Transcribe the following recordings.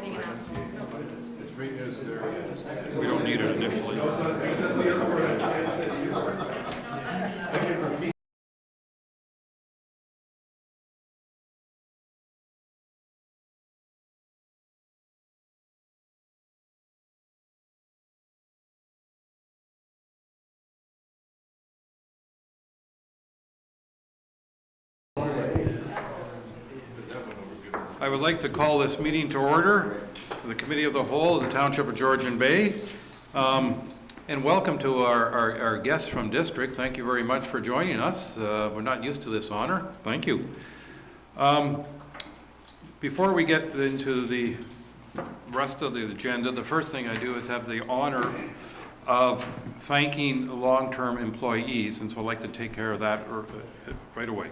anything in that school. So. It's great news there. We don't need it initially. I would like to call this meeting to order for the Committee of the Whole of the Township of Georgian Bay. And welcome to our guests from district. Thank you very much for joining us. We're not used to this honor. Thank you. Before we get into the rest of the agenda, the first thing I do is have the honor of thanking long-term employees, and so I'd like to take care of that right away.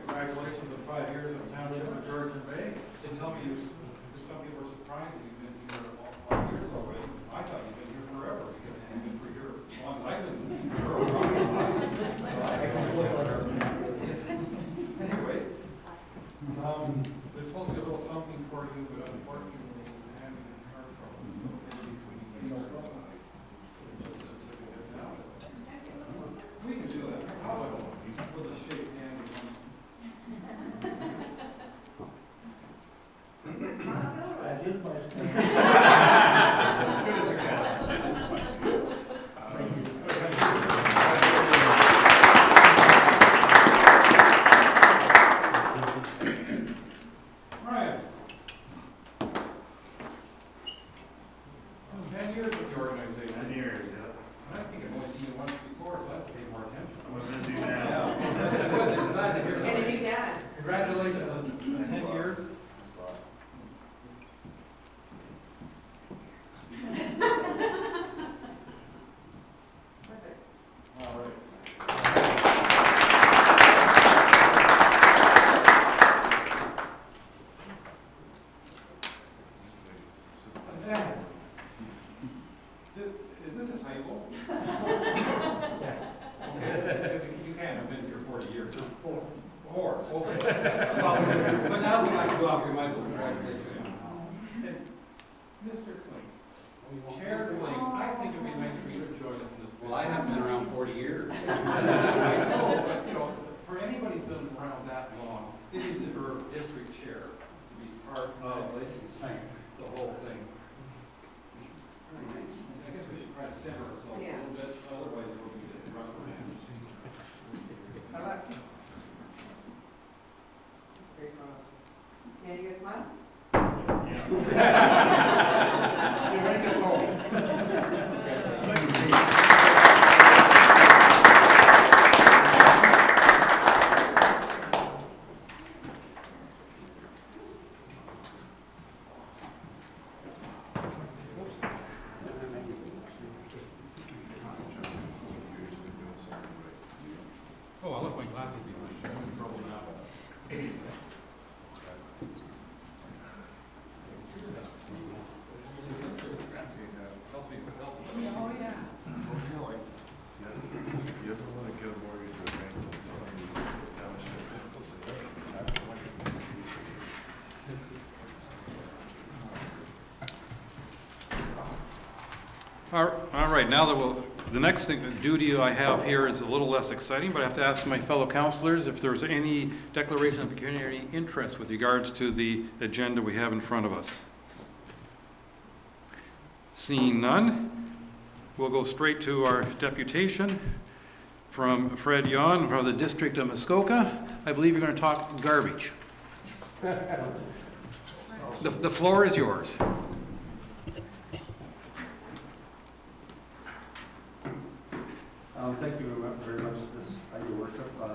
Congratulations on 5 years of Township of Georgian Bay. They tell me some people are surprised that you've been here all 5 years already. I thought you've been here forever because you've been here as long as I've been here. Anyway, there's supposed to be a little something for you, but unfortunately, I'm having heart trouble, so maybe between you we can do that. How about we'll just shake hands? Congratulations on 10 years. Perfect. All right. Is this a typo? Okay. You can't have been here 40 years. Four, okay. But now we like to go out, we might as well congratulate you. And Mr. Kling, Chair Kling, I think it'd be nice for you to join us in this. Well, I haven't been around 40 years. I know, but you know, for anybody who's been around that long, it is her district chair to be part of the whole thing. I guess we should try to center ourselves a little bit, otherwise we'll be getting rough around. How about you? Can you guys smile? You make us home. Oh, I left my glasses behind. I'm in trouble now. All right, now that the next duty I have here is a little less exciting, but I have to ask my fellow councilors if there's any declaration of pecuniary interest with regards to the agenda we have in front of us. Seeing none, we'll go straight to our deputation from Fred Yon from the District of Muskoka. I believe you're going to talk garbage. The floor is yours. Thank you very much, Your Worship. I'd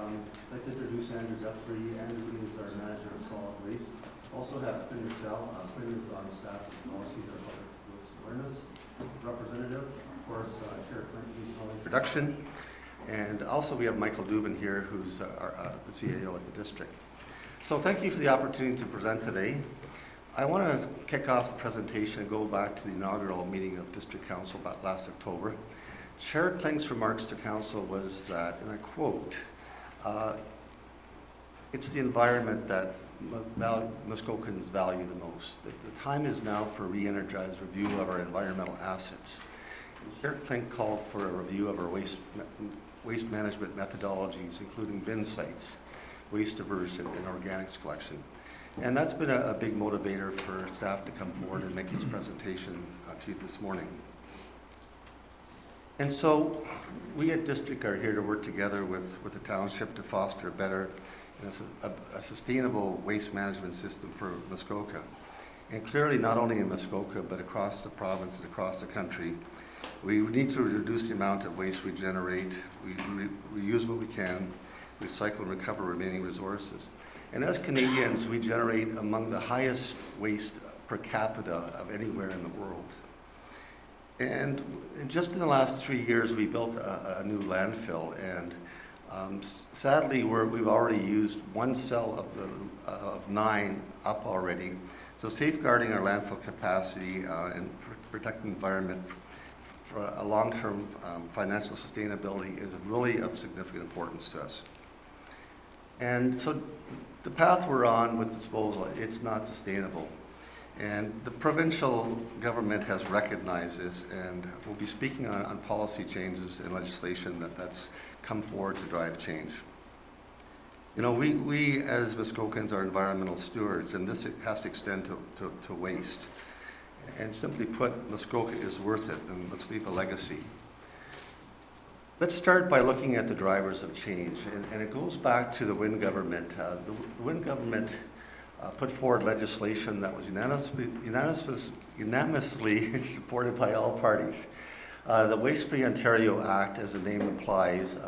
like to introduce Andrew Zeffrey. Andrew is our manager of solid waste. Also have Quinn Michelle. Quinn is on staff as well. She's our public works awareness representative. Of course, Chair Clinton, who's on introduction. And also we have Michael Dubin here, who's the CAO at the district. So thank you for the opportunity to present today. I want to kick off the presentation and go back to the inaugural meeting of District Council about last October. Chair Klink's remarks to Council was that, and I quote, it's the environment that Muskokans value the most. The time is now for re-energized review of our environmental assets. And Chair Klink called for a review of our waste management methodologies, including bin sites, waste diversion, and organics collection. And that's been a big motivator for staff to come forward and make this presentation to you this morning. And so we at District are here to work together with the Township to foster a better and a sustainable waste management system for Muskoka. And clearly not only in Muskoka, but across the province and across the country, we need to reduce the amount of waste we generate, we use what we can, recycle and recover remaining resources. And as Canadians, we generate among the highest waste per capita of anywhere in the world. And just in the last 3 years, we built a new landfill, and sadly, we've already used one cell of 9 up already. So safeguarding our landfill capacity and protecting the environment for a long-term financial sustainability is really of significant importance to us. And so the path we're on with disposal, it's not sustainable. And the provincial government has recognized this, and we'll be speaking on policy changes and legislation that's come forward to drive change. You know, we as Muskokans are environmental stewards, and this has to extend to waste. And simply put, Muskoka is worth it, and let's leave a legacy. Let's start by looking at the drivers of change, and it goes back to the Wynne government. The Wynne government put forward legislation that was unanimously supported by all parties. The Waste-Free Ontario Act, as the name implies,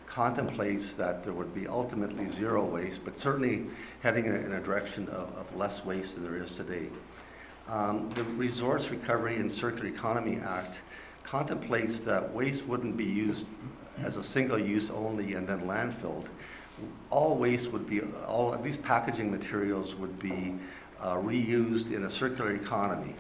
contemplates that there would be ultimately zero waste, but certainly heading in a direction of less waste than there is today. The Resource Recovery and Circular Economy Act contemplates that waste wouldn't be used as a single use only and then landfilled. All waste would be, at least packaging materials would be reused in a circular economy.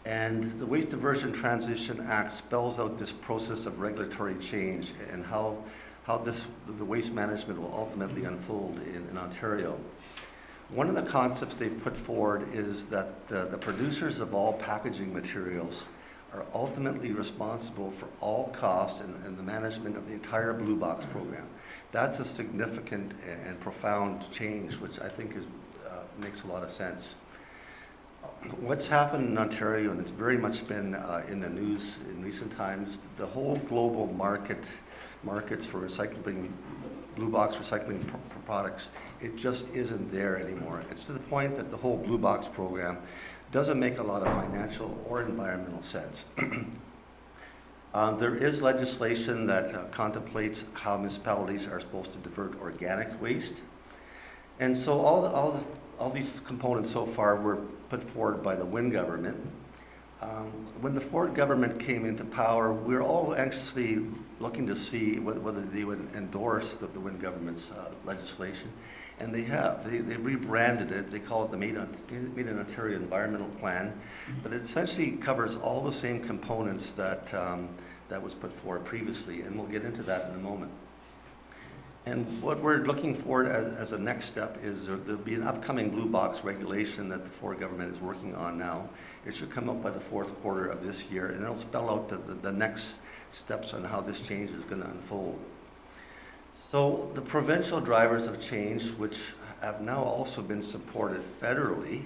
And the Waste Diversion Transition Act spells out this process of regulatory change and how the waste management will ultimately unfold in Ontario. One of the concepts they've put forward is that the producers of all packaging materials are ultimately responsible for all costs and the management of the entire Blue Box program. That's a significant and profound change, which I think makes a lot of sense. What's happened in Ontario, and it's very much been in the news in recent times, the whole global markets for recycling, Blue Box recycling products, it just isn't there anymore. It's to the point that the whole Blue Box program doesn't make a lot of financial or environmental sense. There is legislation that contemplates how municipalities are supposed to divert organic waste. And so all these components so far were put forward by the Wynne government. When the Ford government came into power, we were all anxiously looking to see whether they would endorse the Wynne government's legislation. And they have. They rebranded it. They call it the Made in Ontario Environmental Plan. But it essentially covers all the same components that was put forward previously. And we'll get into that in a moment. And what we're looking for as a next step is there'll be an upcoming Blue Box regulation that the Ford government is working on now. It should come up by the fourth quarter of this year, and it'll spell out the next steps on how this change is going to unfold. So the provincial drivers of change, which have now also been supported federally,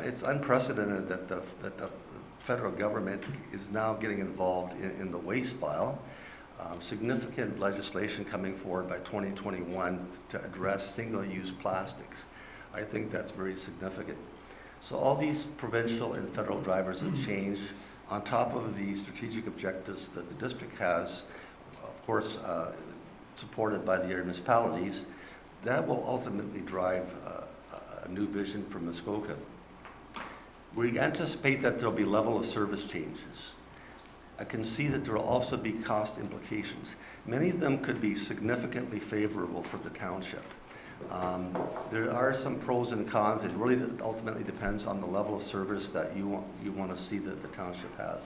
it's unprecedented that the federal government is now getting involved in the waste file. Significant legislation coming forward by 2021 to address single-use plastics. I think that's very significant. So all these provincial and federal drivers of change, on top of the strategic objectives that the district has, of course, supported by the municipalities, that will ultimately drive a new vision for Muskoka. We anticipate that there'll be level of service changes. I can see that there will also be cost implications. Many of them could be significantly favorable for the township. There are some pros and cons. It really ultimately depends on the level of service that you want to see that the township has.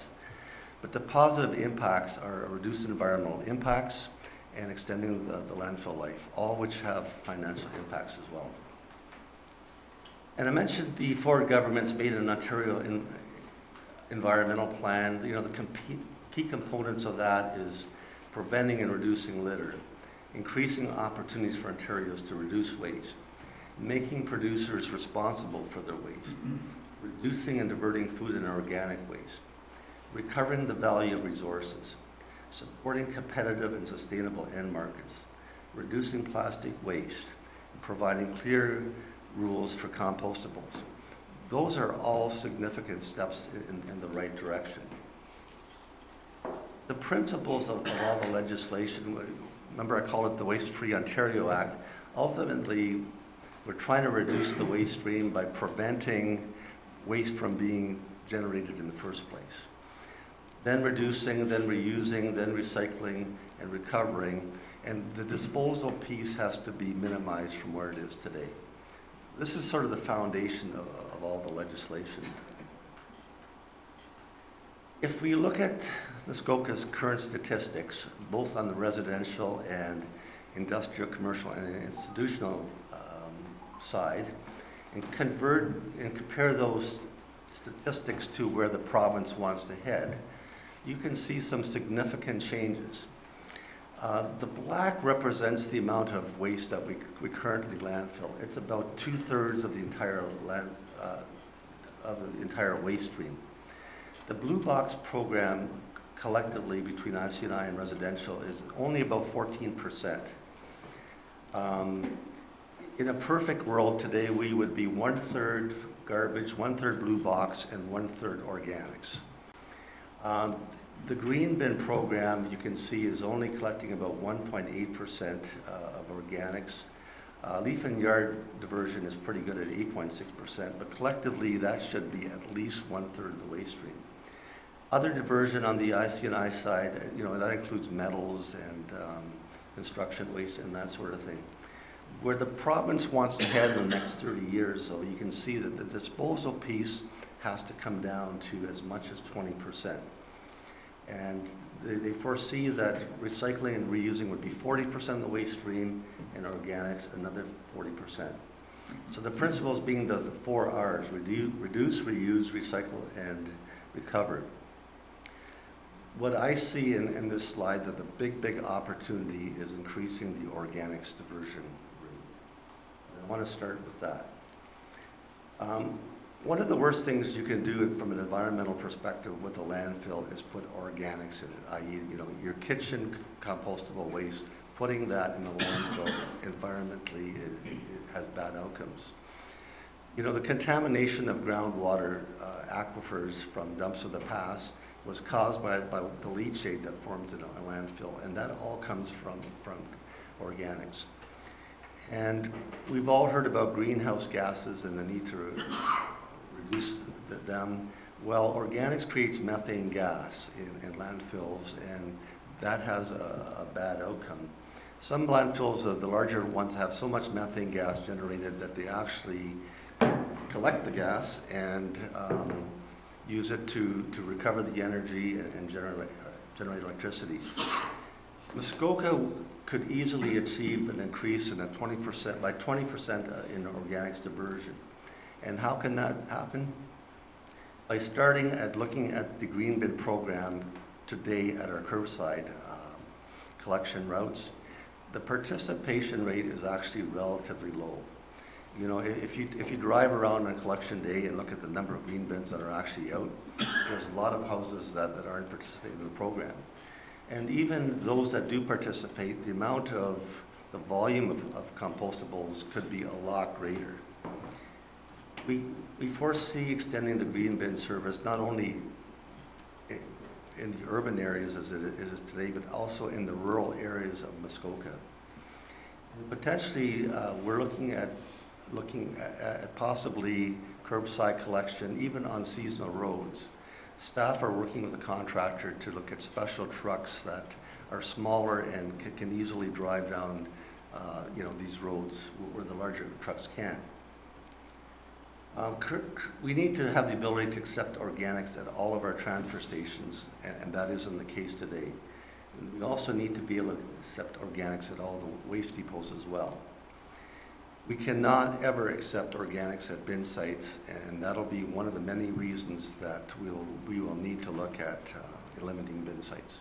But the positive impacts are reduced environmental impacts and extending the landfill life, all which have financial impacts as well. And I mentioned the Ford government's made an Ontario environmental plan. You know, the key components of that is preventing and reducing litter, increasing opportunities for Ontarians to reduce waste, making producers responsible for their waste, reducing and diverting food and organic waste, recovering the value of resources, supporting competitive and sustainable end markets, reducing plastic waste, and providing clear rules for compostables. Those are all significant steps in the right direction. The principles of all the legislation, remember I call it the Waste-Free Ontario Act, ultimately we're trying to reduce the waste stream by preventing waste from being generated in the first place. Then reducing, then reusing, then recycling and recovering, and the disposal piece has to be minimized from where it is today. This is sort of the foundation of all the legislation. If we look at Muskoka's current statistics, both on the residential and industrial, commercial, and institutional side, and compare those statistics to where the province wants to head, you can see some significant changes. The black represents the amount of waste that we currently landfill. It's about 2/3 of the entire waste stream. The Blue Box program collectively between IC&I and residential is only about 14%. In a perfect world today, we would be 1/3 garbage, 1/3 Blue Box, and 1/3 organics. The green bin program, you can see, is only collecting about 1.8% of organics. Leaf and yard diversion is pretty good at 8.6%, but collectively that should be at least 1/3 of the waste stream. Other diversion on the IC&I side, you know, that includes metals and construction waste and that sort of thing. Where the province wants to head in the next 30 years, though, you can see that the disposal piece has to come down to as much as 20%. And they foresee that recycling and reusing would be 40% of the waste stream, and organics another 40%. So the principles being the 4 R's: reduce, reuse, recycle, and recover. What I see in this slide, that the big opportunity is increasing the organics diversion rate. I want to start with that. One of the worst things you can do from an environmental perspective with a landfill is put organics in it, i.e., you know, your kitchen compostable waste. Putting that in a landfill environmentally, it has bad outcomes. You know, the contamination of groundwater aquifers from dumps of the past was caused by the leachate that forms in a landfill, and that all comes from organics. And we've all heard about greenhouse gases and the need to reduce them. Well, organics creates methane gas in landfills, and that has a bad outcome. Some landfills, the larger ones, have so much methane gas generated that they actually collect the gas and use it to recover the energy and generate electricity. Muskoka could easily achieve an increase in by 20% in organics diversion. And how can that happen? By starting at looking at the green bin program today at our curbside collection routes. The participation rate is actually relatively low. You know, if you drive around on collection day and look at the number of green bins that are actually out, there's a lot of houses that aren't participating in the program. And even those that do participate, the amount of the volume of compostables could be a lot greater. We foresee extending the green bin service not only in the urban areas as it is today, but also in the rural areas of Muskoka. And potentially, we're looking at possibly curbside collection, even on seasonal roads. Staff are working with a contractor to look at special trucks that are smaller and can easily drive down, these roads where the larger trucks can't. We need to have the ability to accept organics at all of our transfer stations, and that isn't the case today. And we also need to be able to accept organics at all the waste depots as well. We cannot ever accept organics at bin sites, and that'll be one of the many reasons that we will need to look at limiting bin sites.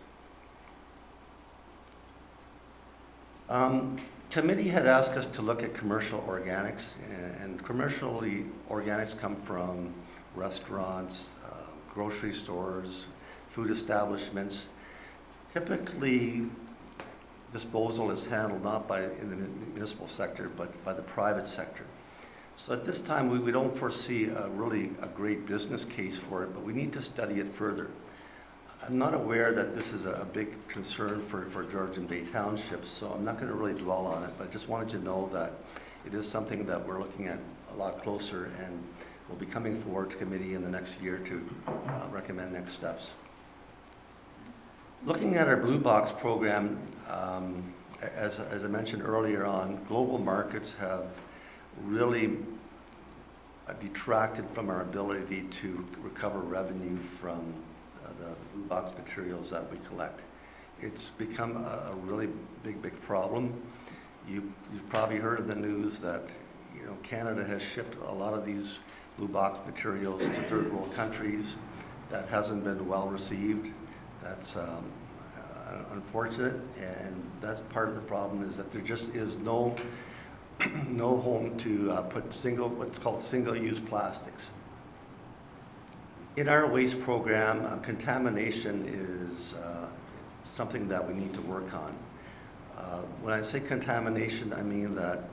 Committee had asked us to look at commercial organics, and commercially organics come from restaurants, grocery stores, food establishments. Typically, disposal is handled not in the municipal sector, but by the private sector. So at this time, we don't foresee really a great business case for it, but we need to study it further. I'm not aware that this is a big concern for Georgian Bay Township, so I'm not going to really dwell on it, but I just wanted you to know that it is something that we're looking at a lot closer, and we'll be coming forward to committee in the next year to recommend next steps. Looking at our Blue Box program, as I mentioned earlier on, global markets have really detracted from our ability to recover revenue from the Blue Box materials that we collect. It's become a really big problem. You've probably heard in the news that Canada has shipped a lot of these Blue Box materials to third world countries. That hasn't been well received. That's unfortunate, and that's part of the problem, is that there just is no home to put what's called single-use plastics. In our waste program, contamination is something that we need to work on. When I say contamination, I mean that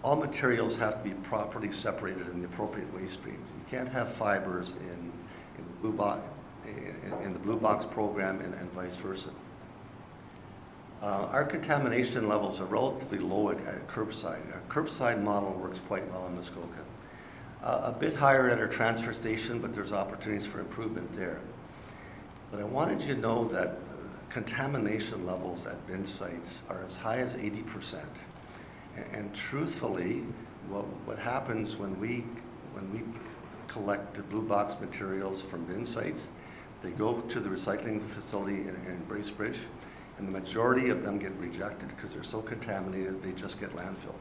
all materials have to be properly separated in the appropriate waste streams. You can't have fibers in the Blue Box program and vice versa. Our contamination levels are relatively low at curbside. Our curbside model works quite well in Muskoka. A bit higher at our transfer station, but there's opportunities for improvement there. But I wanted you to know that contamination levels at bin sites are as high as 80%. And truthfully, what happens when we collect the Blue Box materials from bin sites, they go to the recycling facility in Bracebridge, and the majority of them get rejected because they're so contaminated they just get landfilled.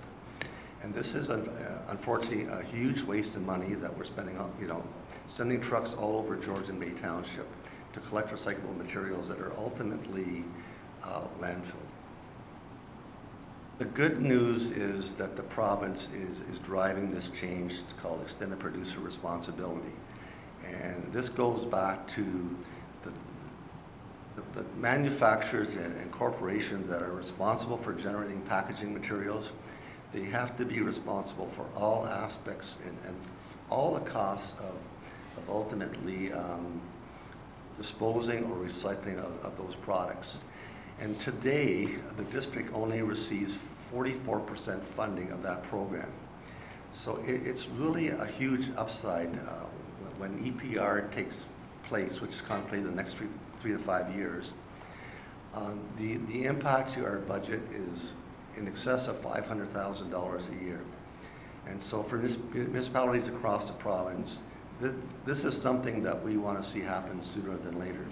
And this is unfortunately a huge waste of money that we're spending on, sending trucks all over Georgian Bay Township to collect recyclable materials that are ultimately landfilled. The good news is that the province is driving this change called extended producer responsibility. And this goes back to the manufacturers and corporations that are responsible for generating packaging materials. They have to be responsible for all aspects and all the costs of ultimately disposing or recycling of those products. And today, the district only receives 44% funding of that program. So it's really a huge upside when EPR takes place, which is contemplated in the next 3 to 5 years. The impact to our budget is in excess of $500,000 a year. And so for municipalities across the province, this is something that we want to see happen sooner than later.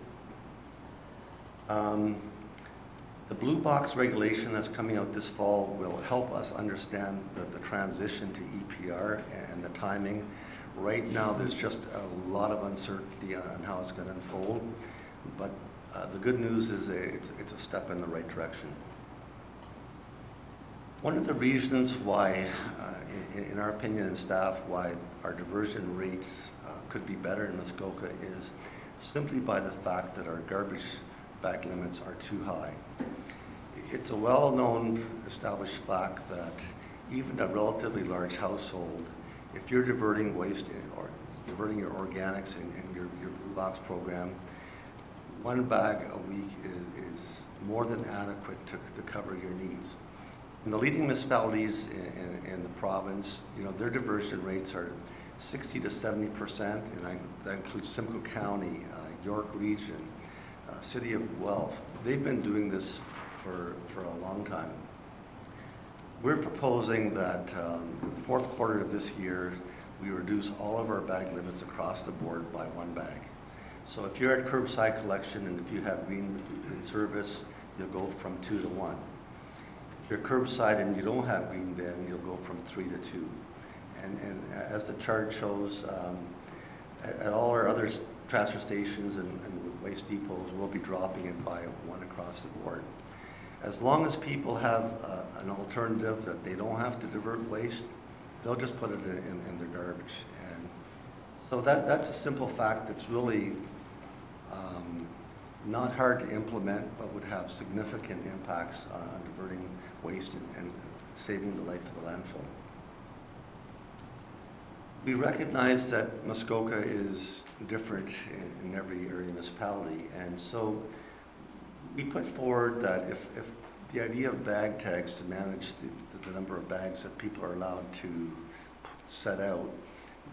The Blue Box regulation that's coming out this fall will help us understand the transition to EPR and the timing. Right now, there's just a lot of uncertainty on how it's going to unfold, but the good news is it's a step in the right direction. One of the reasons why, in our opinion and staff, why our diversion rates could be better in Muskoka is simply by the fact that our garbage bag limits are too high. It's a well-known established fact that even a relatively large household, if you're diverting waste or diverting your organics in your Blue Box program, one bag a week is more than adequate to cover your needs. In the leading municipalities in the province, their diversion rates are 60 to 70%, and that includes Simcoe County, York Region, City of Guelph. They've been doing this for a long time. We're proposing that in the fourth quarter of this year, we reduce all of our bag limits across the board by one bag. So if you're at curbside collection and if you have green bin service, you'll go from 2 to 1. If you're curbside and you don't have green bin, you'll go from 3 to 2. And as the chart shows, at all our other transfer stations and waste depots, we'll be dropping it by 1 across the board. As long as people have an alternative that they don't have to divert waste, they'll just put it in their garbage. And so that's a simple fact that's really not hard to implement, but would have significant impacts on diverting waste and saving the life of the landfill. We recognize that Muskoka is different in every area municipality, and so we put forward that if the idea of bag tags to manage the number of bags that people are allowed to set out,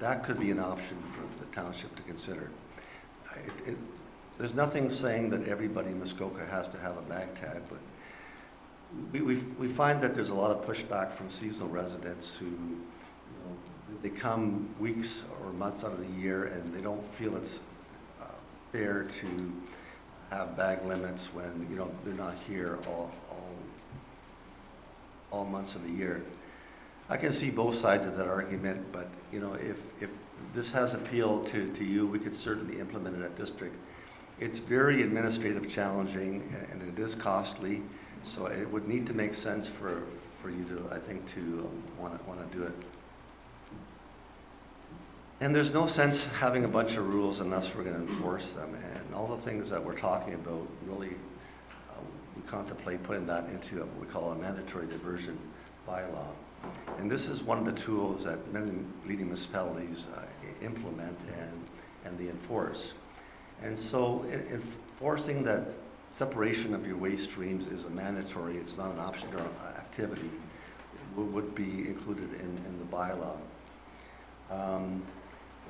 that could be an option for the township to consider. There's nothing saying that everybody in Muskoka has to have a bag tag, but we find that there's a lot of pushback from seasonal residents who, they come weeks or months out of the year and they don't feel it's fair to have bag limits when they're not here all months of the year. I can see both sides of that argument, but if this has appeal to you, we could certainly implement it at district. It's very administrative challenging and it is costly, so it would need to make sense for you to, I think, to want to do it. And there's no sense having a bunch of rules unless we're going to enforce them. And all the things that we're talking about, really, we contemplate putting that into what we call a mandatory diversion bylaw. And this is one of the tools that many leading municipalities implement and they enforce. And so enforcing that separation of your waste streams is a mandatory, it's not an optional activity, would be included in the bylaw.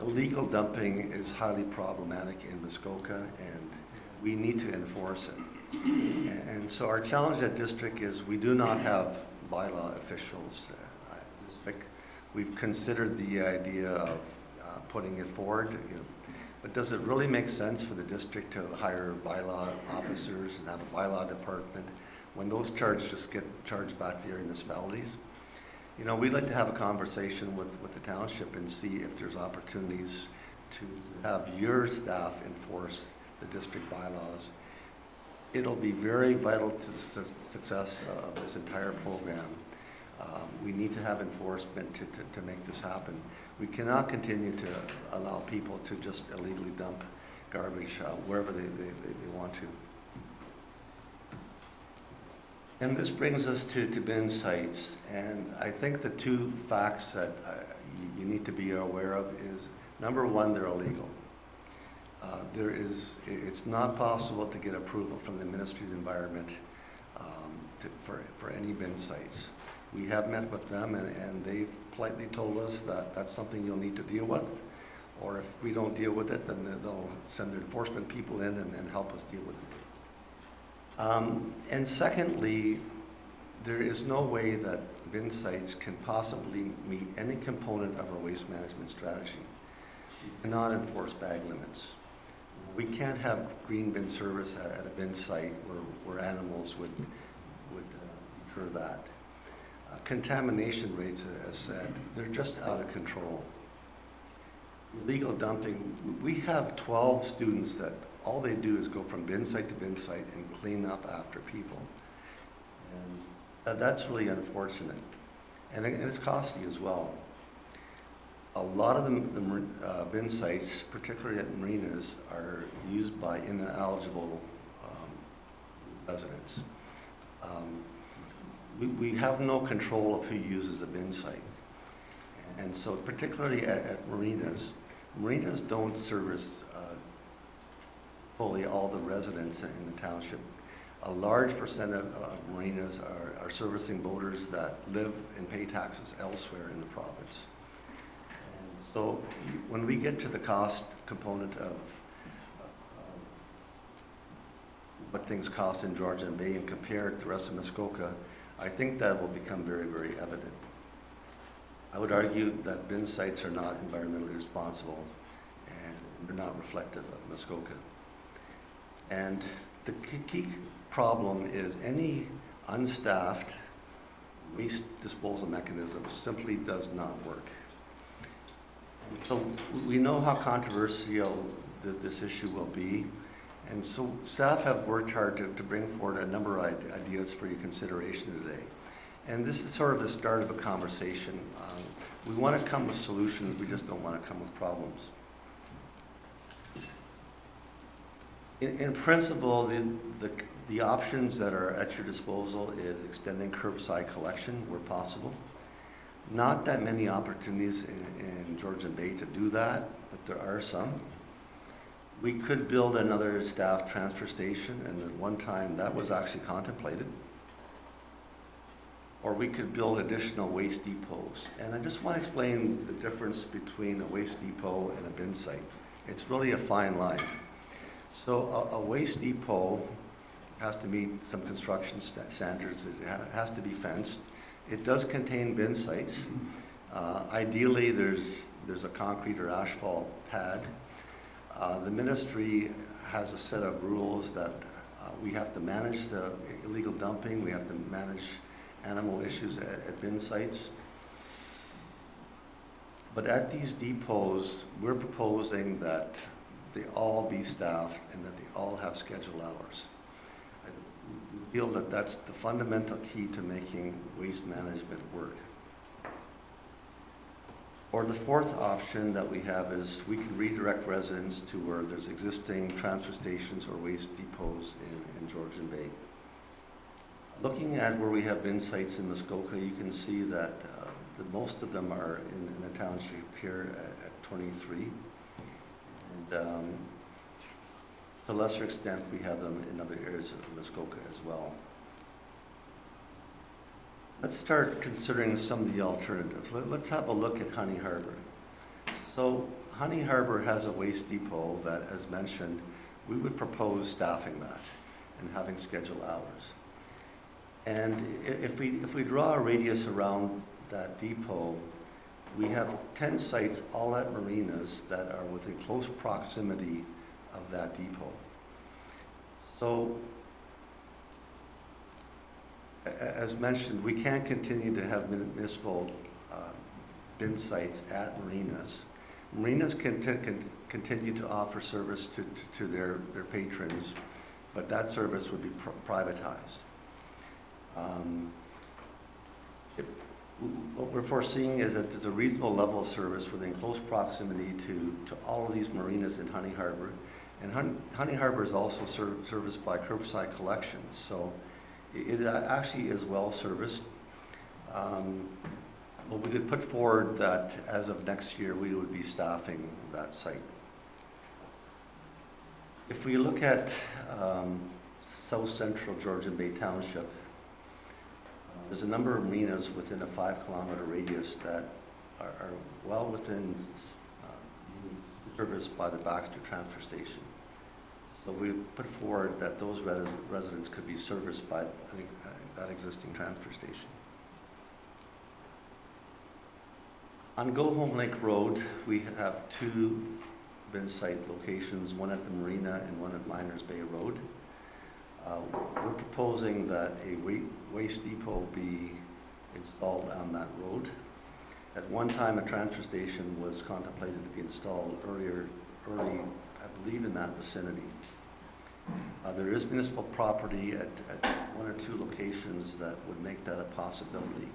Illegal dumping is highly problematic in Muskoka, and we need to enforce it. And so our challenge at district is we do not have bylaw officials at district. We've considered the idea of putting it forward, but does it really make sense for the district to hire bylaw officers and have a bylaw department when those charges just get charged back to your municipalities? We'd like to have a conversation with the township and see if there's opportunities to have your staff enforce the district bylaws. It'll be very vital to the success of this entire program. We need to have enforcement to make this happen. We cannot continue to allow people to just illegally dump garbage wherever they want to. And this brings us to bin sites, and I think the two facts that you need to be aware of is, number one, they're illegal. It's not possible to get approval from the Ministry of the Environment for any bin sites. We have met with them, and they've politely told us that that's something you'll need to deal with, or if we don't deal with it, then they'll send their enforcement people in and help us deal with it. And secondly, there is no way that bin sites can possibly meet any component of our waste management strategy. We cannot enforce bag limits. We can't have green bin service at a bin site where animals would deter that. Contamination rates, as said, they're just out of control. Illegal dumping, we have 12 students that all they do is go from bin site to bin site and clean up after people. And that's really unfortunate. And it's costly as well. A lot of the bin sites, particularly at marinas, are used by ineligible residents. We have no control of who uses a bin site. And so particularly at marinas don't service fully all the residents in the township. A large percent of marinas are servicing boaters that live and pay taxes elsewhere in the province. And so when we get to the cost component of what things cost in Georgian Bay and compare it to the rest of Muskoka, I think that will become very, very evident. I would argue that bin sites are not environmentally responsible and they're not reflective of Muskoka. And the key problem is any unstaffed waste disposal mechanism simply does not work. And so we know how controversial this issue will be. And so staff have worked hard to bring forward a number of ideas for your consideration today. And this is sort of the start of a conversation. We want to come with solutions, we just don't want to come with problems. In principle, the options that are at your disposal is extending curbside collection where possible. Not that many opportunities in Georgian Bay to do that, but there are some. We could build another staff transfer station, and at one time that was actually contemplated. Or we could build additional waste depots. And I just want to explain the difference between a waste depot and a bin site. It's really a fine line. So a waste depot has to meet some construction standards. It has to be fenced. It does contain bin sites. Ideally, there's a concrete or asphalt pad. The ministry has a set of rules that we have to manage the illegal dumping. We have to manage animal issues at bin sites. But at these depots, we're proposing that they all be staffed and that they all have scheduled hours. I feel that that's the fundamental key to making waste management work. Or the fourth option that we have is we can redirect residents to where there's existing transfer stations or waste depots in Georgian Bay. Looking at where we have bin sites in Muskoka, you can see that most of them are in the township here at 23. And to a lesser extent, we have them in other areas of Muskoka as well. Let's start considering some of the alternatives. Let's have a look at Honey Harbor. So Honey Harbor has a waste depot that, as mentioned, we would propose staffing that and having scheduled hours. And if we draw a radius around that depot, we have 10 sites all at marinas that are within close proximity of that depot. So, as mentioned, we can't continue to have municipal bin sites at marinas. Marinas can continue to offer service to their patrons, but that service would be privatized. What we're foreseeing is that there's a reasonable level of service within close proximity to all of these marinas in Honey Harbor. And Honey Harbor is also serviced by curbside collections, so it actually is well serviced. But we could put forward that as of next year, we would be staffing that site. If we look at South Central Georgian Bay Township, there's a number of marinas within a 5-kilometer radius that are well within service by the Baxter transfer station. So we put forward that those residents could be serviced by that existing transfer station. On Go Home Lake Road, we have 2 bin site locations, one at the marina and one at Miners Bay Road. We're proposing that a waste depot be installed on that road. At one time, a transfer station was contemplated to be installed early, I believe, in that vicinity. There is municipal property at 1 or 2 locations that would make that a possibility.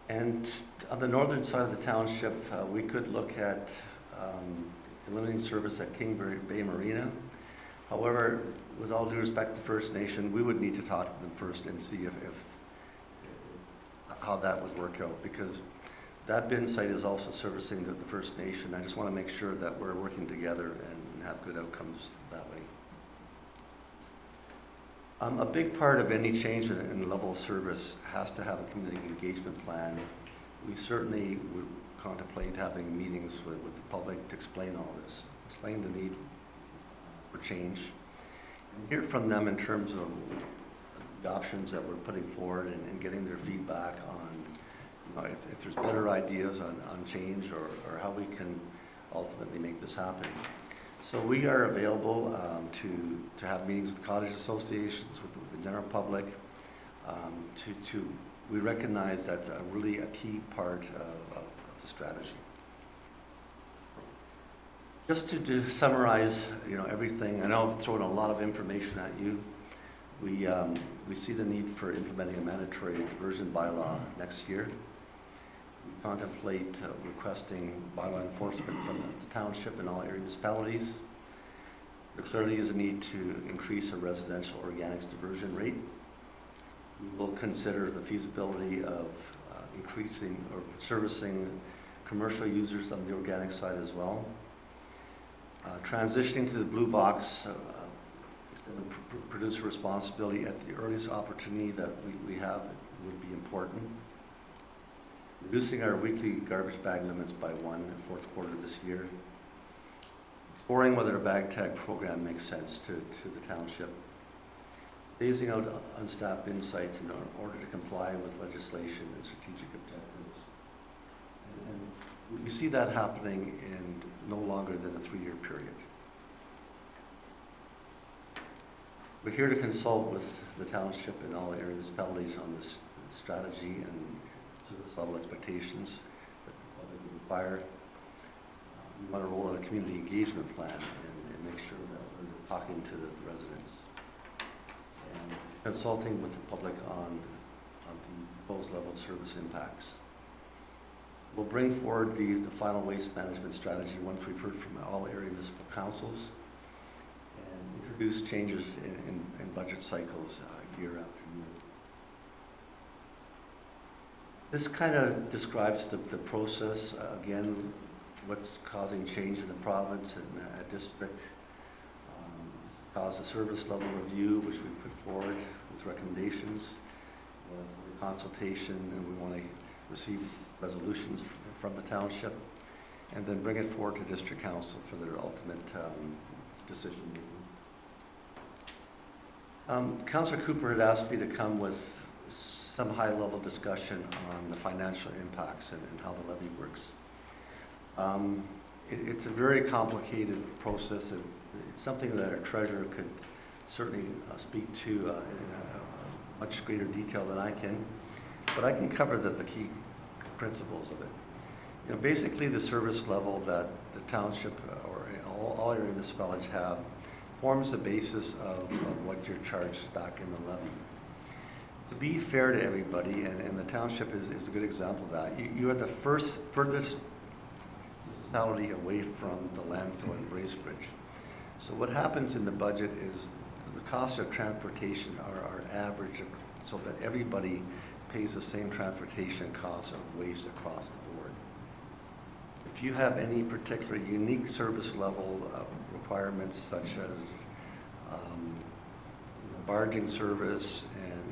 And on the northern side of the township, we could look at eliminating service at Kingsbury Bay Marina. However, with all due respect to First Nation, we would need to talk to them first and see how that would work out, because That bin site is also servicing the First Nation. I just want to make sure that we're working together and have good outcomes that way. A big part of any change in level of service has to have a community engagement plan. We certainly would contemplate having meetings with the public to explain all this, explain the need for change, and hear from them in terms of the options that we're putting forward and getting their feedback on if there's better ideas on change or how we can ultimately make this happen. So we are available to have meetings with cottage associations, with the general public. We recognize that's really a key part of the strategy. Just to summarize, everything. I know I've thrown a lot of information at you. We see the need for implementing a mandatory diversion bylaw next year. We contemplate requesting bylaw enforcement from the township and all area municipalities. There clearly is a need to increase a residential organics diversion rate. We will consider the feasibility of increasing or servicing commercial users on the organic side as well. Transitioning to the blue box, producer responsibility at the earliest opportunity that we have would be important. Reducing our weekly garbage bag limits by 1 in the fourth quarter this year. Exploring whether a bag tag program makes sense to the township. Phasing out unstaffed bin sites in order to comply with legislation and strategic objectives. And we see that happening in no longer than a 3-year period. We're here to consult with the township and all area municipalities on this strategy and service level expectations that the public would require. We want to roll out a community engagement plan and make sure that we're talking to the residents and consulting with the public on the proposed level of service impacts. We'll bring forward the final waste management strategy once we've heard from all area municipal councils and introduce changes in budget cycles year after year. This kind of describes the process, again, what's causing change in the province and district. This caused a service level review, which we put forward with recommendations, consultation, and we want to receive resolutions from the township, and then bring it forward to district council for their ultimate decision making. Councillor Cooper had asked me to come with some high-level discussion on the financial impacts and how the levy works. It's a very complicated process. It's something that our treasurer could certainly speak to in a much greater detail than I can, but I can cover the key principles of it. Basically the service level that the township or all area municipalities have forms the basis of what you're charged back in the levy. To be fair to everybody, and the township is a good example of that, you are the furthest municipality away from the landfill in Bracebridge. So what happens in the budget is the cost of transportation are average so that everybody pays the same transportation costs of waste across the board. If you have any particular unique service level requirements such as barging service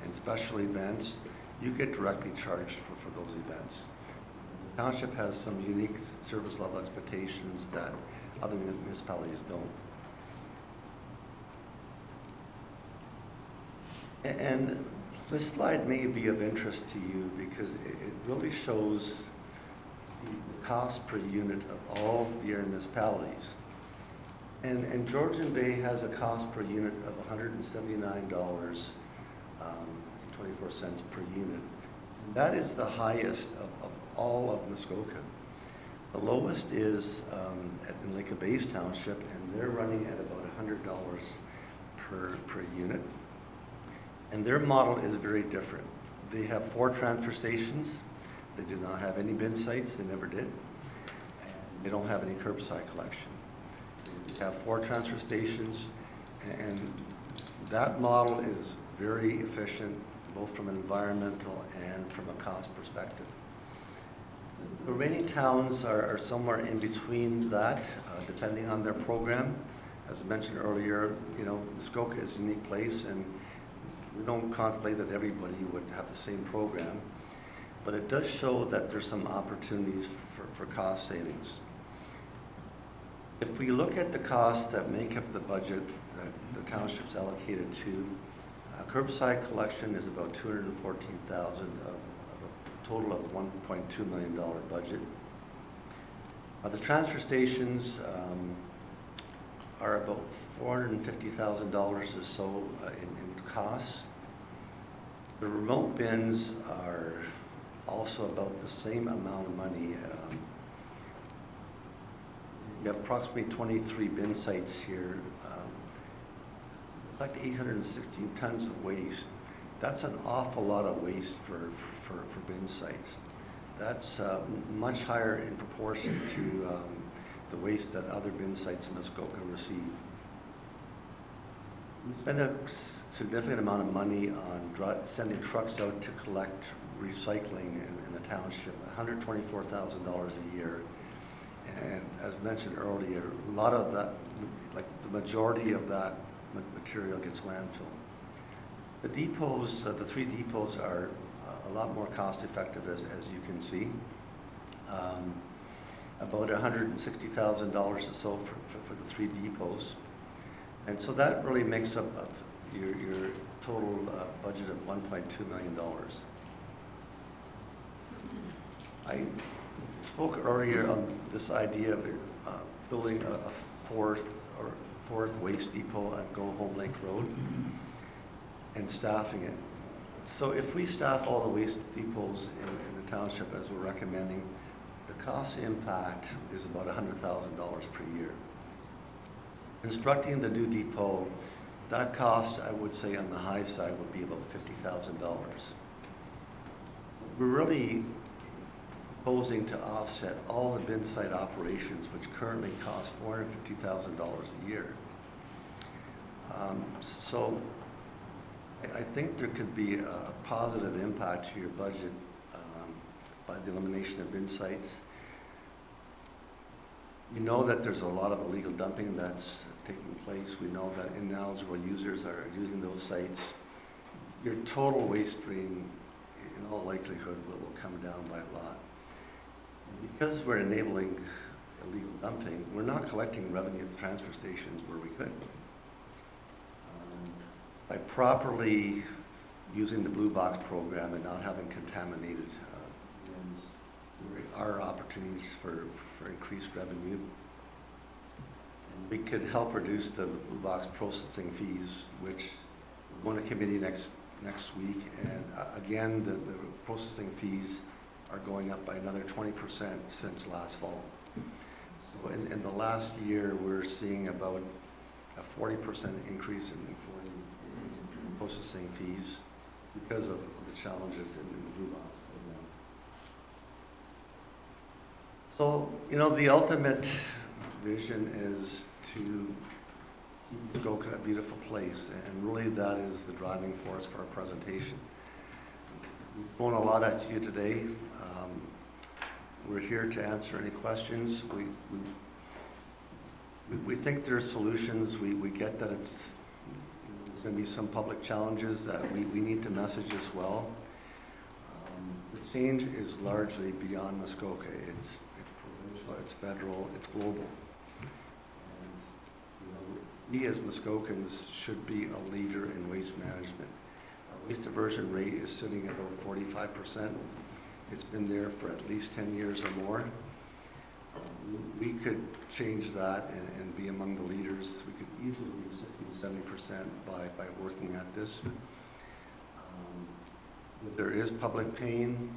and special events, you get directly charged for those events. The township has some unique service level expectations that other municipalities don't. And this slide may be of interest to you because it really shows the cost per unit of all the area municipalities. And Georgian Bay has a cost per unit of $179.24 per unit. And that is the highest of all of Muskoka. The lowest is in Lake of Bays Township, and they're running at about $100 per unit. And their model is very different. They have 4 transfer stations. They do not have any bin sites. They never did. And they don't have any curbside collection. They have 4 transfer stations, and that model is very efficient, both from an environmental and from a cost perspective. The remaining towns are somewhere in between that, depending on their program. As I mentioned earlier, you know, Muskoka is a unique place, and we don't contemplate that everybody would have the same program. But it does show that there's some opportunities for cost savings. If we look at the costs that make up the budget that the township's allocated to, curbside collection is about $214,000 of a total of $1.2 million budget. The transfer stations are about $450,000 or so in costs. The remote bins are also about the same amount of money. We have approximately 23 bin sites here. It's like 816 tons of waste. That's an awful lot of waste for bin sites. That's much higher in proportion to the waste that other bin sites in Muskoka receive. We spend a significant amount of money on sending trucks out to collect recycling in the township, $124,000 a year. And as mentioned earlier, a lot of that, like the majority of that material gets landfill. The depots, the 3 depots are a lot more cost effective as you can see. About $160,000 or so for the 3 depots. And so that really makes up your total budget of $1.2 million. I spoke earlier on this idea of building a fourth waste depot at Go Home Lake Road and staffing it. So if we staff all the waste depots in the township as we're recommending, the cost impact is about $100,000 per year. Constructing the new depot, that cost, I would say on the high side, would be about $50,000. We're really proposing to offset all the bin site operations, which currently cost $450,000 a year. So I think there could be a positive impact to your budget by the elimination of bin sites. We know that there's a lot of illegal dumping that's taking place. We know that ineligible users are using those sites. Your total waste stream, in all likelihood, will come down by a lot. And because we're enabling illegal dumping, we're not collecting revenue at the transfer stations where we could. By properly using the Blue Box program and not having contaminated bins, there are opportunities for increased revenue. And we could help reduce the Blue Box processing fees, which we're going to committee next week. And again, the processing fees are going up by another 20% since last fall. So in the last year, we're seeing about a 40% increase in processing fees because of the challenges in the Blue Box program. So, you know, the ultimate vision is to keep Muskoka a beautiful place, and really that is the driving force for our presentation. We've thrown a lot at you today. We're here to answer any questions. We think there are solutions. We get that it's there's going to be some public challenges that we need to message as well. The change is largely beyond Muskoka. It's provincial, it's federal, it's global. And, you know, we as Muskokans should be a leader in waste management. Our waste diversion rate is sitting at about 45%. It's been there for at least 10 years or more. We could change that and be among the leaders. We could easily be 60 to 70% by working at this. There is public pain,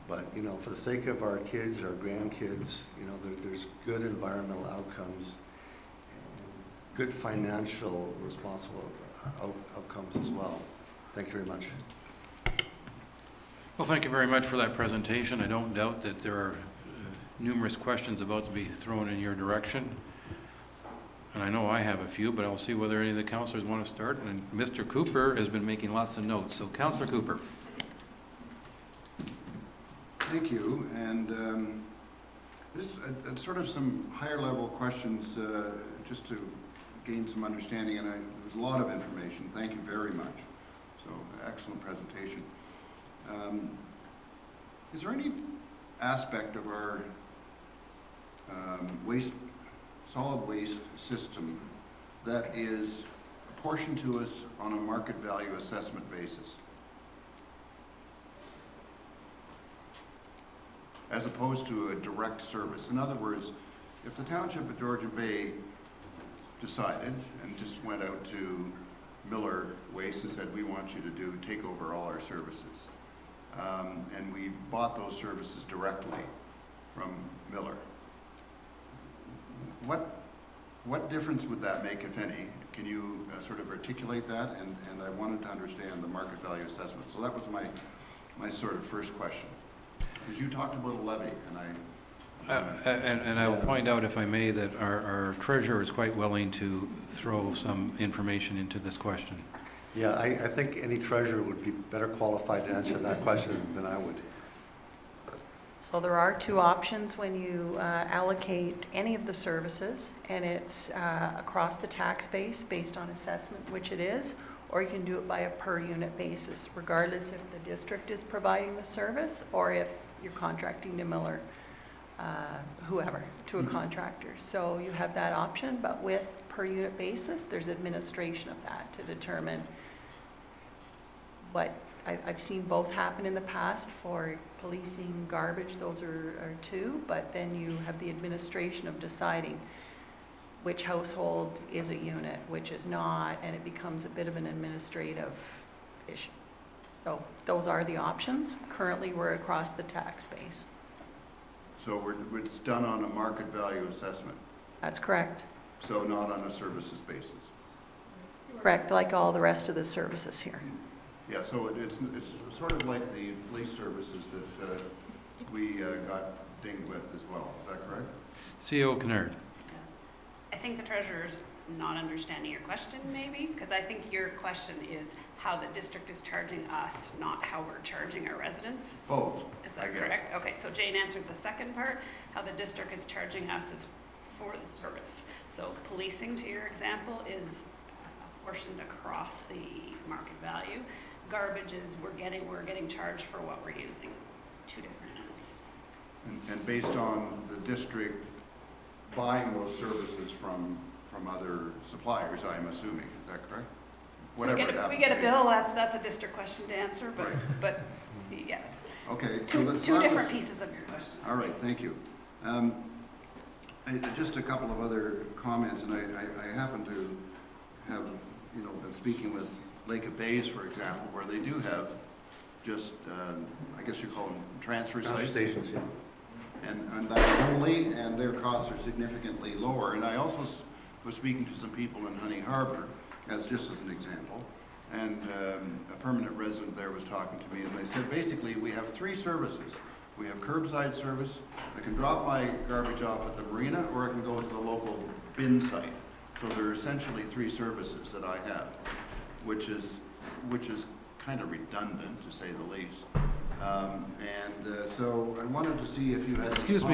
but you know, for the sake of our kids, our grandkids, you know, there's good environmental outcomes, and good financial responsible outcomes as well. Thank you very much. Well, thank you very much for that presentation. I don't doubt that there are numerous questions about to be thrown in your direction. And I know I have a few, but I'll see whether any of the councillors want to start. And Mr. Cooper has been making lots of notes. So, Councillor Cooper. Thank you, and just sort of some higher level questions, just to gain some understanding, and there's a lot of information. Thank you very much. So, excellent presentation. Is there any aspect of our solid waste system that is apportioned to us on a market value assessment basis, as opposed to a direct service? In other words, if the Township of Georgian Bay decided and just went out to Miller Waste and said, we want you to take over all our services, and we bought those services directly from Miller, what difference would that make, if any? Can you sort of articulate that? And I wanted to understand the market value assessment. So that was my sort of first question. Because you talked about a levy, and And I will point out, if I may, that our treasurer is quite willing to throw some information into this question. Yeah, I think any treasurer would be better qualified to answer that question than I would. So there are two options when you allocate any of the services, and it's across the tax base based on assessment, which it is, or you can do it by a per unit basis, regardless if the district is providing the service or if you're contracting to Miller, whoever, to a contractor. So you have that option, but with per unit basis, there's administration of that to determine what. I've seen both happen in the past for policing, garbage, those are two, but then you have the administration of deciding which household is a unit, which is not, and it becomes a bit of an administrative issue. So those are the options. Currently, we're across the tax base. so it's done on a market value assessment, That's correct. so not on a services basis. Correct, like all the rest of the services here. Yeah, so it's sort of like the police services that we got dinged with as well. Is that correct? CEO Kennard. I think the treasurer's not understanding your question, maybe, because I think your question is how the district is charging us, not how we're charging our residents. Both. Is I that guess. correct? Okay, so Jane answered the second part. How the district is charging us is for the service. So policing, to your example, is apportioned across the market value. Garbage is we're getting charged for what we're using. Two different animals. And based on the district buying those services from other suppliers, I'm assuming. Is that correct? Whatever it happens We get to a be. bill, that's a district question to answer, but, Right. but, yeah. Okay. Two that different was- pieces of your question. All right, thank you. Just a couple of other comments, and I happen to have, been speaking with Lake of Bays, for example, where they do have just, I guess you call them transfer Transfer sites. stations, yeah. And that only, and their costs are significantly lower. And I also was speaking to some people in Honey Harbor, as just as an example, and a permanent resident there was talking to me, and they said, basically, we have three services. We have curbside service. I can drop my garbage off at the marina, or I can go to the local bin site. So there are essentially three services that I have, which is kind of redundant, to say the least. So I wanted to see if you had. Excuse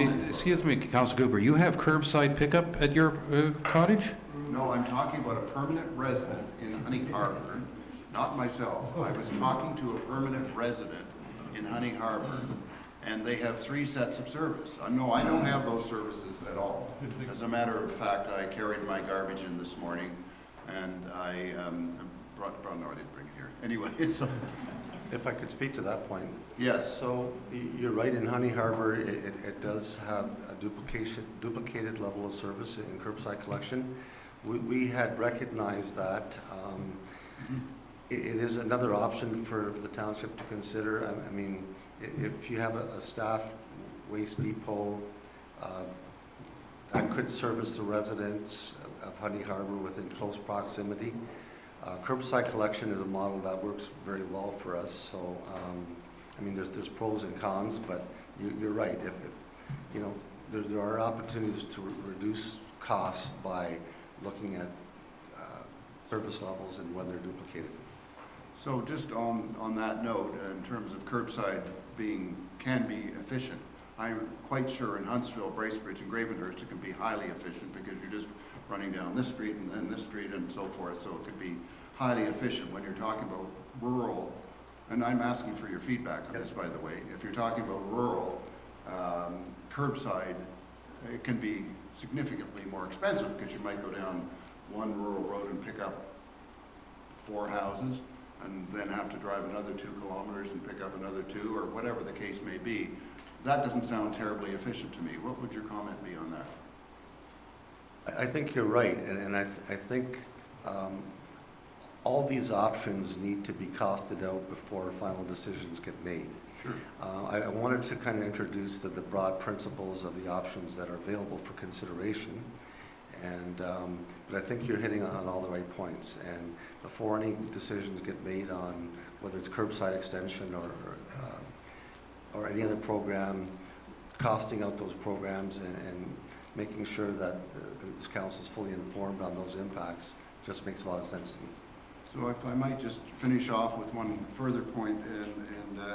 me, Councilor Cooper, you have curbside pickup at your cottage? No, I'm talking about a permanent resident in Honey Harbor, not myself. I was talking to a permanent resident in Honey Harbor, and they have three sets of service. No, I don't have those services at all. As a matter of fact, I carried my garbage in this morning, and I no, I didn't bring it here. Anyway, so, If I could speak to that point. yes. So you're right, in Honey Harbor, it does have a duplicated level of service in curbside collection. We had recognized that. It is another option for the township to consider. I mean, if you have a staff waste depot that could service the residents of Honey Harbor within close proximity, curbside collection is a model that works very well for us. So, I mean, there's pros and cons, but you're right. If there are opportunities to reduce costs by looking at service levels and when they're duplicated. So just on that note, in terms of curbside can be efficient, I'm quite sure in Huntsville, Bracebridge, and Gravenhurst, it can be highly efficient because you're just running down this street and then this street and so forth. So it could be highly efficient when you're talking about rural, and I'm asking for your feedback on this, by the way. If you're talking about rural, curbside, it can be significantly more expensive because you might go down one rural road and pick up 4 houses and then have to drive another 2 kilometers and pick up another 2, or whatever the case may be. That doesn't sound terribly efficient to me. What would your comment be on that? I think you're right, and I think all these options need to be costed out before final decisions get made. Sure. I wanted to kind of introduce the broad principles of the options that are available for consideration, and but I think you're hitting on all the right points. And before any decisions get made on whether it's curbside extension or any other program, costing out those programs and making sure that this council is fully informed on those impacts just makes a lot of sense to me. So if I might just finish off with one further point, and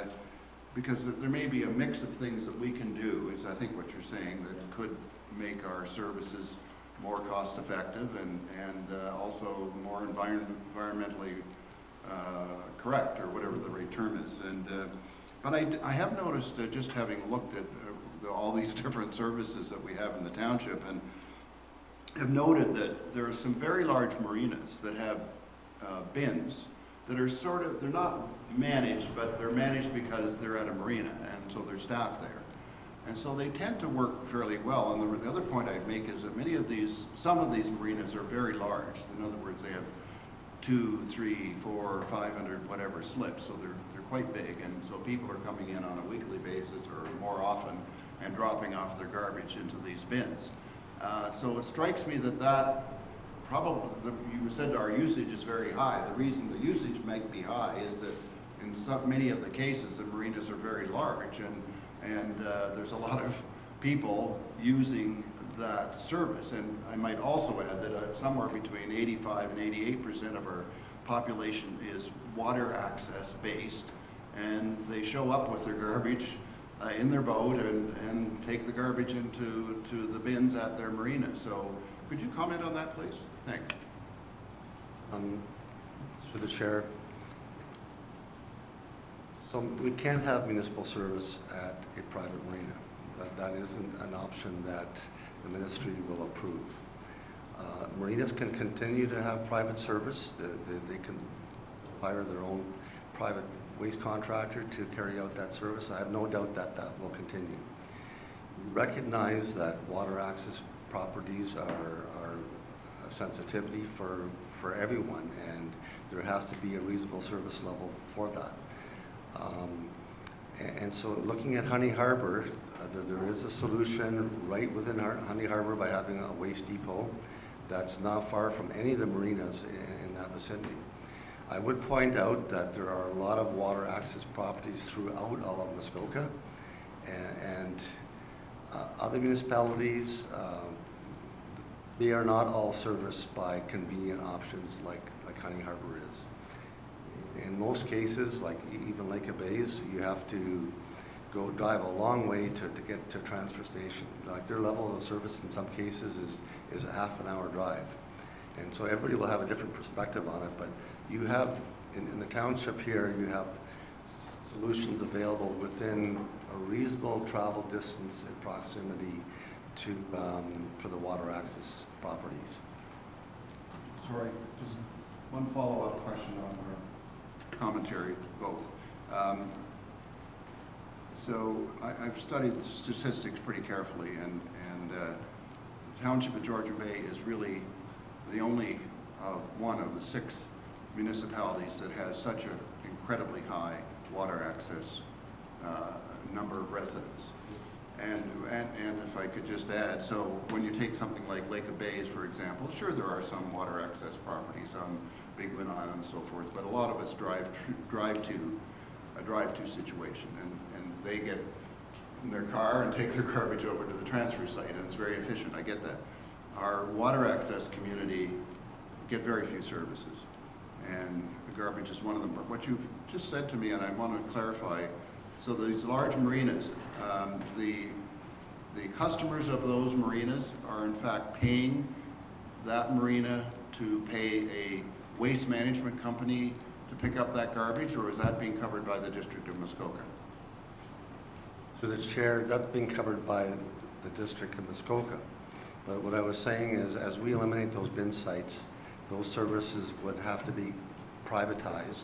because there may be a mix of things that we can do, is I think what you're saying, that could make our services more cost effective and also more environmentally correct, or whatever the right term is. And but I have noticed, just having looked at all these different services that we have in the township, and have noted that there are some very large marinas that have bins that are they're not managed, but they're managed because they're at a marina, and so there's staff there. And so they tend to work fairly well. And the other point I'd make is that some of these marinas are very large. In other words, they have 200, 300, 400, 500, whatever slips, so they're quite big, and so people are coming in on a weekly basis or more often and dropping off their garbage into these bins. So it strikes me that probably, you said our usage is very high. The reason the usage might be high is that in many of the cases, the marinas are very large, and there's a lot of people using that service. And I might also add that somewhere between 85 and 88% of our population is water access based, and they show up with their garbage in their boat and take the garbage into the bins at their marina. So could you comment on that, please? Thanks. Through the chair, so we can't have municipal service at a private marina. That isn't an option that the ministry will approve. Marinas can continue to have private service. They can hire their own private waste contractor to carry out that service. I have no doubt that that will continue. We recognize that water access properties are a sensitivity for everyone, and there has to be a reasonable service level for that. And so looking at Honey Harbor, there is a solution right within Honey Harbor by having a waste depot that's not far from any of the marinas in that vicinity. I would point out that there are a lot of water access properties throughout all of Muskoka, and other municipalities, they are not all serviced by convenient options like Honey Harbor is. In most cases, like even Lake of Bays, you have to go drive a long way to get to a transfer station. Like their level of service in some cases is a half an hour drive. And so everybody will have a different perspective on it, but you have, in the township here, you have solutions available within a reasonable travel distance and proximity to, for the water access properties. Sorry, just one follow-up question on our commentary, both. So I've studied the statistics pretty carefully, and the Township of Georgian Bay is really the only one of the 6 municipalities that has such an incredibly high water access number of residents. And if I could just add, so when you take something like Lake of Bays, for example, sure there are some water access properties on Big Wind Island and so forth, but a lot of it's a drive-to situation, and they get in their car and take their garbage over to the transfer site, and it's very efficient. I get that. Our water access community get very few services, and the garbage is one of them. But what you've just said to me, and I want to clarify, so these large marinas, the customers of those marinas are in fact paying that marina to pay a waste management company to pick up that garbage, or is that being covered by the District of Muskoka? So the chair, that's being covered by the District of Muskoka. But what I was saying is, as we eliminate those bin sites, those services would have to be privatized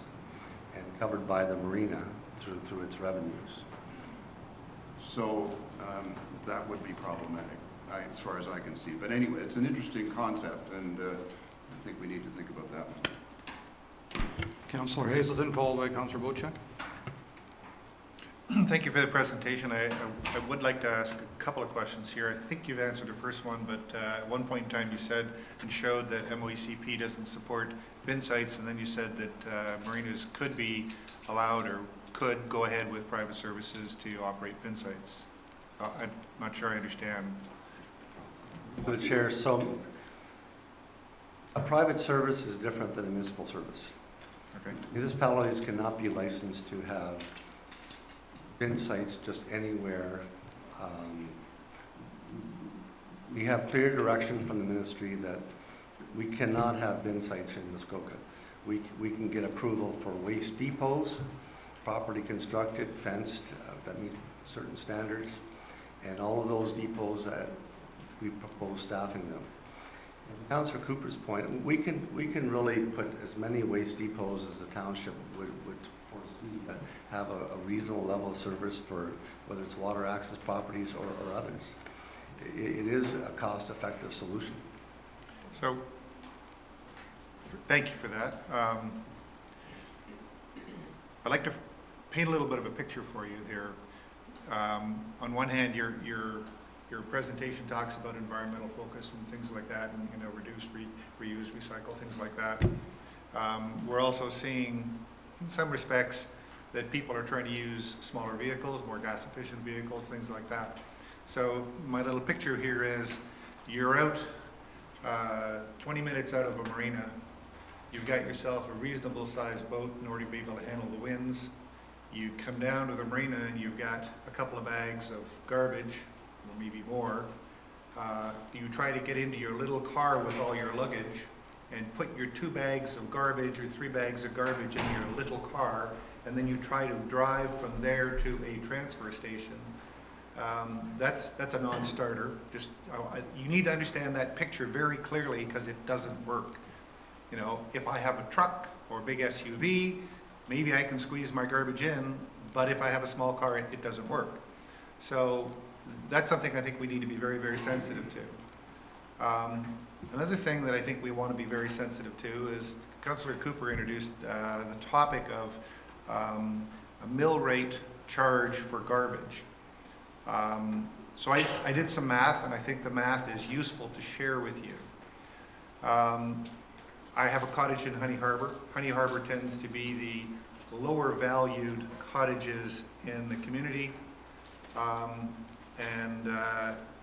and covered by the marina through its revenues. So that would be problematic, as far as I can see. But anyway, it's an interesting concept, and I think we need to think about that one. Councillor Hazelton, followed by Councillor Bochek. Thank you for the presentation. I would like to ask a couple of questions here. I think you've answered the first one, but at one point in time you said and showed that MOECP doesn't support bin sites, and then you said that marinas could be allowed or could go ahead with private services to operate bin sites. I'm not sure I understand. To the chair, so a private service is different than a municipal service. Okay. Municipalities cannot be licensed to have bin sites just anywhere. We have clear direction from the ministry that we cannot have bin sites in Muskoka. We can get approval for waste depots, properly constructed, fenced, that meet certain standards, and all of those depots that we propose staffing them. And to Councillor Cooper's point, we can really put as many waste depots as the township would foresee, but have a reasonable level of service for whether it's water access properties or others. It is a cost-effective solution. So, thank you for that. I'd like to paint a little bit of a picture for you here. On one hand, your presentation talks about environmental focus and things like that, and reduce, reuse, recycle, things like that. We're also seeing, in some respects, that people are trying to use smaller vehicles, more gas-efficient vehicles, things like that. So my little picture here is, you're out 20 minutes out of a marina. You've got yourself a reasonable sized boat in order to be able to handle the winds. You come down to the marina and you've got a couple of bags of garbage, or maybe more. You try to get into your little car with all your luggage and put your 2 bags of garbage or 3 bags of garbage in your little car, and then you try to drive from there to a transfer station. That's a non-starter. Just you need to understand that picture very clearly, because it doesn't work. If I have a truck or a big SUV, maybe I can squeeze my garbage in, but if I have a small car, it doesn't work. So that's something I think we need to be very, very sensitive to. Another thing that I think we want to be very sensitive to is Councillor Cooper introduced the topic of a mill rate charge for garbage. So I did some math, and I think the math is useful to share with you. I have a cottage in Honey Harbour. Honey Harbour tends to be the lower valued cottages in the community.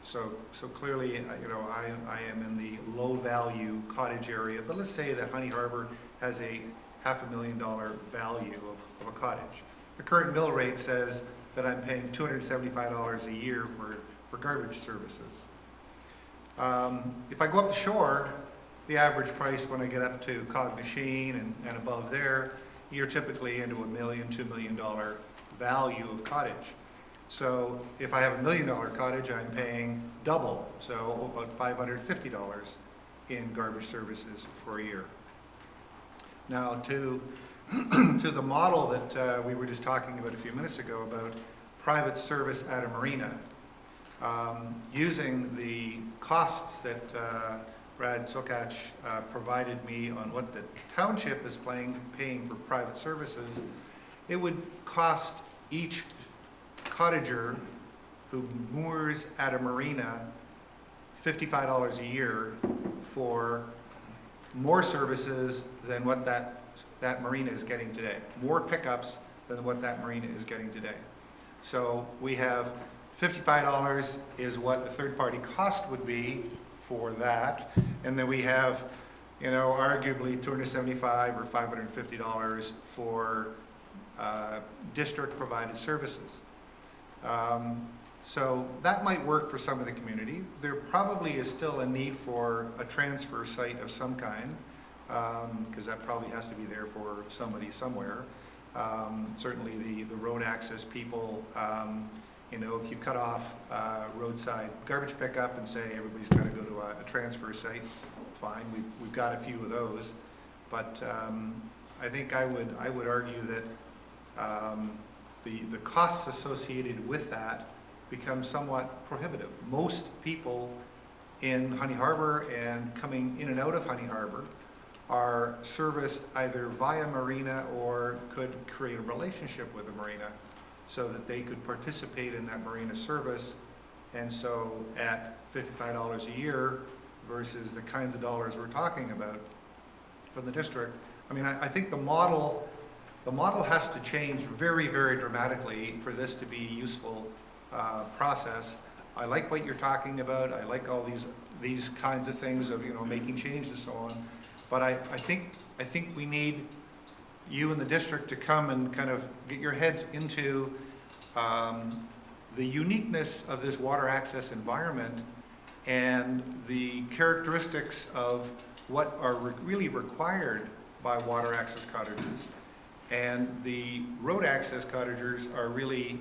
So clearly, I am in the low value cottage area, but let's say that Honey Harbour has a $500,000 value of a cottage. The current mill rate says that I'm paying $275 a year for garbage services. If I go up the shore, the average price when I get up to Cogmachine and above there, you're typically into $1 million, $2 million value of cottage. So if I have $1 million cottage, I'm paying double, so about $550 in garbage services for a year. Now to the model that we were just talking about a few minutes ago about private service at a marina, using the costs that Brad Sokach provided me on what the township is paying for private services, it would cost each cottager who moors at a marina $55 a year for more services than what that marina is getting today. More pickups than what that marina is getting today. So we have $55 is what the third-party cost would be for that, and then we have you know, arguably $275 or $550 for district-provided services. So that might work for some of the community. There probably is still a need for a transfer site of some kind, because that probably has to be there for somebody somewhere. Certainly the road access people, you know, if you cut off roadside garbage pickup and say everybody's got to go to a transfer site, fine, we've got a few of those. But I think I would argue that the costs associated with that become somewhat prohibitive. Most people in Honey Harbor and coming in and out of Honey Harbor are serviced either via marina or could create a relationship with a marina so that they could participate in that marina service. And so at $55 a year versus the kinds of dollars we're talking about from the district, I mean, I think the model has to change very, very dramatically for this to be a useful process. I like what you're talking about. I like all these kinds of things of, you know, making changes and so on. But I think we need you and the district to come and kind of get your heads into the uniqueness of this water access environment and the characteristics of what are really required by water access cottages. And the road access cottagers are really,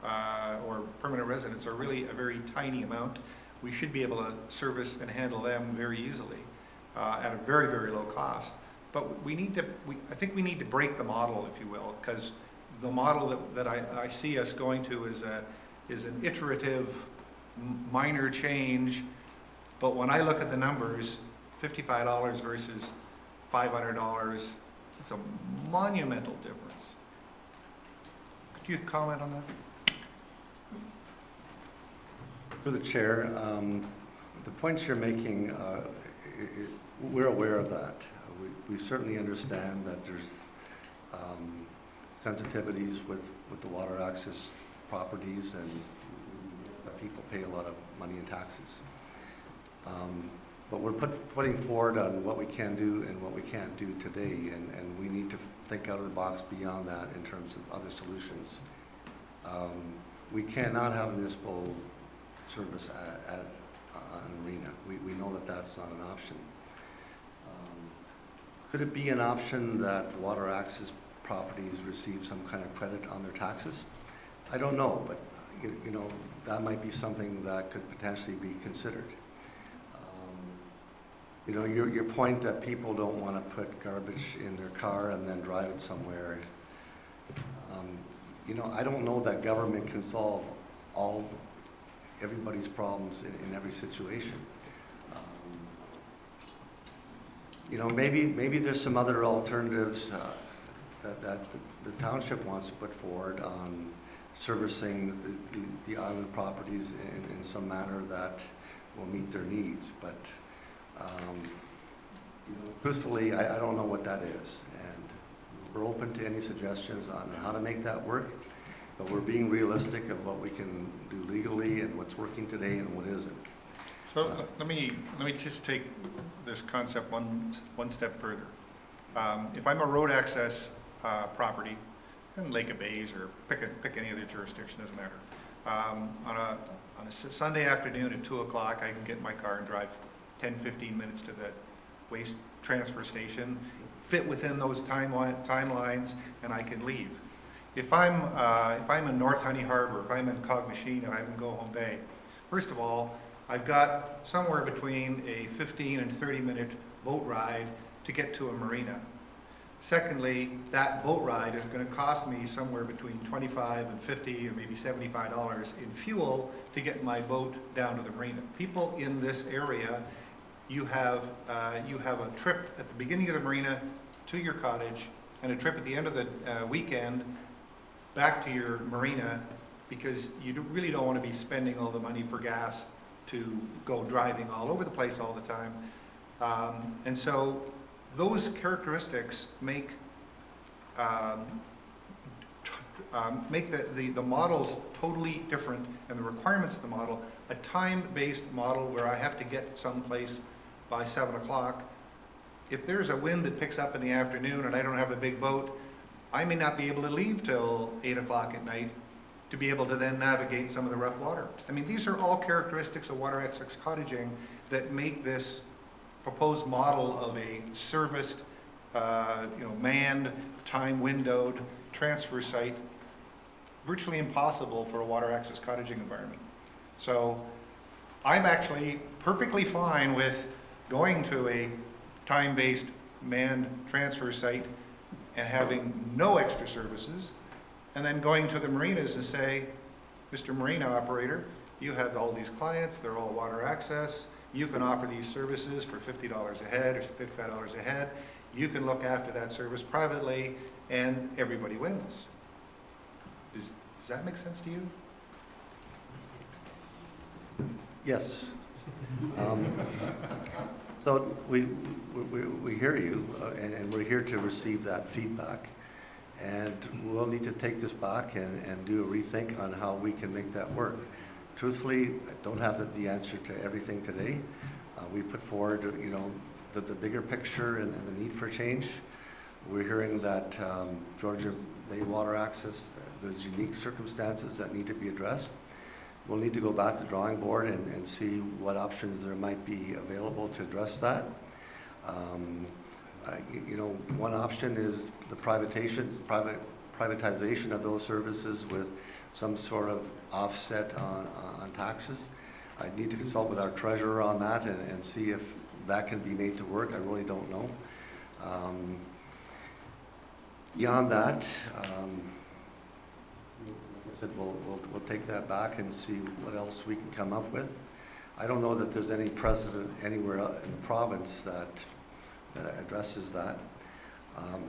or permanent residents are really a very tiny amount. We should be able to service and handle them very easily at a very, very low cost. But I think we need to break the model, if you will, because the model that I see us going to is an iterative, minor change. But when I look at the numbers, $55 versus $500, it's a monumental difference. Could you comment on that? For the chair, the points you're making, we're aware of that. We certainly understand that there's sensitivities with the water access properties and that people pay a lot of money in taxes. But we're putting forward on what we can do and what we can't do today, and we need to think out of the box beyond that in terms of other solutions. We cannot have municipal service at an arena. We know that that's not an option. Could it be an option that water access properties receive some kind of credit on their taxes? I don't know, but you know, that might be something that could potentially be considered. You know, your point that people don't want to put garbage in their car and then drive it somewhere. You know, I don't know that government can solve everybody's problems in every situation. You know, maybe there's some other alternatives that the township wants to put forward on servicing the island properties in some manner that will meet their needs. But you know, truthfully, I don't know what that is, and we're open to any suggestions on how to make that work, but we're being realistic of what we can do legally and what's working today and what isn't. So let me just take this concept one step further. If I'm a road access property in Lake of Bays or pick any other jurisdiction, doesn't matter. On a Sunday afternoon at 2 o'clock, I can get in my car and drive 10-15 minutes to the waste transfer station, fit within those timelines, and I can leave. If I'm in North Honey Harbor, if I'm in Cogmachine, if I'm in Go Home Bay, first of all, I've got somewhere between a 15 and 30-minute boat ride to get to a marina. Secondly, that boat ride is going to cost me somewhere between $25 and $50 or maybe $75 in fuel to get my boat down to the marina. People in this area, you have a trip at the beginning of the marina to your cottage and a trip at the end of the weekend back to your marina, because you really don't want to be spending all the money for gas to go driving all over the place all the time. And so those characteristics make the models totally different, and the requirements of the model, a time-based model where I have to get someplace by 7 o'clock if there's a wind that picks up in the afternoon and I don't have a big boat, I may not be able to leave till 8 o'clock at night to be able to then navigate some of the rough water. I mean, these are all characteristics of water access cottaging that make this proposed model of a serviced, manned, time-windowed transfer site virtually impossible for a water access cottaging environment. So I'm actually perfectly fine with going to a time-based manned transfer site and having no extra services, and then going to the marinas and say, Mr. Marina Operator, you have all these clients, they're all water access, you can offer these services for $50 a head or $55 a head, you can look after that service privately, and everybody wins. Does that make sense to you? Yes. So we hear you, and we're here to receive that feedback. And we'll need to take this back and do a rethink on how we can make that work. Truthfully, I don't have the answer to everything today. We put forward, the bigger picture and the need for change. We're hearing that Georgian Bay water access, there's unique circumstances that need to be addressed. We'll need to go back to the drawing board and see what options there might be available to address that. One option is the privatization of those services with some sort of offset on taxes. I need to consult with our treasurer on that and see if that can be made to work. I really don't know. Beyond that, like I said, we'll take that back and see what else we can come up with. I don't know that there's any precedent anywhere in the province that addresses that.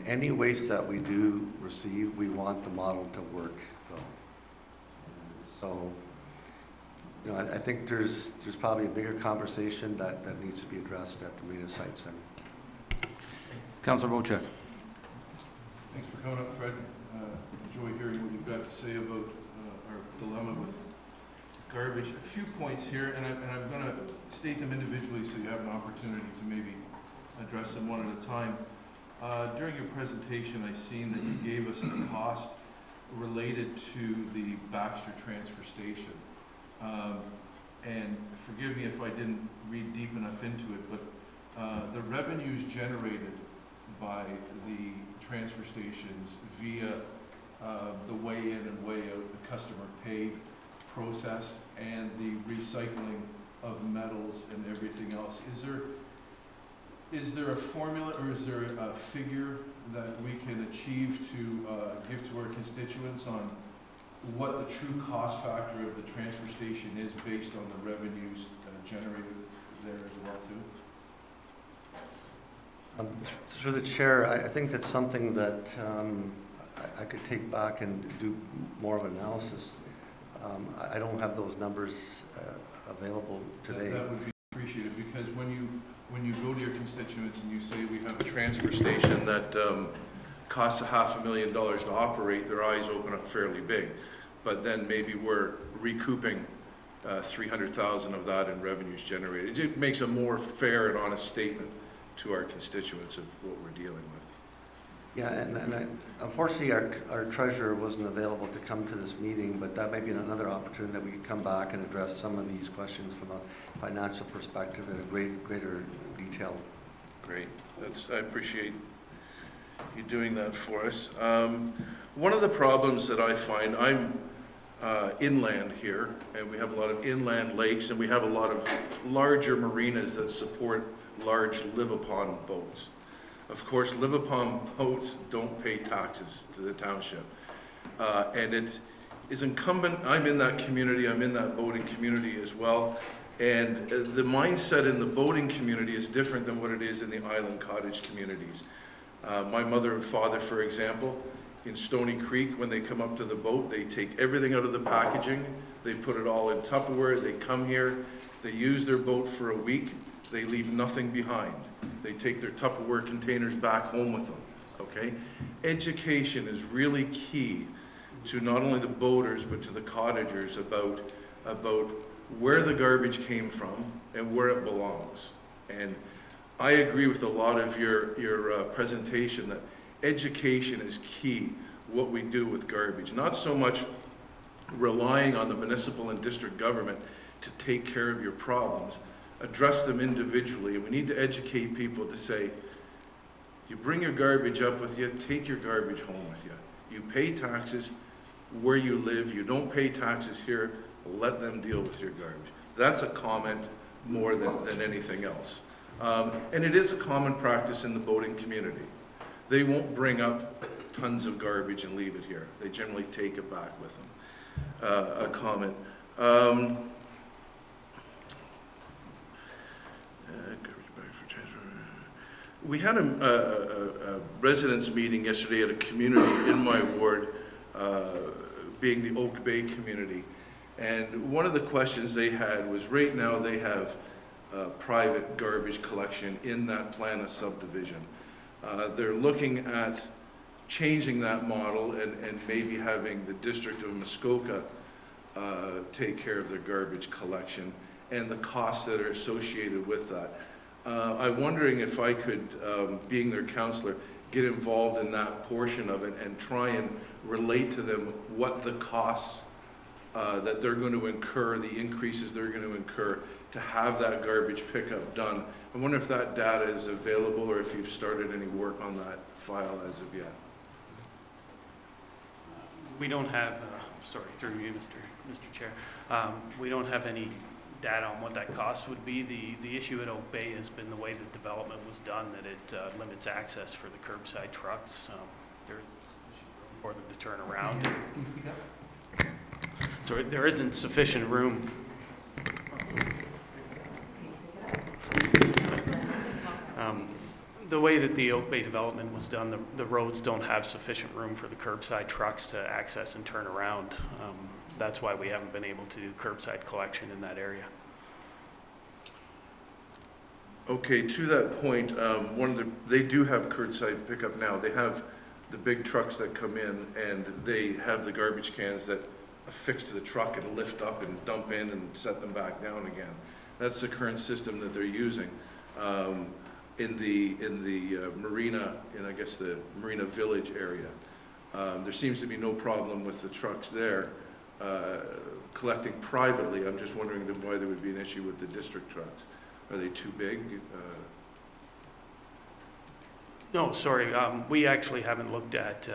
Any waste that we do receive, we want the model to work, though. So, I think there's probably a bigger conversation that needs to be addressed at the Marina Site Center. Councillor Wojcik. Thanks for coming up, Fred. Enjoy hearing what you've got to say about our dilemma with garbage. A few points here, and I'm going to state them individually so you have an opportunity to maybe address them one at a time. During your presentation, I seen that you gave us the cost related to the Baxter transfer station. And forgive me if I didn't read deep enough into it, but the revenues generated by the transfer stations via the way in and way out, the customer pay process, and the recycling of metals and everything else. Is there a formula or is there a figure that we can achieve to give to our constituents on what the true cost factor of the transfer station is based on the revenues generated there as well too? Through the chair, I think that's something that I could take back and do more of an analysis. I don't have those numbers available today. That would be appreciated, because when you go to your constituents and you say we have a transfer station that costs $500,000 to operate, their eyes open up fairly big. But then maybe we're recouping 300,000 of that in revenues generated. It makes a more fair and honest statement to our constituents of what we're dealing with. Yeah, and unfortunately our treasurer wasn't available to come to this meeting, but that may be another opportunity that we could come back and address some of these questions from a financial perspective in a greater detail. Great. I appreciate you doing that for us. One of the problems that I find, I'm inland here, and we have a lot of inland lakes, and we have a lot of larger marinas that support large live-upon boats. Of course, live-upon boats don't pay taxes to the township. And it is incumbent, I'm in that community, I'm in that boating community as well, and the mindset in the boating community is different than what it is in the island cottage communities. My mother and father, for example, in Stony Creek, when they come up to the boat, they take everything out of the packaging, they put it all in Tupperware, they come here, they use their boat for a week, they leave nothing behind. They take their Tupperware containers back home with them, okay? Education is really key to not only the boaters, but to the cottagers about where the garbage came from and where it belongs. And I agree with a lot of your presentation that education is key, what we do with garbage. Not so much relying on the municipal and district government to take care of your problems. Address them individually, and we need to educate people to say, you bring your garbage up with you, take your garbage home with you. You pay taxes where you live, you don't pay taxes here, let them deal with your garbage. That's a comment more than anything else. And it is a common practice in the boating community. They won't bring up tons of garbage and leave it here. They generally take it back with them. A comment. We had a residents meeting yesterday at a community in my ward, being the Oak Bay community. And one of the questions they had was, right now they have private garbage collection in that plan of subdivision. They're looking at changing that model and maybe having the District of Muskoka take care of their garbage collection and the costs that are associated with that. I'm wondering if I could, being their counselor, get involved in that portion of it and try and relate to them what the costs that they're going to incur, the increases they're going to incur to have that garbage pickup done. I wonder if that data is available or if you've started any work on that file as of yet. We don't have, sorry, through you, Mr. Chair, we don't have any data on what that cost would be. The issue at Oak Bay has been the way the development was done, that it limits access for the curbside trucks. There's for them to turn around. So there isn't sufficient room. The way that the Oak Bay development was done, the roads don't have sufficient room for the curbside trucks to access and turn around. That's why we haven't been able to do curbside collection in that area. Okay, to that point, they do have curbside pickup now. They have the big trucks that come in and they have the garbage cans that affix to the truck and lift up and dump in and set them back down again. That's the current system that they're using. In the marina, I guess the Marina Village area. There seems to be no problem with the trucks there collecting privately. I'm just wondering why there would be an issue with the district trucks. Are they too big? No, sorry, we actually haven't looked at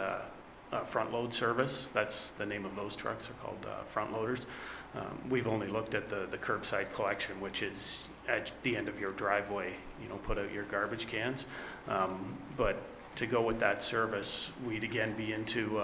front load service. That's the name of those trucks, are called front loaders. We've only looked at the curbside collection, which is at the end of your driveway, put out your garbage cans. But to go with that service, we'd again be into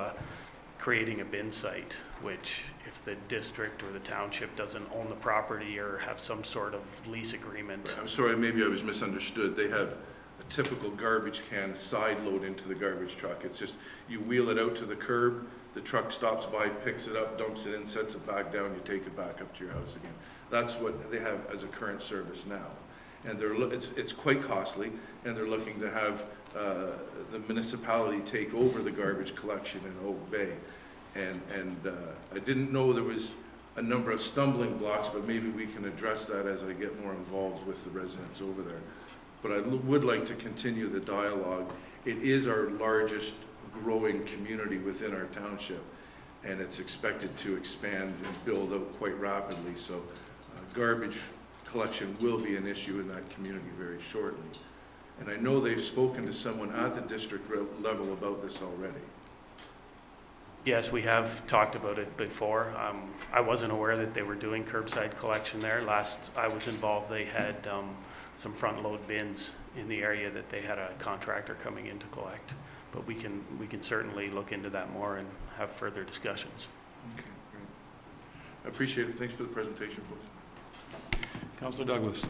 creating a bin site, which if the district or the township doesn't own the property or have some sort of lease agreement. Right, I'm sorry, maybe I was misunderstood. They have a typical garbage can side load into the garbage truck. It's just, you wheel it out to the curb, the truck stops by, picks it up, dumps it in, sets it back down, you take it back up to your house again. That's what they have as a current service now. And it's quite costly, and they're looking to have the municipality take over the garbage collection in Oak Bay. And I didn't know there was a number of stumbling blocks, but maybe we can address that as I get more involved with the residents over there. But I would like to continue the dialogue. It is our largest growing community within our township, and it's expected to expand and build out quite rapidly. So garbage collection will be an issue in that community very shortly. And I know they've spoken to someone at the district level about this already. Yes, we have talked about it before. I wasn't aware that they were doing curbside collection there. Last I was involved, they had some front load bins in the area that they had a contractor coming in to collect. But we can certainly look into that more and have further discussions. Okay, great. I appreciate it. Thanks for the presentation, folks. Councillor Douglas.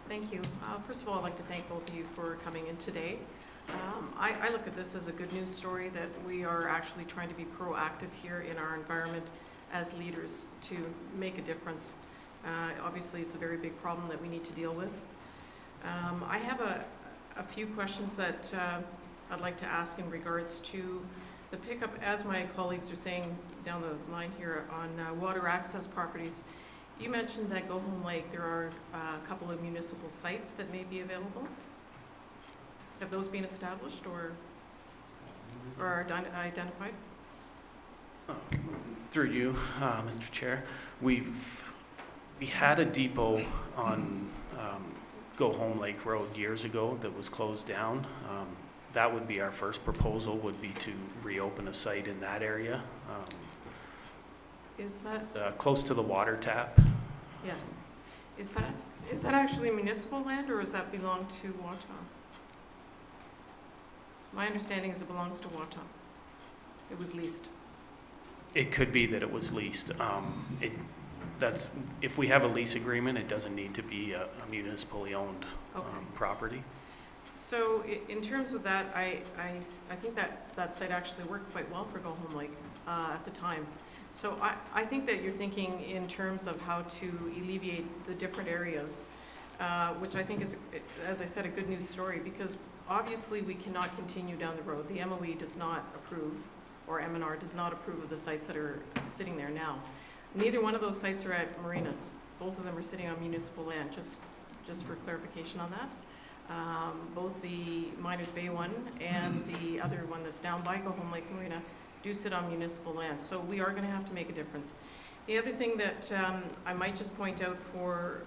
Thank you. First of all, I'd like to thank both of you for coming in today. I look at this as a good news story that we are actually trying to be proactive here in our environment as leaders to make a difference. Obviously, it's a very big problem that we need to deal with. I have a few questions that I'd like to ask in regards to the pickup, as my colleagues are saying down the line here, on water access properties. You mentioned that Go Home Lake, there are a couple of municipal sites that may be available. Have those been established or are identified? Through you, Mr. Chair, we had a depot on Go Home Lake Road years ago that was closed down. That would be our first proposal, would be to reopen a site in that area. Is that, Close to the water tap. yes. Is that actually municipal land or does that belong to Waton? My understanding is it belongs to Waton. It was leased. It could be that it was leased. If we have a lease agreement, it doesn't need to be a municipally owned Okay. property. So in terms of that, I think that site actually worked quite well for Go Home Lake at the time. So I think that you're thinking in terms of how to alleviate the different areas, which I think is, as I said, a good news story, because obviously we cannot continue down the road. The MOE does not approve, or M&R does not approve of the sites that are sitting there now. Neither one of those sites are at marinas. Both of them are sitting on municipal land, just for clarification on that. Both the Miners Bay one and the other one that's down by Go Home Lake Marina do sit on municipal land, so we are going to have to make a difference. The other thing that I might just point out for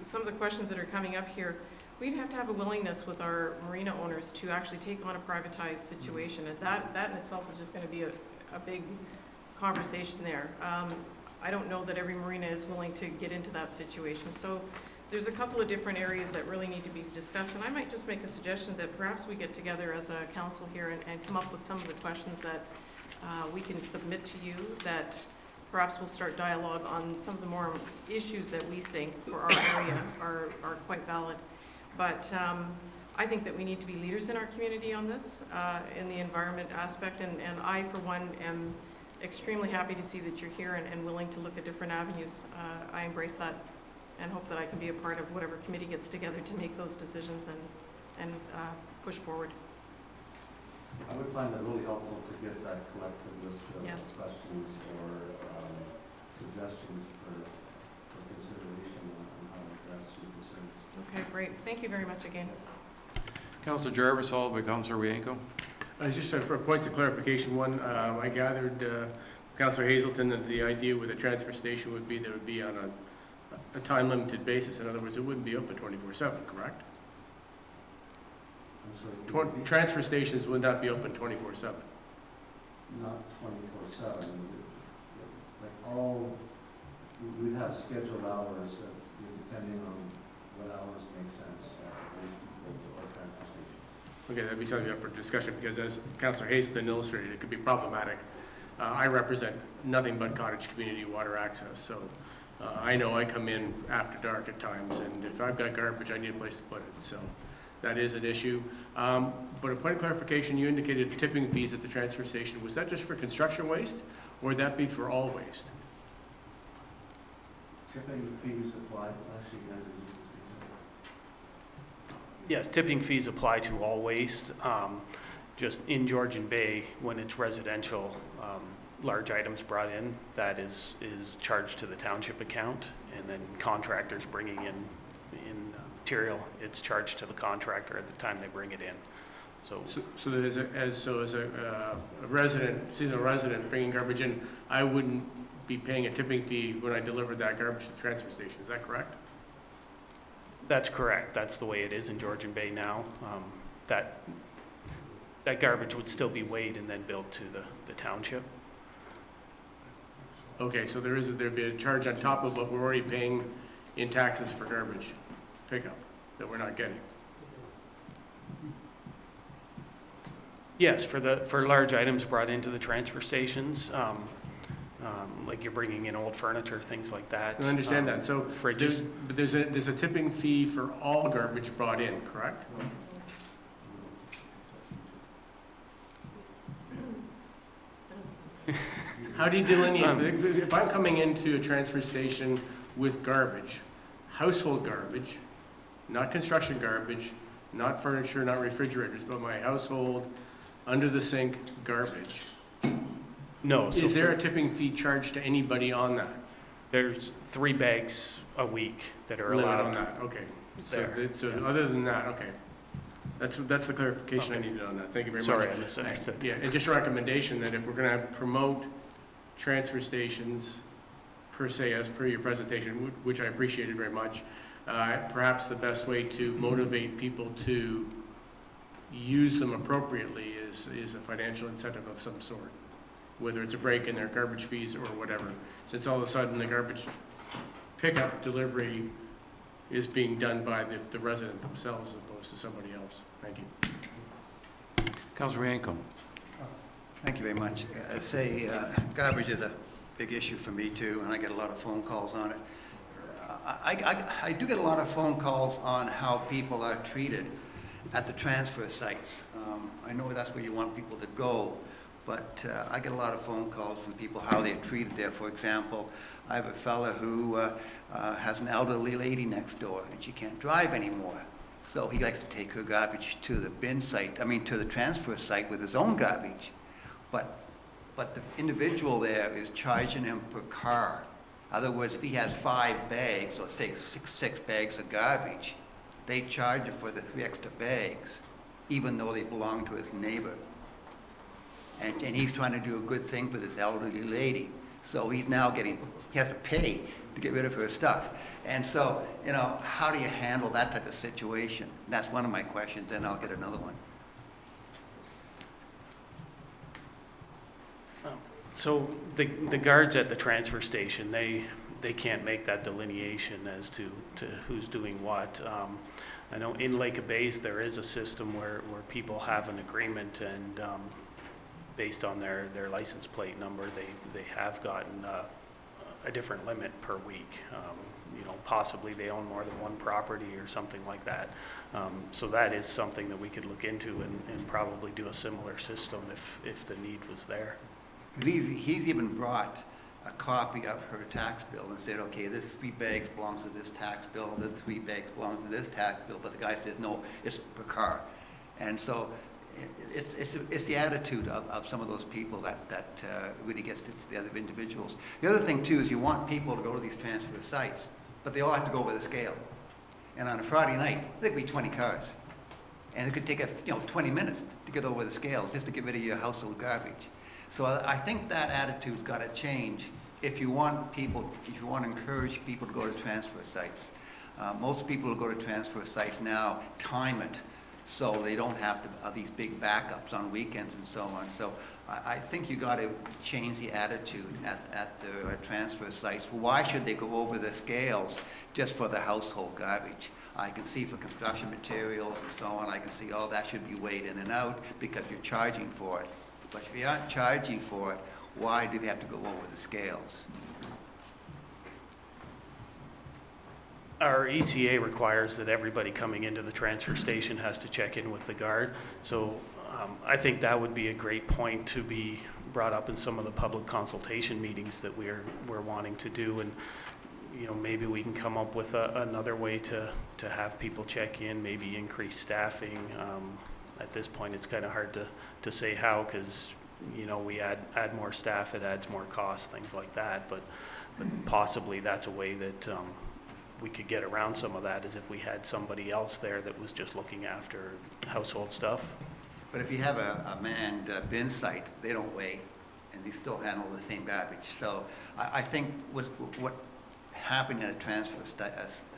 some of the questions that are coming up here, we'd have to have a willingness with our marina owners to actually take on a privatized situation, and that in itself is just going to be a big conversation there. I don't know that every marina is willing to get into that situation, so there's a couple of different areas that really need to be discussed, and I might just make a suggestion that perhaps we get together as a council here and come up with some of the questions that we can submit to you, that perhaps we'll start dialogue on some of the more issues that we think for our area are quite valid. But I think that we need to be leaders in our community on this, in the environment aspect, and I, for one, am extremely happy to see that you're here and willing to look at different avenues. I embrace that and hope that I can be a part of whatever committee gets together to make those decisions and push forward. I would find that really helpful to get that collective list of Yes. questions or suggestions for consideration on how to address your concerns. Okay, great. Thank you very much again. Councillor Jarvis, followed by Councillor Wienko. Just for points of clarification, one, I gathered, Councillor Hazelton, that the idea with a transfer station would be that it would be on a time-limited basis. In other words, it wouldn't be open 24/7, correct? And so Transfer stations would not be open 24/7. not 24/7. Like we'd have scheduled hours depending on what hours make sense. Waste depot or transfer station. Okay, that'd be something up for discussion, because as Councillor Hazelton illustrated, it could be problematic. I represent nothing but cottage community water access, so I know I come in after dark at times, and if I've got garbage, I need a place to put it, so that is an issue. But a point of clarification, you indicated tipping fees at the transfer station. Was that just for construction waste, or would that be for all waste? Tipping fees apply, actually, Yes, tipping fees apply to all waste. Just in Georgian Bay, when it's residential, large items brought in, that is charged to the township account, and then contractors bringing in material, it's charged to the contractor at the time they bring it in. So As a resident, seasonal resident bringing garbage in, I wouldn't be paying a tipping fee when I delivered that garbage to the transfer station. Is that correct? that's correct. That's the way it is in Georgian Bay now. That garbage would still be weighed and then billed to the township. Okay, so there'd be a charge on top of what we're already paying in taxes for garbage pickup that we're not getting. Yes, for large items brought into the transfer stations, like you're bringing in old furniture, things like that. I understand that. So Fridges. but there's a tipping fee for all garbage brought in, correct? How do you delineate, if I'm coming into a transfer station with garbage, household garbage, not construction garbage, not furniture, not refrigerators, but my household, under the sink garbage, No. So is there a tipping fee charged to anybody on that? There's 3 bags a week that are Limit on allowed that, okay. there. So other than that, okay. That's the clarification I Okay. needed on that. Thank you very much. Sorry, I misunderstood. Yeah, and just a recommendation that if we're gonna promote transfer stations per se, as per your presentation, which I appreciated very much, perhaps the best way to motivate people to use them appropriately is a financial incentive of some sort, whether it's a break in their garbage fees or whatever. Since all of a sudden the garbage pickup delivery is being done by the resident themselves as opposed to somebody else. Thank you. Councillor Yanko. Thank you very much. Garbage is a big issue for me too, and I get a lot of phone calls on it. I do get a lot of phone calls on how people are treated at the transfer sites. I know that's where you want people to go, but I get a lot of phone calls from people how they're treated there. For example, I have a fella who has an elderly lady next door, and she can't drive anymore. So he likes to take her garbage to the to the transfer site with his own garbage. But the individual there is charging him per car. In other words, if he has 5 bags, or say six bags of garbage, they charge him for the 3 extra bags, even though they belong to his neighbor. And he's trying to do a good thing for this elderly lady. So he's now he has to pay to get rid of her stuff. And so, how do you handle that type of situation? That's one of my questions, and I'll get another one. So the guards at the transfer station, they can't make that delineation as to who's doing what. I know in Lake of Bays there is a system where people have an agreement, and based on their license plate number, they have gotten a different limit per week. Possibly they own more than one property or something like that. So that is something that we could look into and probably do a similar system if the need was there. He's even brought a copy of her tax bill and said, okay, this 3 bags belongs to this tax bill, this 3 bags belongs to this tax bill, but the guy says, no, it's per car. And so it's the attitude of some of those people that really gets to the other individuals. The other thing too is you want people to go to these transfer sites, but they all have to go with a scale. And on a Friday night, there could be 20 cars. And it could take 20 minutes to get over the scales just to get rid of your household garbage. So I think that attitude's got to change if you want to encourage people to go to transfer sites. Most people who go to transfer sites now time it so they don't have these big backups on weekends and so on. So I think you got to change the attitude at the transfer sites. Why should they go over the scales just for the household garbage? I can see for construction materials and so on, I can see all that should be weighed in and out because you're charging for it. But if you aren't charging for it, why do they have to go over the scales? Our ECA requires that everybody coming into the transfer station has to check in with the guard. So I think that would be a great point to be brought up in some of the public consultation meetings that we're wanting to do. And maybe we can come up with another way to have people check in, maybe increase staffing. At this point, it's kind of hard to say how, because we add more staff, it adds more costs, things like that. But possibly that's a way that we could get around some of that, is if we had somebody else there that was just looking after household stuff. But if you have a manned bin site, they don't weigh, and they still handle the same garbage. So I think what happened at a transfer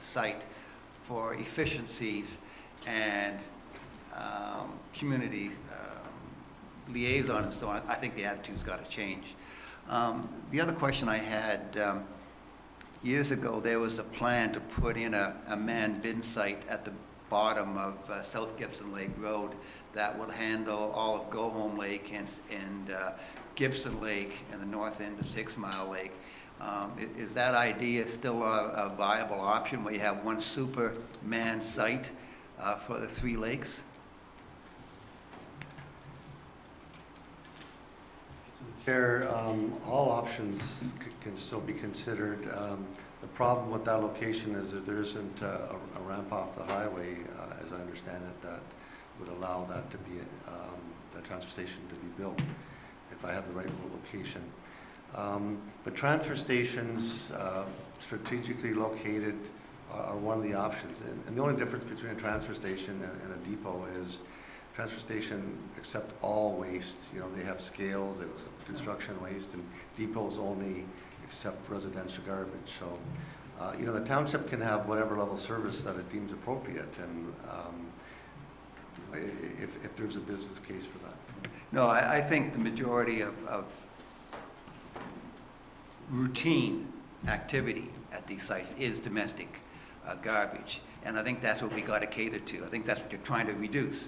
site for efficiencies and community liaison and so on, I think the attitude's got to change. The other question I had, years ago there was a plan to put in a manned bin site at the bottom of South Gibson Lake Road that would handle all of Go Home Lake and Gibson Lake and the north end of 6 Mile Lake. Is that idea still a viable option where you have one super manned site for the 3 lakes? Chair, all options can still be considered. The problem with that location is that there isn't a ramp off the highway, as I understand it, that would allow that to be, the transfer station to be built, if I have the right location. But transfer stations strategically located are one of the options. And the only difference between a transfer station and a depot is transfer station accept all waste. You know, they have scales, they accept construction waste, and depots only accept residential garbage. So, you know, the township can have whatever level of service that it deems appropriate, and if there's a business case for that. No, I think the majority of routine activity at these sites is domestic garbage. And I think that's what we got to cater to. I think that's what you're trying to reduce.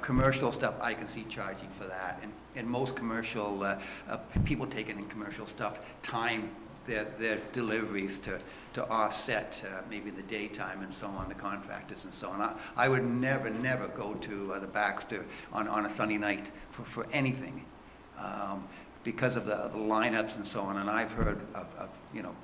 Commercial stuff, I can see charging for that. And most commercial, people taking in commercial stuff, time their deliveries to offset maybe the daytime and so on, the contractors and so on. I would never go to the Baxter on a Sunday night for anything because of the lineups and so on. And I've heard of you know,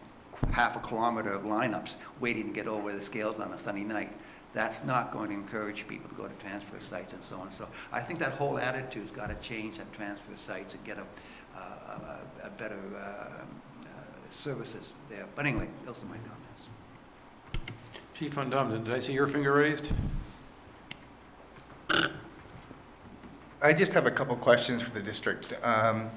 half a kilometer of lineups waiting to get over the scales on a Sunday night. That's not going to encourage people to go to transfer sites and so on. So I think that whole attitude's got to change at transfer sites and get a better services there. But anyway, those are my comments. Chief Van Dam, did I see your finger raised? I just have a couple questions for the district.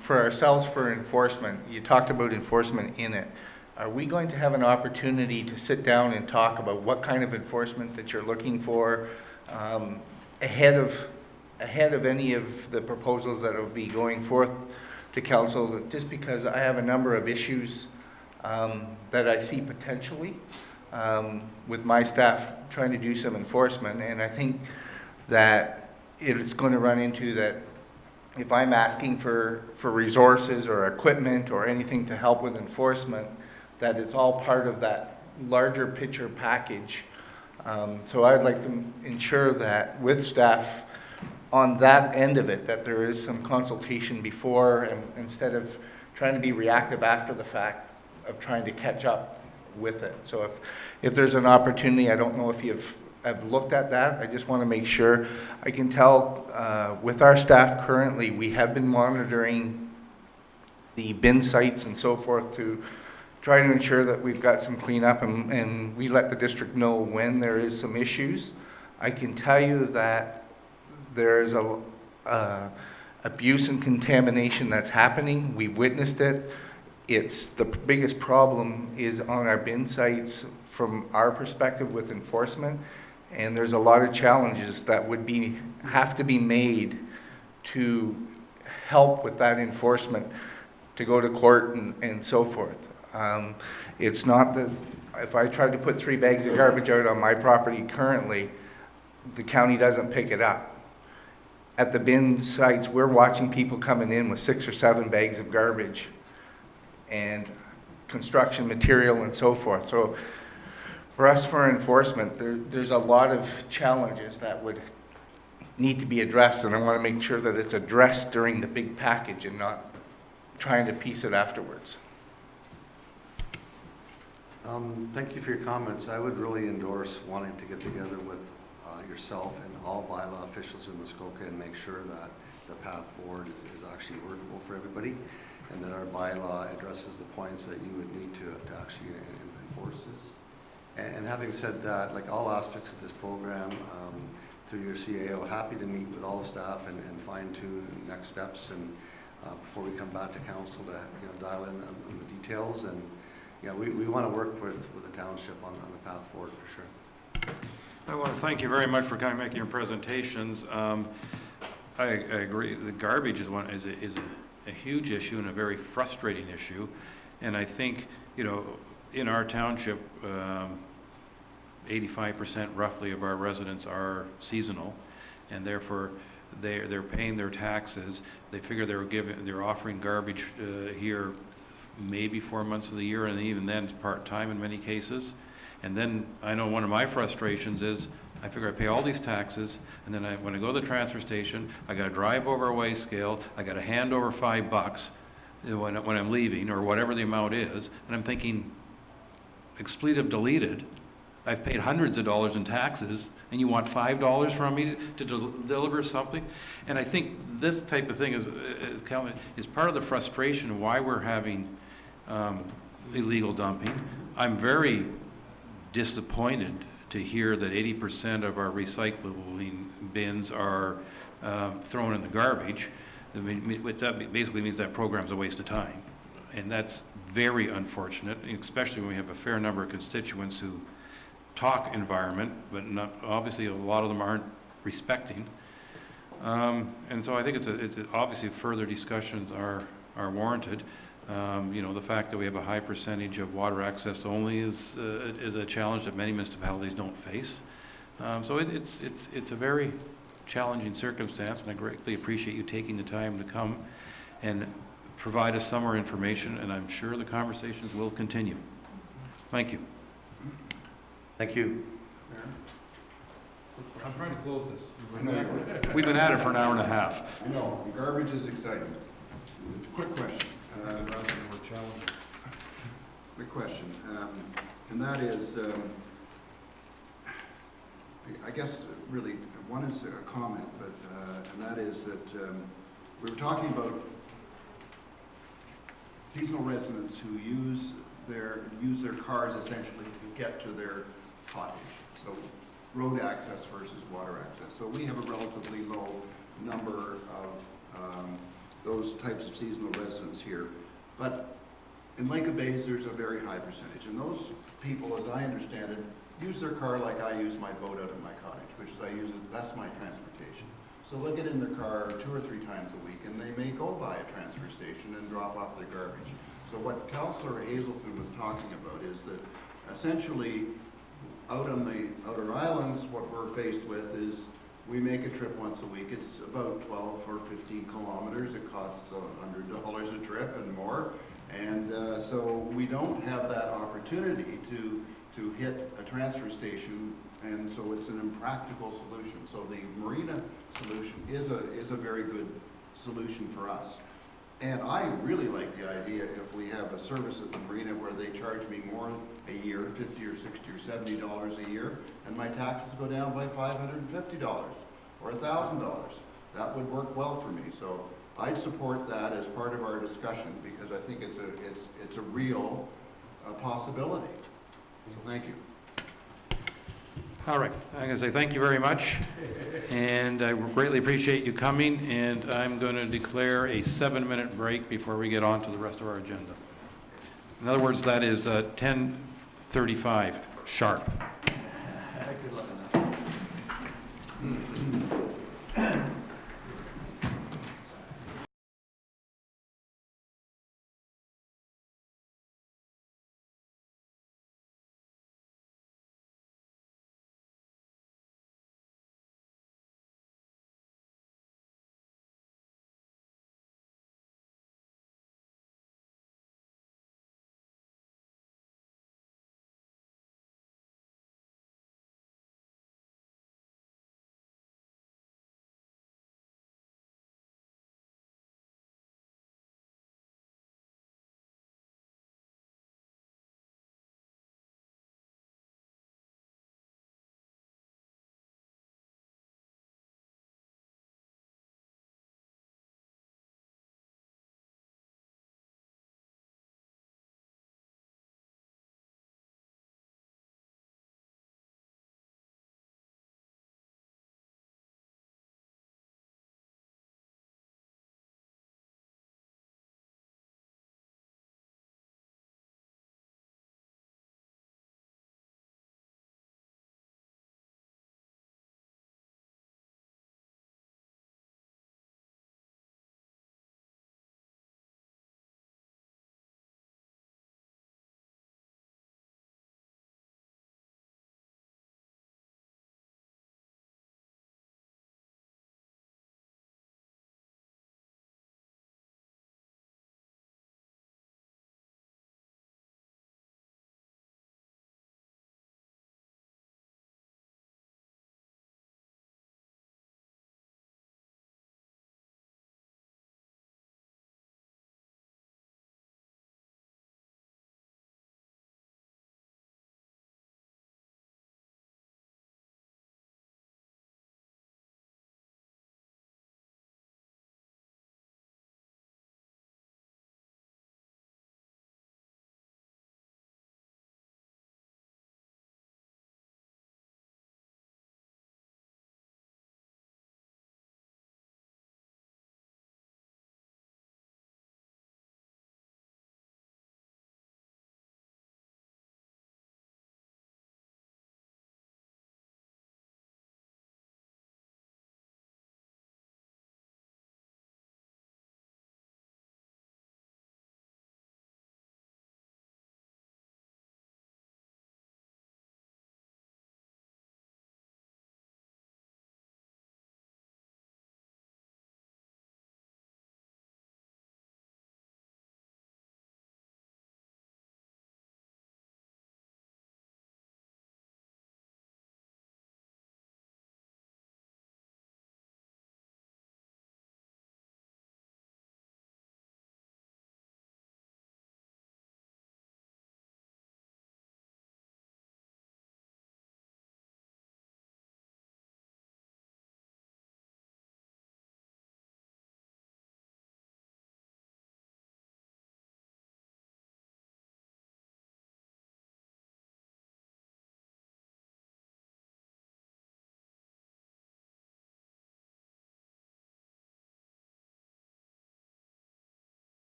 For ourselves, for enforcement, you talked about enforcement in it. Are we going to have an opportunity to sit down and talk about what kind of enforcement that you're looking for ahead of any of the proposals that will be going forth to council? Just because I have a number of issues that I see potentially with my staff trying to do some enforcement, and I think that it's going to run into that if I'm asking for resources or equipment or anything to help with enforcement, that it's all part of that larger picture package. So I'd like to ensure that with staff on that end of it, that there is some consultation before, and instead of trying to be reactive after the fact of trying to catch up with it. So if there's an opportunity, I don't know if I've looked at that. I just want to make sure. I can tell with our staff currently, we have been monitoring the bin sites and so forth to try to ensure that we've got some cleanup, and we let the district know when there is some issues. I can tell you that there's abuse and contamination that's happening. We've witnessed it. It's the biggest problem is on our bin sites from our perspective with enforcement, and there's a lot of challenges that would have to be made to help with that enforcement, to go to court and so forth. It's not that if I tried to put 3 bags of garbage out on my property currently, the county doesn't pick it up. At the bin sites, we're watching people coming in with 6 or 7 bags of garbage and construction material and so forth. So for us, for enforcement, there's a lot of challenges that would need to be addressed, and I want to make sure that it's addressed during the big package and not trying to piece it afterwards. Thank you for your comments. I would really endorse wanting to get together with yourself and all bylaw officials in Muskoka and make sure that the path forward is actually workable for everybody, and that our bylaw addresses the points that you would need to actually enforce this. And having said that, like all aspects of this program, through your CAO, happy to meet with all the staff and fine-tune next steps, and before we come back to council to dial in on the details. And yeah, we want to work with the township on the path forward for sure. I want to thank you very much for coming, making your presentations. I agree. The garbage is a huge issue and a very frustrating issue, and I think in our township, 85% roughly of our residents are seasonal, and therefore they're paying their taxes. They figure they're offering garbage here maybe 4 months of the year, and even then it's part-time in many cases. And then I know one of my frustrations is I figure I pay all these taxes, and then when I go to the transfer station, I got to drive over a weigh scale, I got to hand over $5 when I'm leaving, or whatever the amount is, and I'm thinking, expletive deleted, I've paid hundreds of dollars in taxes, and you want $5 from me to deliver something? And I think this type of thing Calvin, is part of the frustration of why we're having illegal dumping. I'm very disappointed to hear that 80% of our recycling bins are thrown in the garbage. I mean, that basically means that program's a waste of time. And that's very unfortunate, especially when we have a fair number of constituents who talk environment, but not, obviously a lot of them aren't respecting. And so I think it's obviously further discussions are warranted. You know, the fact that we have a high percentage of water access only is a challenge that many municipalities don't face. So it's a very challenging circumstance, and I greatly appreciate you taking the time to come and provide us some more information, and I'm sure the conversations will continue. Thank you. Thank you. I'm trying to close this. We've been at it for an hour and a half. I know, garbage is exciting. Quick question. Quick question, and that is, I guess really one is a comment, but and that is that we were talking about seasonal residents who use their cars essentially to get to their cottage. So road access versus water access. So we have a relatively low number of those types of seasonal residents here, but in Lake of Bays there's a very high percentage, and those people, as I understand it, use their car like I use my boat out of my cottage, which is that's my transportation. So they'll get in their car 2 or 3 times a week, and they may go by a transfer station and drop off their garbage. So what Councillor Hazelton was talking about is that essentially out on the outer islands, what we're faced with is we make a trip once a week. It's about 12 or 15 kilometers. It costs $100 a trip and more. And so we don't have that opportunity to hit a transfer station, and so it's an impractical solution. So the marina solution is a very good solution for us. And I really like the idea if we have a service at the marina where they charge me more a year, $50 or $60 or $70 a year, and my taxes go down by $550 or $1,000. That would work well for me. So I'd support that as part of our discussion, because I think it's a real possibility. So thank you. All right, I'm going to say thank you very much, and I greatly appreciate you coming, and I'm going to declare a 7-minute break before we get on to the rest of our agenda. In other words, that is 10:35 sharp. Good luck.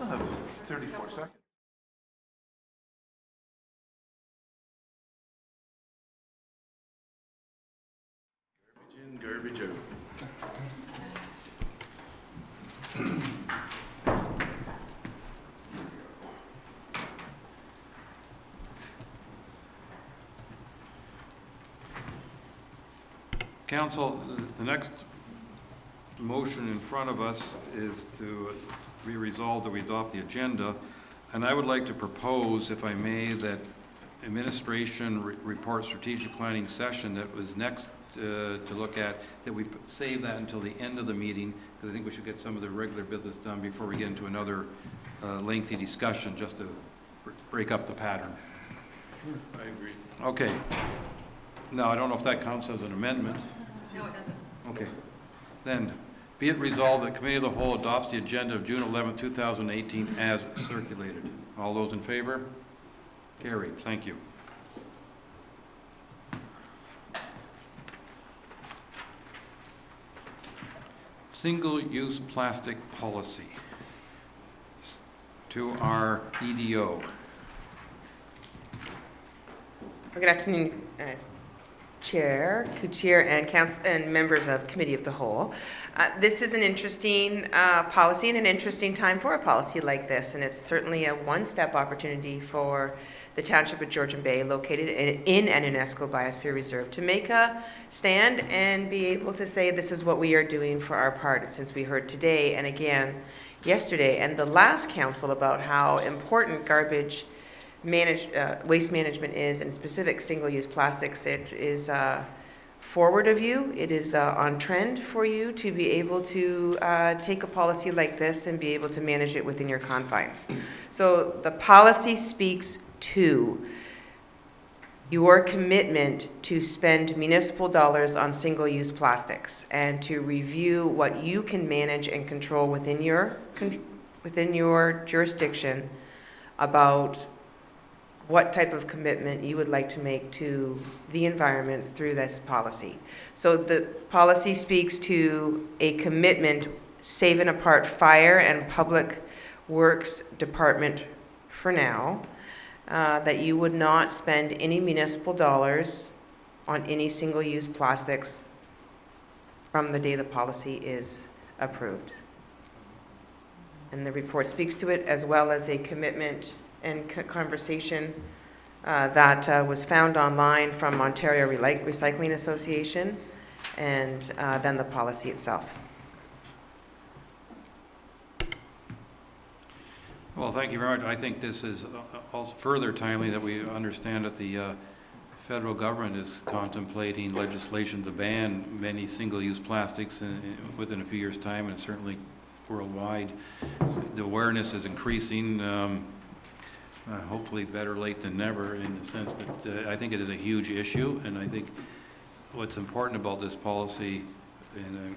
still have 34 seconds. Garbage in, garbage out. Council, the next motion in front of us is to be resolved that we adopt the agenda. And I would like to propose, if I may, that administration report strategic planning session that was next to look at, that we save that until the end of the meeting, because I think we should get some of the regular business done before we get into another lengthy discussion, just to break up the pattern. I agree. Okay. Now, I don't know if that counts as an amendment. No, it doesn't. Okay. Then, be it resolved that Committee of the Whole adopts the agenda of June 11, 2018 as circulated. All those in favor? Carried. Thank you. Single-use plastic policy. To our EDO. Good afternoon, Chair, Co-Chair, and Council, and members of Committee of the Whole. This is an interesting policy and an interesting time for a policy like this, and it's certainly a one-step opportunity for the Township of Georgian Bay, located in an UNESCO Biosphere Reserve, to make a stand and be able to say this is what we are doing for our part, since we heard today and again yesterday and the last council about how important waste management is, and specific single-use plastics. It is forward of you. It is on trend for you to be able to take a policy like this and be able to manage it within your confines. So the policy speaks to your commitment to spend municipal dollars on single-use plastics and to review what you can manage and control within your jurisdiction about what type of commitment you would like to make to the environment through this policy. So the policy speaks to a commitment, save and apart fire and public works department for now, that you would not spend any municipal dollars on any single-use plastics from the day the policy is approved. And the report speaks to it, as well as a commitment and conversation that was found online from Ontario Recycling Association, and then the policy itself. Well, thank you very much. I think this is also further timely that we understand that the federal government is contemplating legislation to ban many single-use plastics within a few years' time, and certainly worldwide. The awareness is increasing. Hopefully better late than never, in the sense that I think it is a huge issue, and I think what's important about this policy, and I'm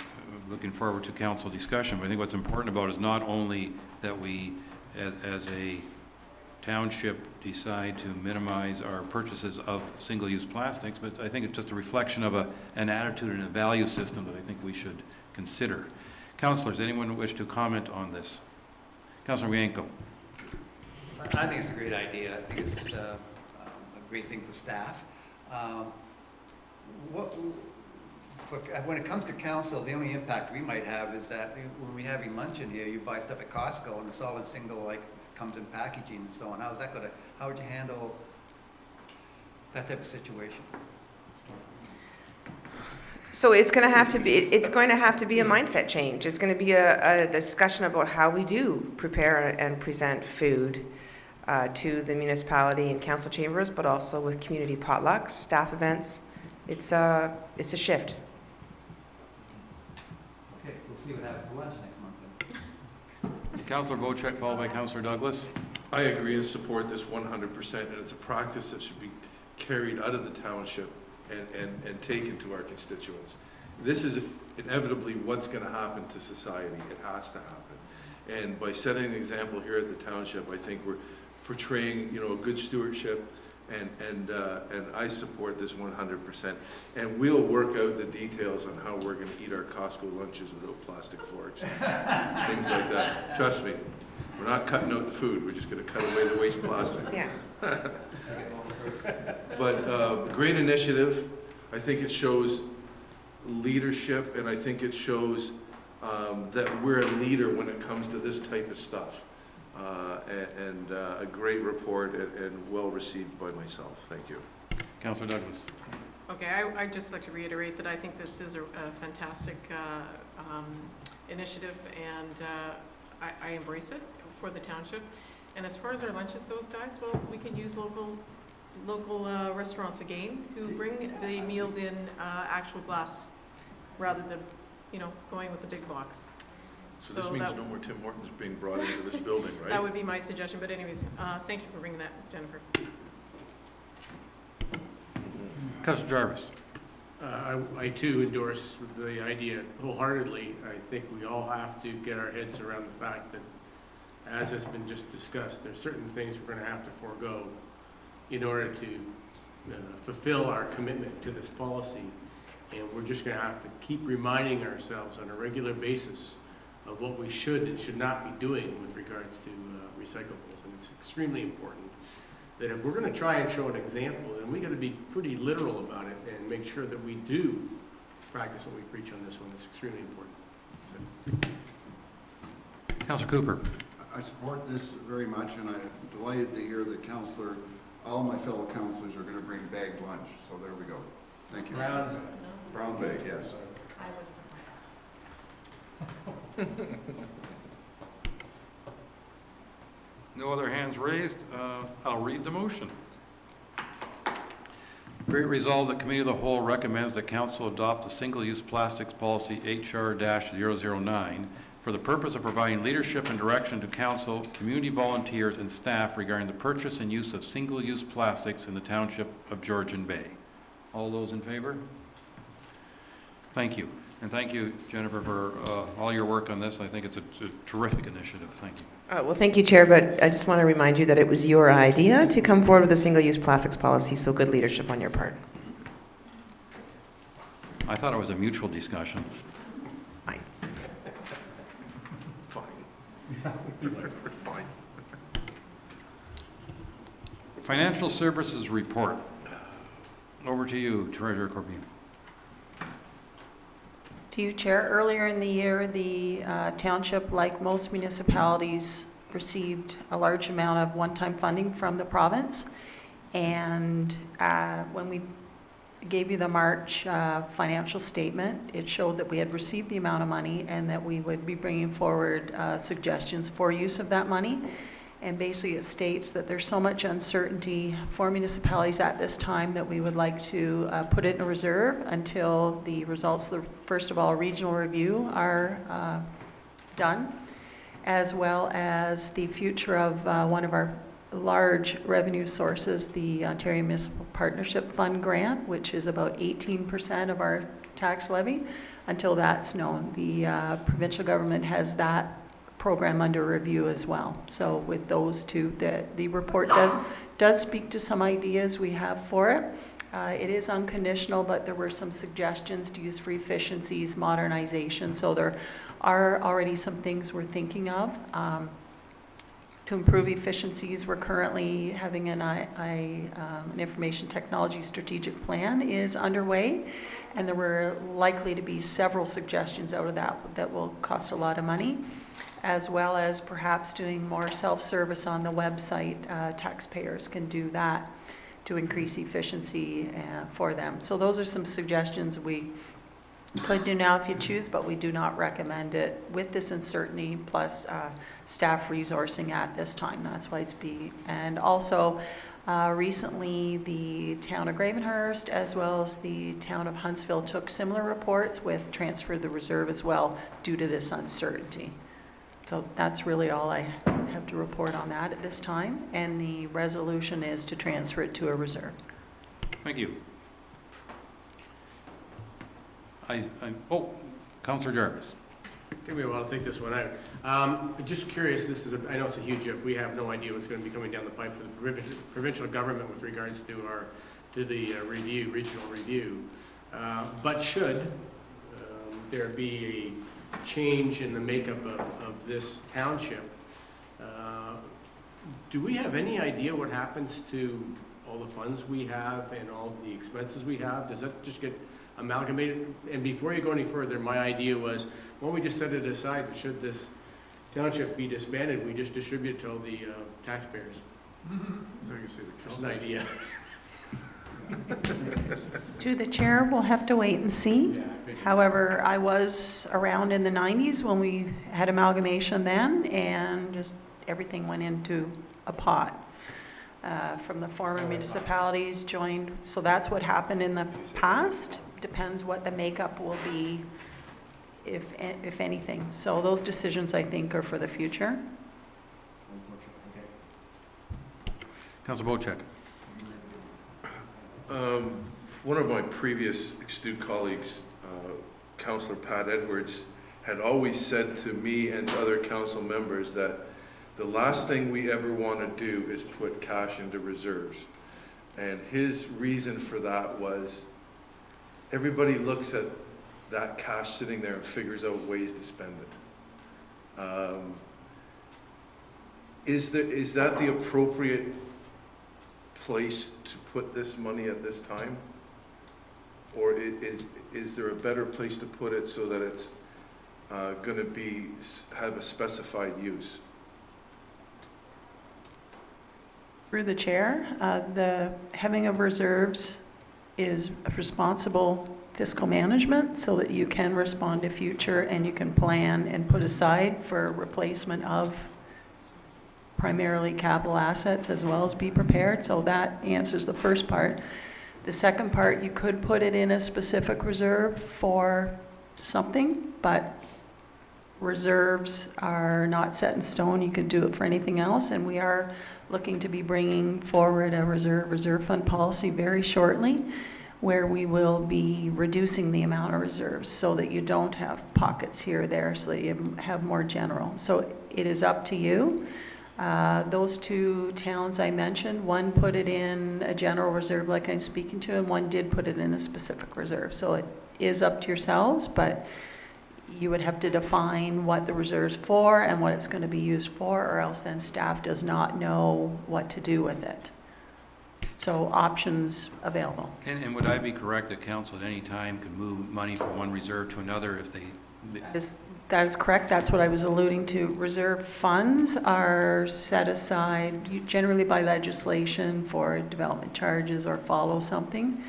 looking forward to council discussion, but I think what's important about it is not only that we, as a township, decide to minimize our purchases of single-use plastics, but I think it's just a reflection of an attitude and a value system that I think we should consider. Councillors, anyone wish to comment on this? Councillor Wienko. I think it's a great idea. I think it's a great thing for staff. When it comes to council, the only impact we might have is that when we have your lunch in here, you buy stuff at Costco and it's all in single, like, comes in packaging and so on. How would you handle that type of situation? So it's going to have to be a mindset change. It's going to be a discussion about how we do prepare and present food to the municipality and council chambers, but also with community potlucks, staff events. It's a shift. Okay, we'll see what happens for lunch next month. Councillor Vocek, followed by Councillor Douglas. I agree and support this 100%, and it's a practice that should be carried out of the township and taken to our constituents. This is inevitably what's going to happen to society. It has to happen. And by setting an example here at the township, I think we're portraying, a good stewardship, and I support this 100%. And we'll work out the details on how we're going to eat our Costco lunches without plastic forks, things like that. Trust me. We're not cutting out the food, we're just gonna cut away the waste plastic. Yeah. But great initiative. I think it shows leadership, and I think it shows that we're a leader when it comes to this type of stuff. And a great report and well received by myself. Thank you. Councillor Douglas. Okay, I'd just like to reiterate that I think this is a fantastic initiative, and I embrace it for the township. And as far as our lunches goes, guys, well, we can use local restaurants again who bring the meals in actual glass rather than, going with the big box. So this means no more Tim Hortons being brought into this building, right? That would be my suggestion, but anyways, thank you for bringing that, Jennifer. Councillor Jarvis. I too endorse the idea wholeheartedly. I think we all have to get our heads around the fact that, as has been just discussed, there's certain things we're going to have to forego in order to fulfill our commitment to this policy. And we're just going to have to keep reminding ourselves on a regular basis of what we should and should not be doing with regards to recyclables. And it's extremely important that if we're going to try and show an example, then we got to be pretty literal about it and make sure that we do practice what we preach on this one. It's extremely important. So. Councillor Cooper. I support this very much, and I'm delighted to hear that all my fellow councillors are going to bring bagged lunch. So there we go. Thank you. Brown bag, yes. No other hands raised. I'll read the motion. Be it resolved that Committee of the Whole recommends that Council adopt the Single-Use Plastics Policy HR-009 for the purpose of providing leadership and direction to Council, community volunteers, and staff regarding the purchase and use of single-use plastics in the Township of Georgian Bay. All those in favor? Thank you. And thank you, Jennifer, for all your work on this. I think it's a terrific initiative. Thank you. Well, thank you, Chair, but I just want to remind you that it was your idea to come forward with a single-use plastics policy, so good leadership on your part. I thought it was a mutual discussion. Fine. Fine. Financial Services Report. Over to you, Treasurer Corbin. To you, Chair. Earlier in the year, the township, like most municipalities, received a large amount of one-time funding from the province. And when we gave you the March financial statement, it showed that we had received the amount of money and that we would be bringing forward suggestions for use of that money. And basically it states that there's so much uncertainty for municipalities at this time that we would like to put it in a reserve until the results of the, first of all, regional review are done, as well as the future of one of our large revenue sources, the Ontario Municipal Partnership Fund grant, which is about 18% of our tax levy. Until that's known, the provincial government has that program under review as well. So with those two, the report does speak to some ideas we have for it. It is unconditional, but there were some suggestions to use for efficiencies, modernization. So there are already some things we're thinking of. To improve efficiencies, we're currently having an information technology strategic plan is underway, and there were likely to be several suggestions out of that will cost a lot of money, as well as perhaps doing more self-service on the website. Taxpayers can do that to increase efficiency for them. So those are some suggestions we could do now if you choose, but we do not recommend it with this uncertainty plus staff resourcing at this time. That's why it's B. And also recently the town of Gravenhurst as well as the town of Huntsville took similar reports with transfer of the reserve as well due to this uncertainty. So that's really all I have to report on that at this time. And the resolution is to transfer it to a reserve. Thank you. Councillor Jarvis. I think we want to think this one out. Just curious, I know it's a huge if. We have no idea what's going to be coming down the pipe for the provincial government with regards to the regional review. But should there be a change in the makeup of this township, Do we have any idea what happens to all the funds we have and all the expenses we have? Does that just get amalgamated? And before you go any further, my idea was, why don't we just set it aside, should this township be disbanded, we just distribute it to all the taxpayers? Just an idea. To the chair, we'll have to wait and see. However, I was around in the 90s when we had amalgamation then, and just everything went into a pot. From the former municipalities joined, so that's what happened in the past. Depends what the makeup will be, if anything. So those decisions, I think, are for the future. Councilor Bochek. One of my previous astute colleagues, Councillor Pat Edwards, had always said to me and to other council members that the last thing we ever want to do is put cash into reserves. And his reason for that was everybody looks at that cash sitting there and figures out ways to spend it. Is that the appropriate place to put this money at this time? Or is there a better place to put it so that it's going to have a specified use? Through the chair, the having of reserves is responsible fiscal management so that you can respond to future and you can plan and put aside for replacement of primarily capital assets as well as be prepared. So that answers the first part. The second part, you could put it in a specific reserve for something, but reserves are not set in stone. You could do it for anything else, and we are looking to be bringing forward a reserve fund policy very shortly, where we will be reducing the amount of reserves so that you don't have pockets here or there, so that you have more general. So it is up to you. Those two towns I mentioned, one put it in a general reserve like I'm speaking to, and one did put it in a specific reserve. So it is up to yourselves, but you would have to define what the reserve's for and what it's going to be used for, or else then staff does not know what to do with it. So options available. And would I be correct that council at any time could move money from one reserve to another if they... That is correct. That's what I was alluding to. Reserve funds are set aside generally by legislation for development charges or follow something.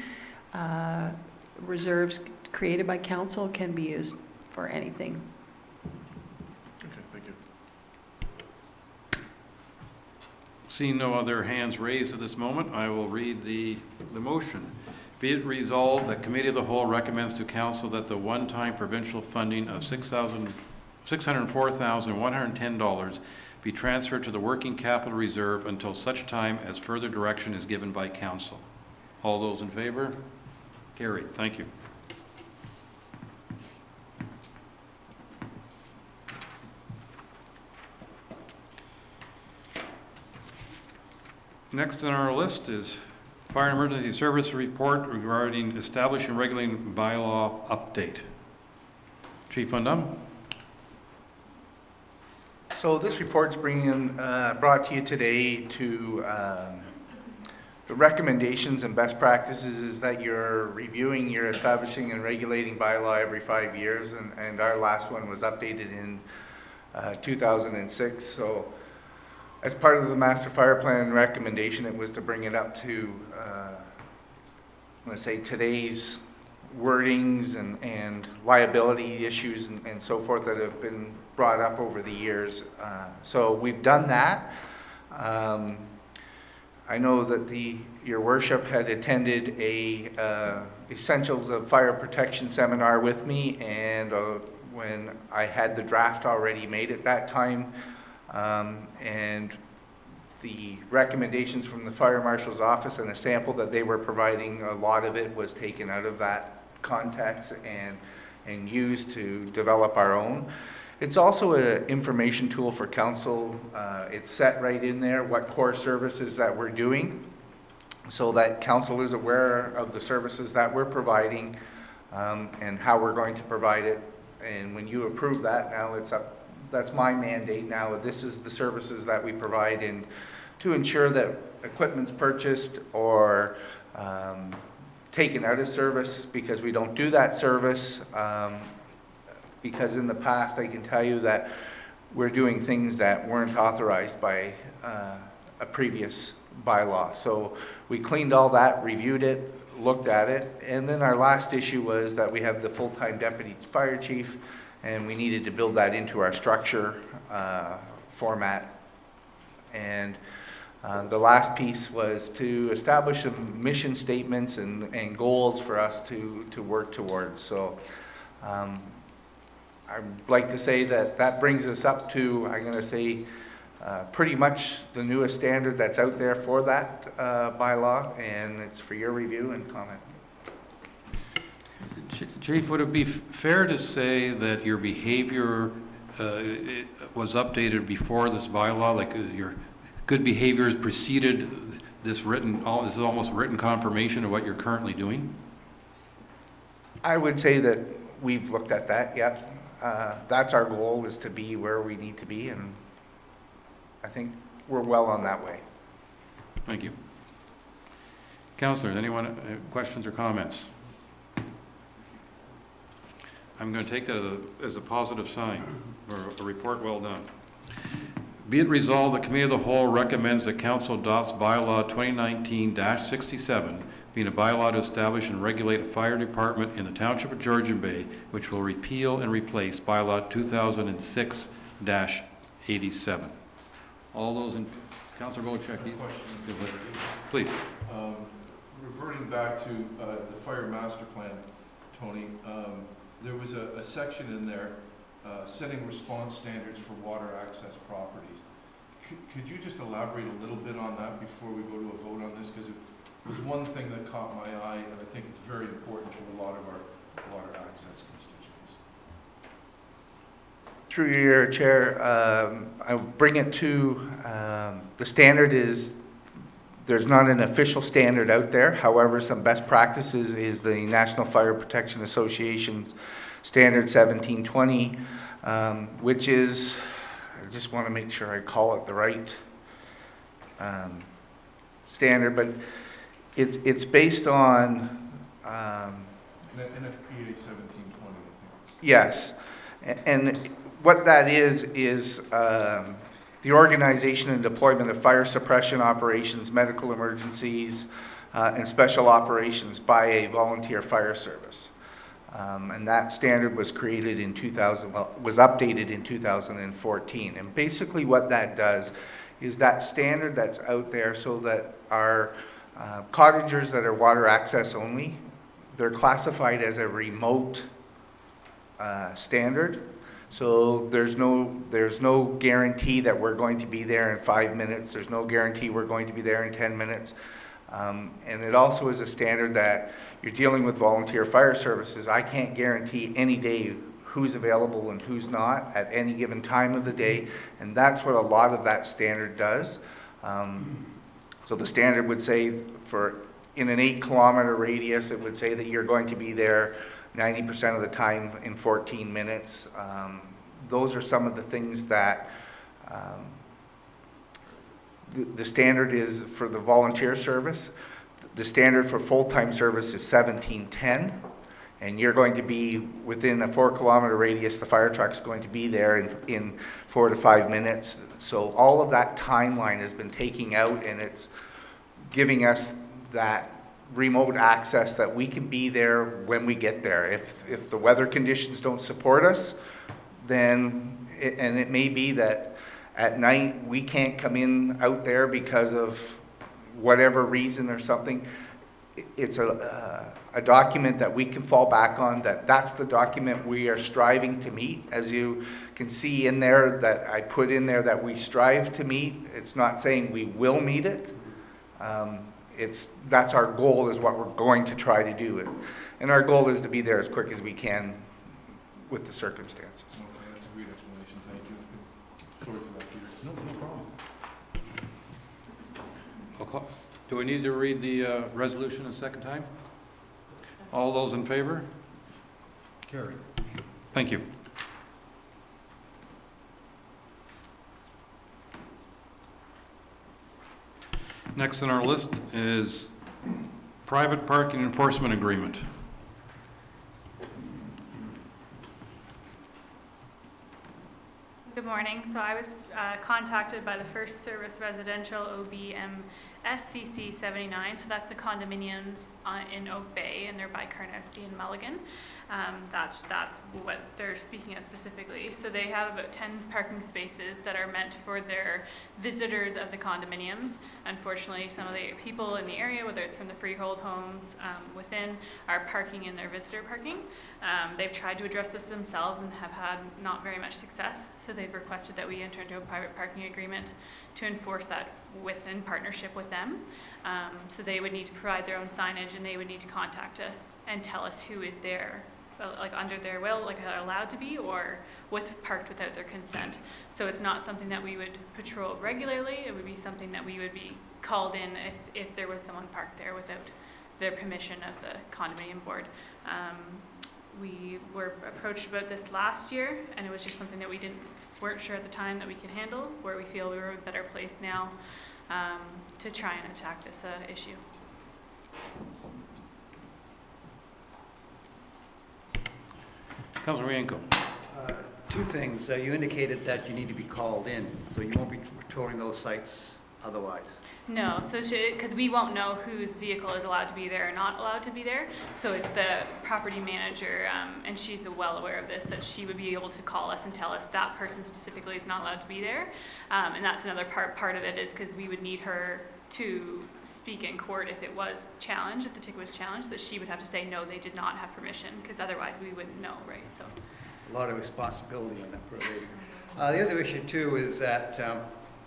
Reserves created by council can be used for anything. Okay, thank you. Seeing no other hands raised at this moment, I will read the motion. Be it resolved that Committee of the Whole recommends to Council that the one-time provincial funding of $604,110 be transferred to the Working Capital Reserve until such time as further direction is given by Council. All those in favor? Carried. Thank you. Next on our list is Fire and Emergency Service Report regarding establishing and regulating bylaw update. Chief Van Dam. So this report's brought to you today to the recommendations and best practices is that you're reviewing your establishing and regulating bylaw every 5 years, and our last one was updated in 2006. So as part of the master fire plan recommendation, it was to bring it up to, let's say, today's wordings and liability issues and so forth that have been brought up over the years. So we've done that. I know that your worship had attended a Essentials of Fire Protection seminar with me, and when I had the draft already made at that time, and the recommendations from the fire marshal's office and a sample that they were providing, a lot of it was taken out of that context and used to develop our own. It's also an information tool for council. It's set right in there what core services that we're doing so that council is aware of the services that we're providing and how we're going to provide it. And when you approve that, now it's up that's my mandate now. This is the services that we provide, and to ensure that equipment's purchased or taken out of service, because we don't do that service. Because in the past, I can tell you that we're doing things that weren't authorized by a previous bylaw. So we cleaned all that, reviewed it, looked at it, and then our last issue was that we have the full-time deputy fire chief, and we needed to build that into our structure format. And the last piece was to establish some mission statements and goals for us to work towards. So I'd like to say that that brings us up to, I'm going to say, pretty much the newest standard that's out there for that bylaw, and it's for your review and comment. Chief, would it be fair to say that your behavior it was updated before this bylaw, like your good behaviors preceded this written, this is almost written confirmation of what you're currently doing? I would say that we've looked at that, yeah. That's our goal, is to be where we need to be, and I think we're well on that way. Thank you. Councillors, anyone questions or comments? I'm going to take that as a positive sign, or a report well done. Be it resolved, the Committee of the Whole recommends that Council adopts Bylaw 2019-67, being a bylaw to establish and regulate a fire department in the Township of Georgian Bay, which will repeal and replace Bylaw 2006-87. All those in, Councillor Wojcik, please. Reverting back to the fire master plan, Tony, there was a section in there setting response standards for water access properties. Could you just elaborate a little bit on that before we go to a vote on this? Because it was one thing that caught my eye, and I think it's very important to a lot of our water access constituents. Through your chair, I'll bring it to, the standard is, there's not an official standard out there. However, some best practices is the National Fire Protection Association's Standard 1720, which is, I just want to make sure I call it the right standard, but it's based on NFPA 1720, I think. Yes, and what that is the organization and deployment of fire suppression operations, medical emergencies, and special operations by a volunteer fire service. And that standard was created in was updated in 2014. And basically what that does is that standard that's out there so that our cottagers that are water access only, they're classified as a remote standard. So there's no guarantee that we're going to be there in 5 minutes. There's no guarantee we're going to be there in 10 minutes. And it also is a standard that you're dealing with volunteer fire services. I can't guarantee any day who's available and who's not at any given time of the day. And that's what a lot of that standard does. So the standard would say in an 8-kilometer radius, it would say that you're going to be there 90% of the time in 14 minutes. Those are some of the things that the standard is for the volunteer service. The standard for full-time service is 1710, and you're going to be within a 4-kilometer radius. The fire truck's going to be there in 4 to 5 minutes. So all of that timeline has been taken out, and it's giving us that remote access that we can be there when we get there. If the weather conditions don't support us, then and it may be that at night we can't come in out there because of whatever reason or something. It's a document that we can fall back on, that's the document we are striving to meet. As you can see in there, that I put in there that we strive to meet. It's not saying we will meet it. That's our goal, is what we're going to try to do. And our goal is to be there as quick as we can with the circumstances. Okay, that's a great explanation, thank you. Sorry for that, Peter. No problem. Do we need to read the resolution a second time? All those in favor? Carried. Thank you. Next on our list is private parking enforcement agreement. Good morning. So I was contacted by the First Service Residential OBM SCC 79. So that's the condominiums in Oak Bay, and they're by Karnowski and Mulligan. That's what they're speaking of specifically. So they have about 10 parking spaces that are meant for their visitors of the condominiums. Unfortunately, some of the people in the area, whether it's from the freehold homes within, are parking in their visitor parking. They've tried to address this themselves and have had not very much success. So they've requested that we enter into a private parking agreement to enforce that in partnership with them. So they would need to provide their own signage, and they would need to contact us and tell us who is there, like under their will, like are allowed to be, or parked without their consent. So it's not something that we would patrol regularly. It would be something that we would be called in if there was someone parked there without their permission of the condominium board. We were approached about this last year, and it was just something that we weren't sure at the time that we could handle, where we feel we were in a better place now to try and attack this issue. Councilor Yanko. Two things. You indicated that you need to be called in, so you won't be patrolling those sites otherwise. No, so because we won't know whose vehicle is allowed to be there or not allowed to be there. So it's the property manager, and she's well aware of this, that she would be able to call us and tell us that person specifically is not allowed to be there. And that's another part of it, is because we would need her to speak in court if it was challenged, if the ticket was challenged, that she would have to say, no, they did not have permission, because otherwise we wouldn't know, right? So A lot of responsibility on that parade. The other issue too is that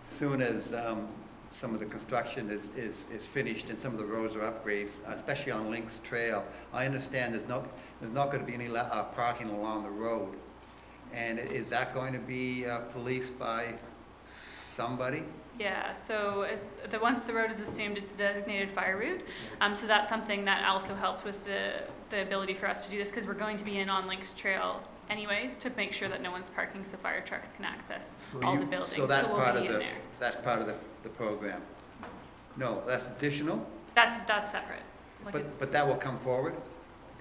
soon as some of the construction is finished and some of the roads are upgraded, especially on Lynx Trail, I understand there's not going to be any parking along the road. And is that going to be policed by somebody? yeah, so once the road is assumed, it's a designated fire route. So that's something that also helped with the ability for us to do this, because we're going to be in on Lynx Trail anyways, to make sure that no one's parking so fire trucks can access all the buildings. So that's we'll part be of in there. that's part of the program. No, that's additional. That's separate. But that will come forward.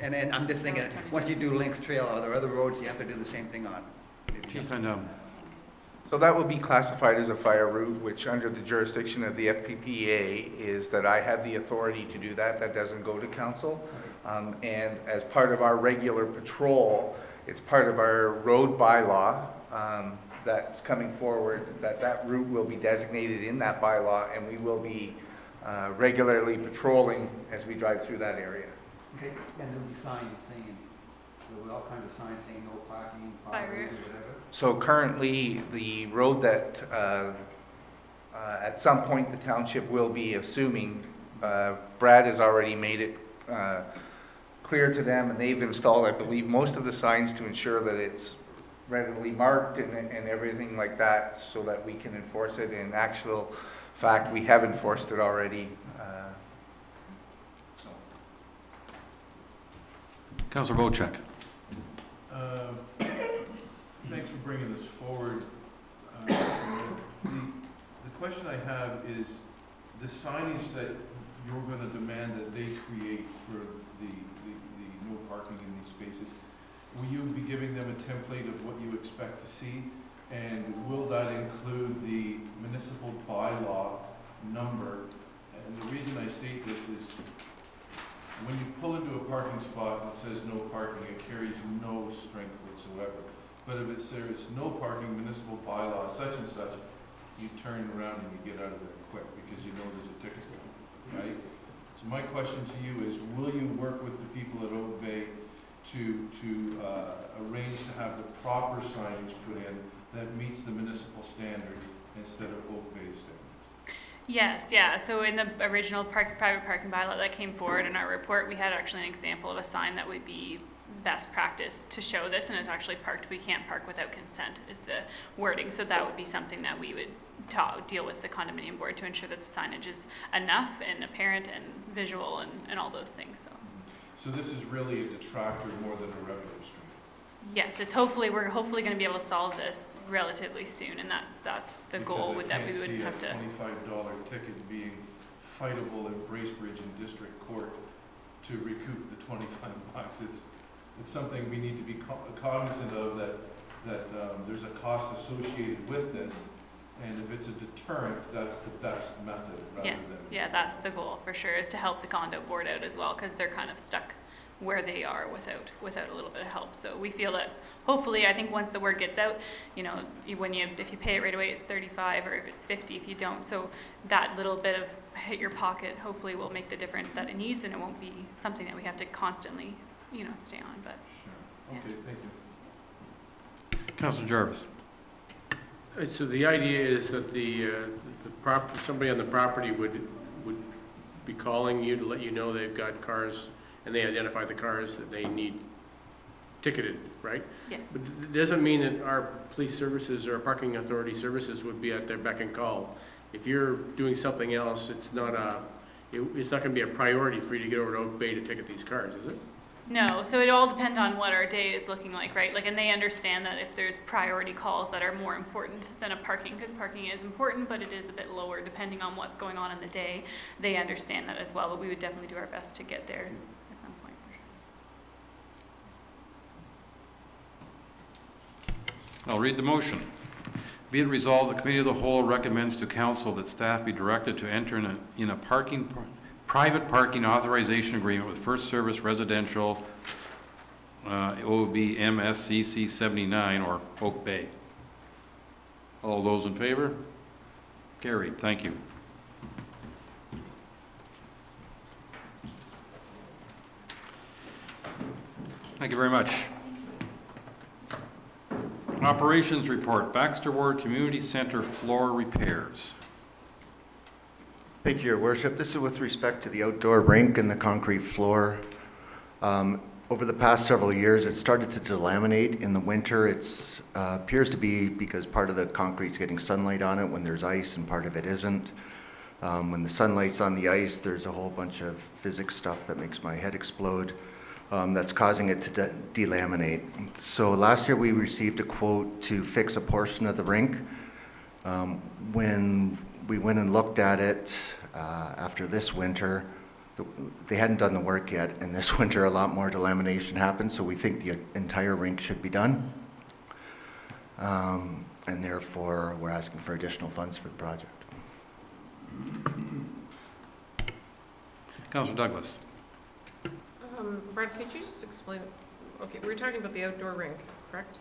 And I'm just thinking, once you do Lynx Trail, are there other roads you have to do the same thing on? Chief Van So that would be classified as a fire route, which under the jurisdiction of the FPPA is that I have the authority to do that. That doesn't go to council. And as part of our regular patrol, it's part of our road bylaw that's coming forward, that route will be designated in that bylaw, and we will be regularly patrolling as we drive through that area. Okay, and there'll be signs saying, there'll be all kinds of signs saying no parking, fire route, or whatever. So currently, the road that at some point the township will be assuming, Brad has already made it clear to them, and they've installed, I believe, most of the signs to ensure that it's readily marked and everything like that, so that we can enforce it. In actual fact, we have enforced it already. Councilor Wojcik. Thanks for bringing this forward. The question I have is the signage that you're going to demand that they create for the no parking in these spaces. Will you be giving them a template of what you expect to see? And will that include the municipal bylaw number? And the reason I state this is when you pull into a parking spot that says no parking, it carries no strength whatsoever. But if it says no parking, municipal bylaw, such and such, you turn around and you get out of there quick because you know there's a ticket there, right? So my question to you is, will you work with the people at Oak Bay to arrange to have the proper signage put in that meets the municipal standards instead of Oak Bay standards? Yes, yeah. So in the original private parking bylaw that came forward in our report, we had actually an example of a sign that would be best practice to show this, and it's actually parked. We can't park without consent is the wording. So that would be something that we would deal with the condominium board to ensure that the signage is enough and apparent and visual and all those things. So this is really a detractor more than a revenue stream? Yes, we're hopefully going to be able to solve this relatively soon, and that's the goal with that we would have to. Because I can't see a $25 ticket being fightable at Bracebridge in district court to recoup the $25. It's something we need to be cognizant of, that there's a cost associated with this, and if it's a deterrent, that's the best method rather Yes, than. yeah, that's the goal for sure, is to help the condo board out as well, because they're kind of stuck where they are without a little bit of help. So we feel that hopefully, I think once the word gets out, you know, if you pay it right away, it's 35, or if it's 50 if you don't. So that little bit of hit your pocket hopefully will make the difference that it needs, and it won't be something that we have to constantly, you know, stay on. But Sure. Okay, thank you. Councilor Jarvis. So the idea is that somebody on the property would be calling you to let you know they've got cars, and they identify the cars that they need ticketed, right? yes. But it doesn't mean that our police services or our parking authority services would be at their beck and call. If you're doing something else, it's not going to be a priority for you to get over to Oak Bay to ticket these cars, is it? No, so it all depends on what our day is looking like, right? Like, and they understand that if there's priority calls that are more important than a parking, because parking is important, but it is a bit lower depending on what's going on in the day. They understand that as well, but we would definitely do our best to get there at some point. I'll read the motion. Be it resolved, the Committee of the Whole recommends to Council that staff be directed to enter in a private parking authorization agreement with First Service Residential OB MSCC 79 or Oak Bay. All those in favor? Carried. Thank you. Thank you very much. Operations report, Baxter Ward Community Center floor repairs. Thank you, Your Worship. This is with respect to the outdoor rink and the concrete floor. Over the past several years, it started to delaminate. In the winter, it appears to be because part of the concrete's getting sunlight on it when there's ice, and part of it isn't. When the sunlight's on the ice, there's a whole bunch of physics stuff that makes my head explode. That's causing it to delaminate. So last year we received a quote to fix a portion of the rink. When we went and looked at it after this winter, they hadn't done the work yet, and this winter a lot more delamination happened, so we think the entire rink should be done. And therefore we're asking for additional funds for the project. Councilor Douglas. Brad, could you just explain, okay, we were talking about the outdoor rink, correct?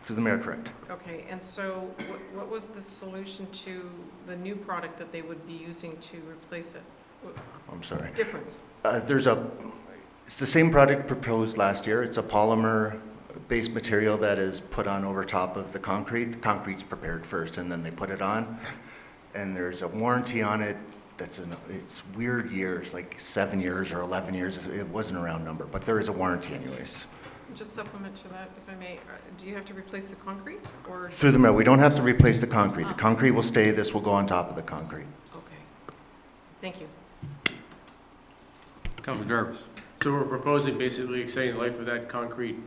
Through the mayor, correct. Okay, and so what was the solution to the new product that they would be using to replace it? I'm sorry. Difference? It's the same product proposed last year. It's a polymer-based material that is put on over top of the concrete. The concrete's prepared first, and then they put it on. And there's a warranty on it it's weird years, like 7 years or 11 years. It wasn't a round number, but there is a warranty anyways. Just supplement to that, if I may, do you have to replace the concrete, or? Through the mayor, we don't have to replace the concrete. The concrete will stay. This will go on top of the concrete. Okay, thank you. Councilor Jarvis. So we're proposing basically extending the life of that concrete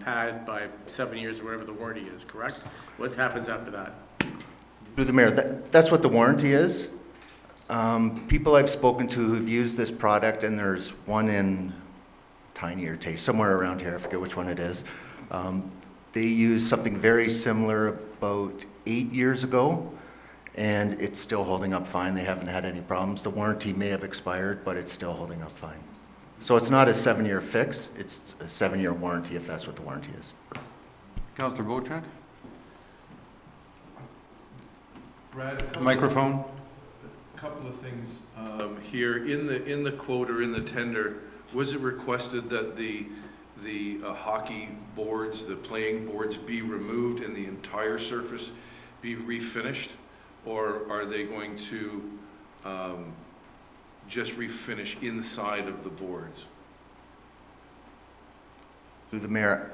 pad by 7 years or whatever the warranty is, correct? What happens after that? Through the mayor, that's what the warranty is. People I've spoken to who've used this product, and there's one in Tiny or Taste, somewhere around here, I forget which one it is. They used something very similar about 8 years ago, and it's still holding up fine. They haven't had any problems. The warranty may have expired, but it's still holding up fine. So it's not a 7-year fix, it's a 7-year warranty if that's what the warranty is. Councilor Beauchamp. Brad, Microphone. A couple of things here. In the quote or in the tender, was it requested that the hockey boards, the playing boards, be removed and the entire surface be refinished, or are they going to just refinish inside of the boards? Through the mayor,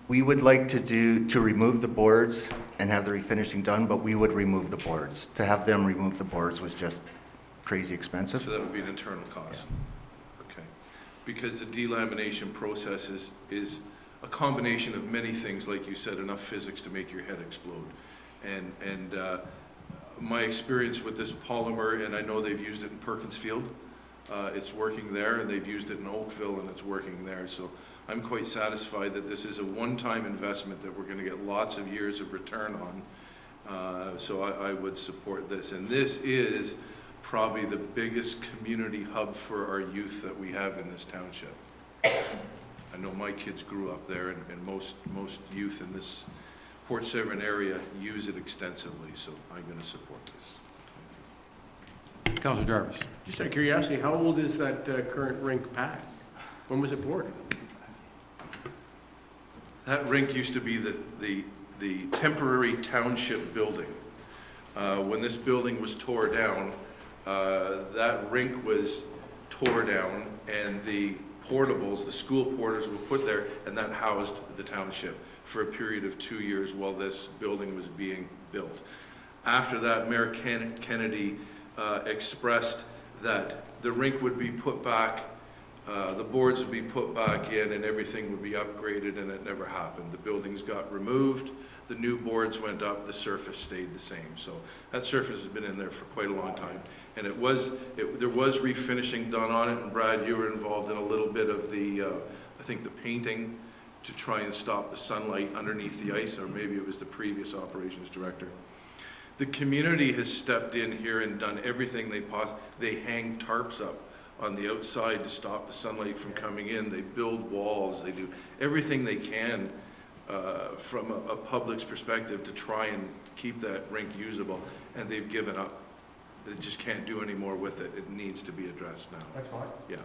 we would like to remove the boards and have the refinishing done, but we would remove the boards. To have them remove the boards was just crazy expensive. So that would be an internal cost. Yeah. Okay. Because the delamination process is a combination of many things, like you said, enough physics to make your head explode. And my experience with this polymer, and I know they've used it in Perkinsfield, it's working there, and they've used it in Oakville, and it's working there. So I'm quite satisfied that this is a one-time investment that we're going to get lots of years of return on. So I would support this. And this is probably the biggest community hub for our youth that we have in this township. I know my kids grew up there, and most youth in this Port Severn area use it extensively, so I'm going to support this. Councillor Jarvis. Just out of curiosity, how old is that current rink pad? When was it poured? That rink used to be the temporary township building. When this building was tore down, that rink was tore down, and the portables, the school porters were put there, and that housed the township for a period of 2 years while this building was being built. After that, Mayor Kennedy expressed that the rink would be put back, the boards would be put back in, and everything would be upgraded, and it never happened. The buildings got removed, the new boards went up, the surface stayed the same. So that surface has been in there for quite a long time. And there was refinishing done on it, and Brad, you were involved in a little bit of the, I think the painting to try and stop the sunlight underneath the ice, or maybe it was the previous operations director. The community has stepped in here and done everything they possibly. They hang tarps up on the outside to stop the sunlight from coming in. They build walls. They do everything they can from a public's perspective to try and keep that rink usable, and they've given up. They just can't do any more with it. It needs to be addressed now. That's fine. Yeah.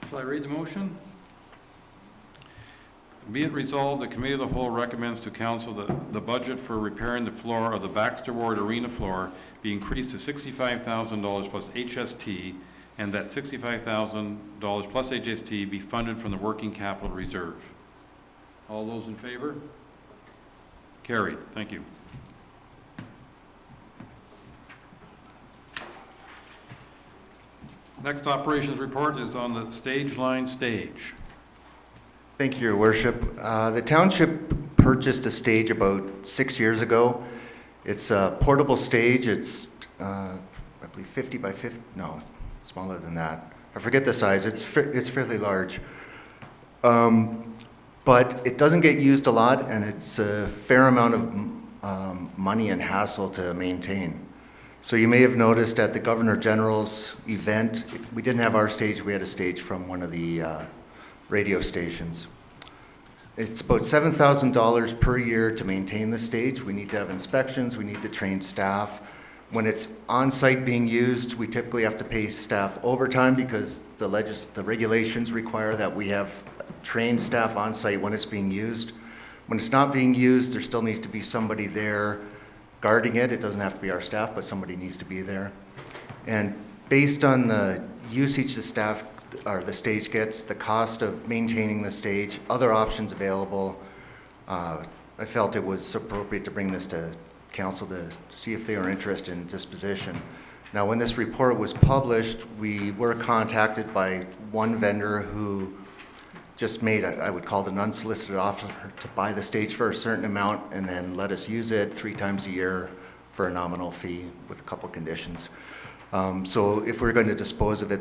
Shall I read the motion? Be it resolved, the Committee of the Whole recommends to Council that the budget for repairing the floor of the Baxter Ward Arena floor be increased to $65,000 plus HST, and that $65,000 plus HST be funded from the Working Capital Reserve. All those in favor? Carried. Thank you. Next operations report is on the stage line stage. Thank you, Your Worship. The township purchased a stage about 6 years ago. It's a portable stage. It's, I believe, 50 by 50. No, smaller than that. I forget the size. It's fairly large. But it doesn't get used a lot, and it's a fair amount of money and hassle to maintain. So you may have noticed at the Governor General's event, we didn't have our stage. We had a stage from one of the radio stations. It's about $7,000 per year to maintain the stage. We need to have inspections, we need to train staff. When it's on-site being used, we typically have to pay staff overtime because the regulations require that we have trained staff on-site when it's being used. When it's not being used, there still needs to be somebody there guarding it. It doesn't have to be our staff, but somebody needs to be there. And based on the usage the staff or the stage gets, the cost of maintaining the stage, other options available, I felt it was appropriate to bring this to council to see if they were interested in disposition. Now, when this report was published, we were contacted by one vendor who just made, I would call it an unsolicited offer to buy the stage for a certain amount and then let us use it 3 times a year for a nominal fee with a couple conditions. So if we're going to dispose of it,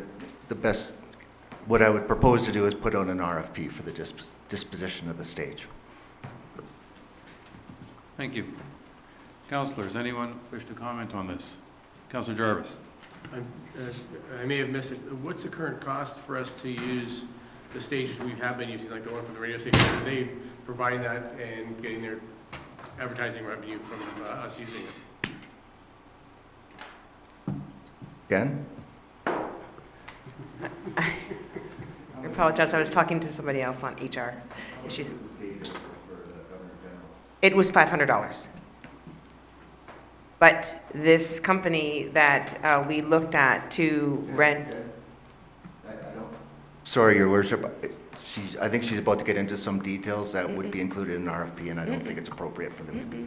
what I would propose to do is put out an RFP for the disposition of the stage. Thank you. Councillors, anyone wish to comment on this? Councillor Jarvis. I may have missed it. What's the current cost for us to use the stages we have been using, like the one from the radio station? Are they providing that and getting their advertising revenue from us using it? Again? I apologize, I was talking to somebody else on HR issues. It was $500. But this company that we looked at to rent... Sorry, Your Worship. I think she's about to get into some details that would be included in an RFP, and I don't think it's appropriate for them to be.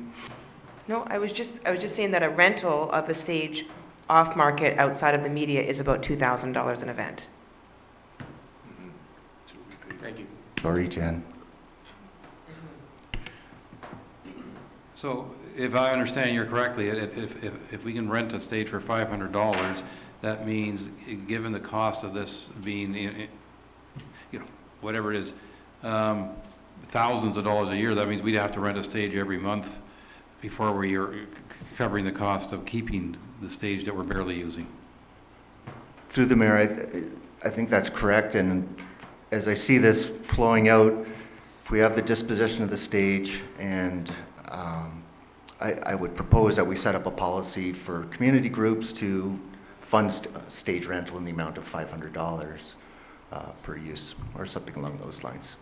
No, I was just saying that a rental of a stage off-market outside of the media is about $2,000 an event. Thank you. Sorry, Jen. So if I understand you correctly, if we can rent a stage for $500, that means, given the cost of this being, you know, whatever it is, thousands of dollars a year, that means we'd have to rent a stage every month before we are covering the cost of keeping the stage that we're barely using. Through the mayor, I think that's correct, and as I see this flowing out, if we have the disposition of the stage, and I would propose that we set up a policy for community groups to fund stage rental in the amount of $500 per use, or something along those lines.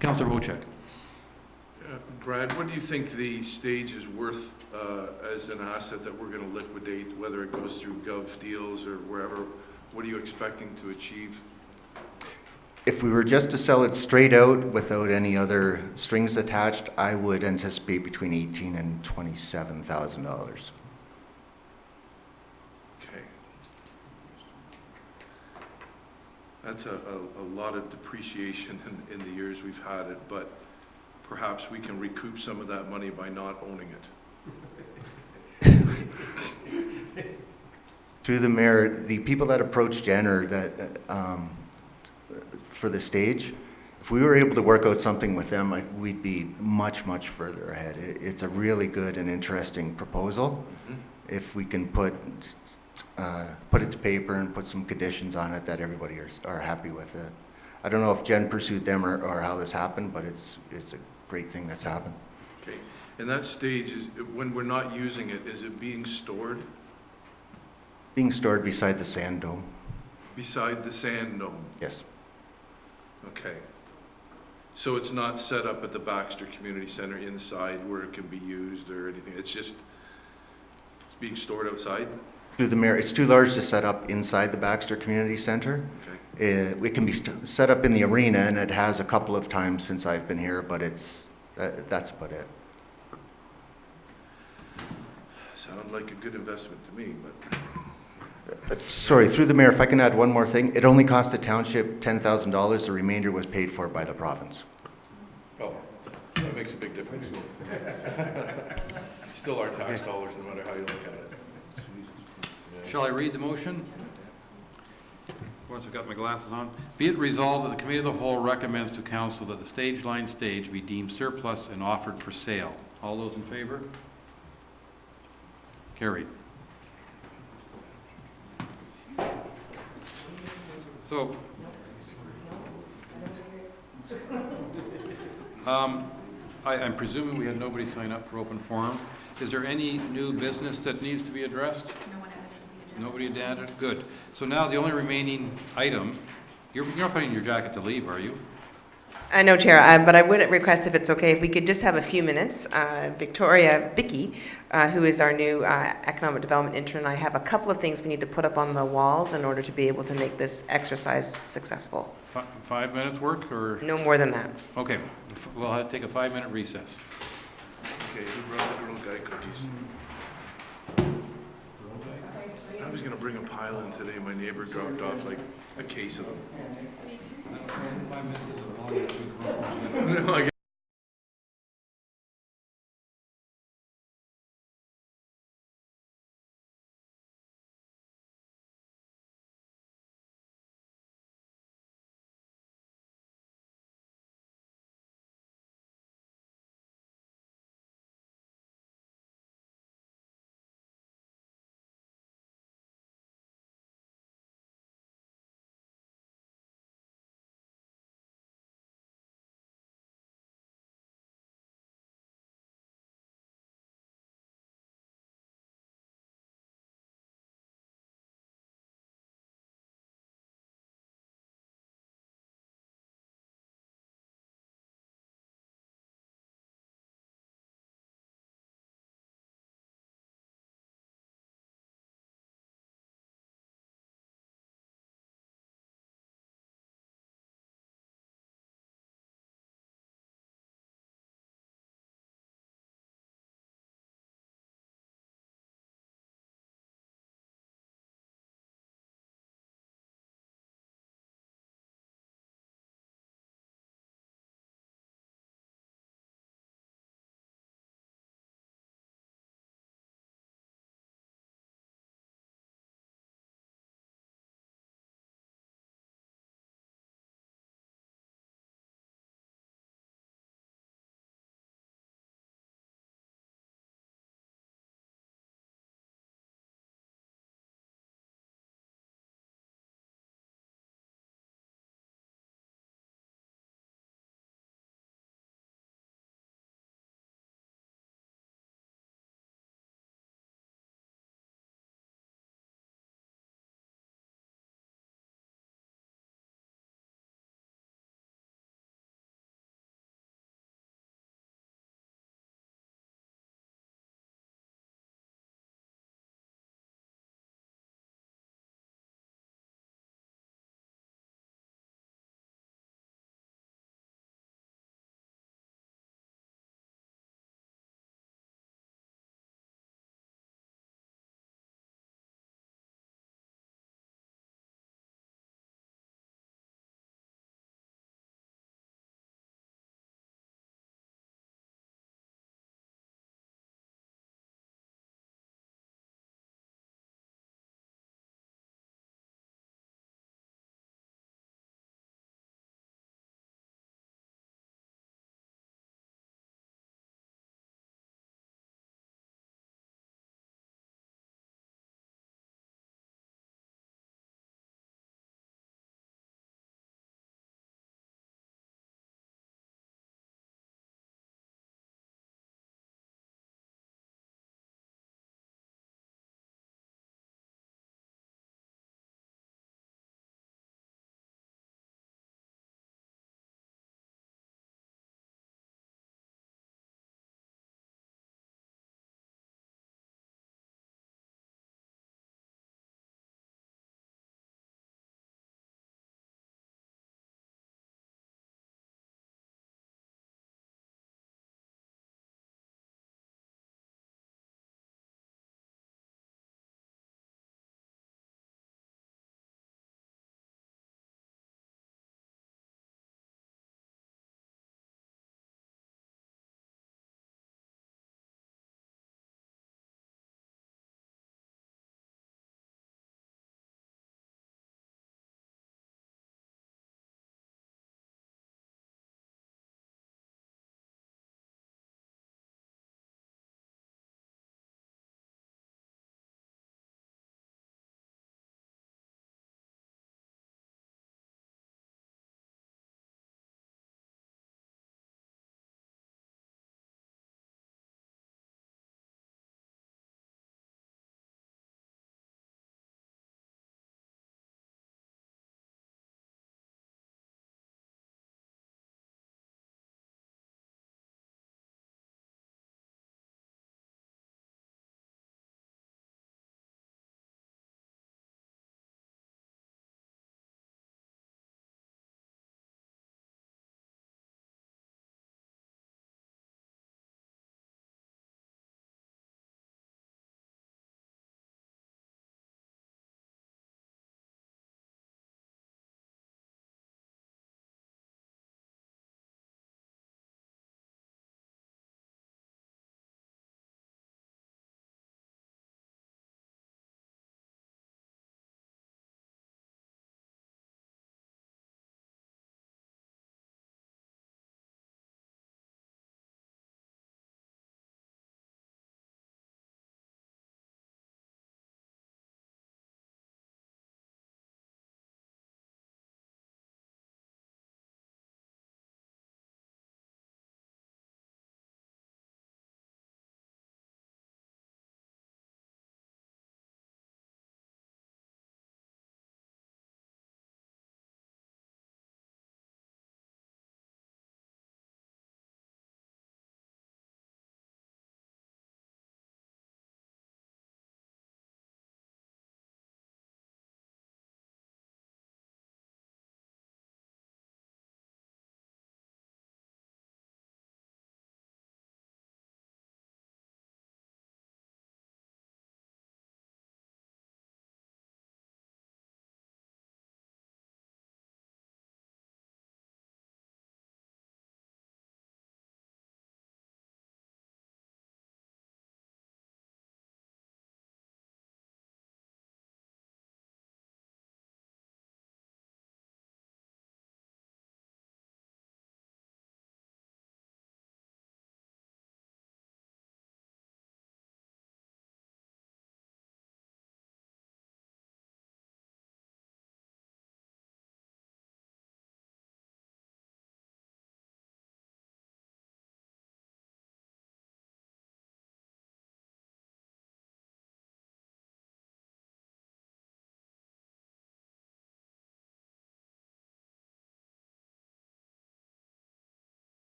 Councillor Wojcik. Brad, what do you think the stage is worth as an asset that we're going to liquidate, whether it goes through Gov deals or wherever? What are you expecting to achieve? If we were just to sell it straight out without any other strings attached, I would anticipate between $18,000 and $27,000. Okay. That's a lot of depreciation in the years we've had it, but perhaps we can recoup some of that money by not owning it. Through the mayor, the people that approached Jenner that for the stage, if we were able to work out something with them, we'd be much, much further ahead. It's a really good and interesting proposal. Mm-hmm. If we can put it to paper and put some conditions on it that everybody are happy with it. I don't know if Jen pursued them or how this happened, but it's a great thing that's happened. Okay. And that stage is, when we're not using it, is it being stored? Being stored beside the sand dome. Beside the sand dome? Yes. Okay. So it's not set up at the Baxter Community Center inside where it can be used or anything? It's just being stored outside? Through the mayor, it's too large to set up inside the Baxter Community Center. Okay. It can be set up in the arena, and it has a couple of times since I've been here, but that's about it. Sounds like a good investment to me, but... Sorry, through the mayor, if I can add one more thing. It only cost the township $10,000. The remainder was paid for by the province. Oh, that makes a big difference. Still our tax dollars, no matter how you look at it. Shall I read the motion? Once I've got my glasses on. Be it resolved that the Committee of the Whole recommends to Council that the stage line stage be deemed surplus and offered for sale. All those in favor? Carried. So, I'm presuming we had nobody sign up for open forum. Is there any new business that needs to be addressed? No one added to the agenda. Nobody had added? Good. So now the only remaining item, you're not putting your jacket to leave, are you? No, Chair, but I would request, if it's okay, if we could just have a few minutes. Vicky, who is our new economic development intern, I have a couple of things we need to put up on the walls in order to be able to make this exercise successful. 5 minutes work, or? No more than that. Okay, we'll have to take a 5-minute recess. Okay, who brought the Girl Guide cookies? I was gonna bring a pile in today. My neighbor dropped off like a case of them. No, I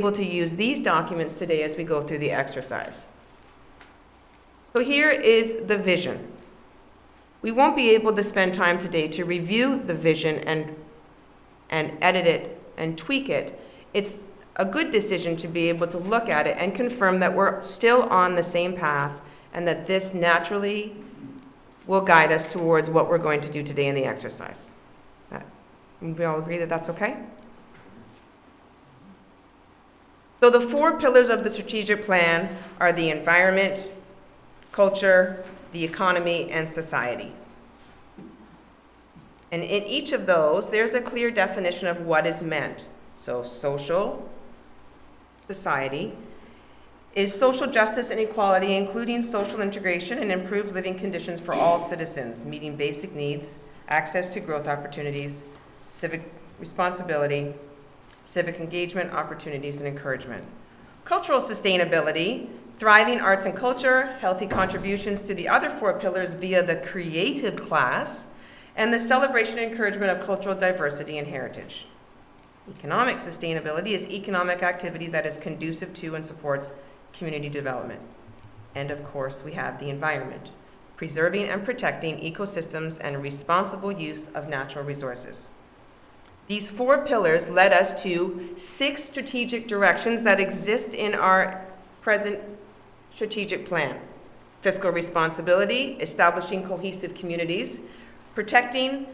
able to use these documents today as we go through the exercise. So here is the vision. We won't be able to spend time today to review the vision and edit it and tweak it. It's a good decision to be able to look at it and confirm that we're still on the same path and that this naturally will guide us towards what we're going to do today in the exercise. We all agree that that's okay? So the 4 pillars of the strategic plan are the environment, culture, the economy, and society. And in each of those, there's a clear definition of what is meant. So social, society, is social justice and equality, including social integration and improved living conditions for all citizens, meeting basic needs, access to growth opportunities, civic responsibility, civic engagement, opportunities, and encouragement. Cultural sustainability, thriving arts and culture, healthy contributions to the other 4 pillars via the creative class, and the celebration and encouragement of cultural diversity and heritage. Economic sustainability is economic activity that is conducive to and supports community development. And of course, we have the environment, preserving and protecting ecosystems and responsible use of natural resources. These 4 pillars led us to 6 strategic directions that exist in our present strategic plan. Fiscal responsibility, establishing cohesive communities, protecting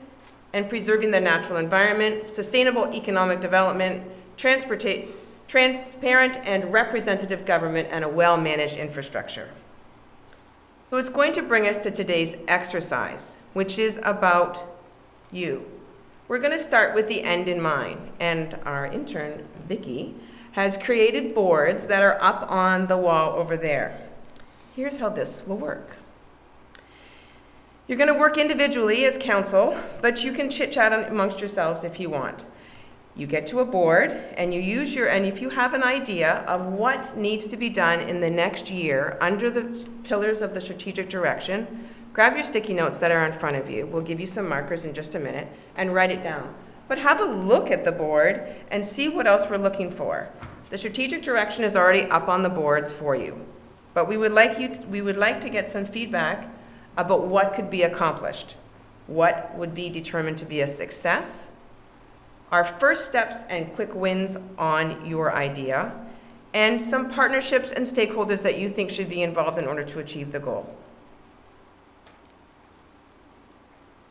and preserving the natural environment, sustainable economic development, transparent and representative government, and a well-managed infrastructure. So it's going to bring us to today's exercise, which is about you. We're going to start with the end in mind, and our intern, Vicki, has created boards that are up on the wall over there. Here's how this will work. You're going to work individually as council, but you can chit-chat amongst yourselves if you want. You get to a board and you use and if you have an idea of what needs to be done in the next year under the pillars of the strategic direction, grab your sticky notes that are in front of you. We'll give you some markers in just a minute and write it down. But have a look at the board and see what else we're looking for. The strategic direction is already up on the boards for you. But we would like to get some feedback about what could be accomplished, what would be determined to be a success, our first steps and quick wins on your idea, and some partnerships and stakeholders that you think should be involved in order to achieve the goal.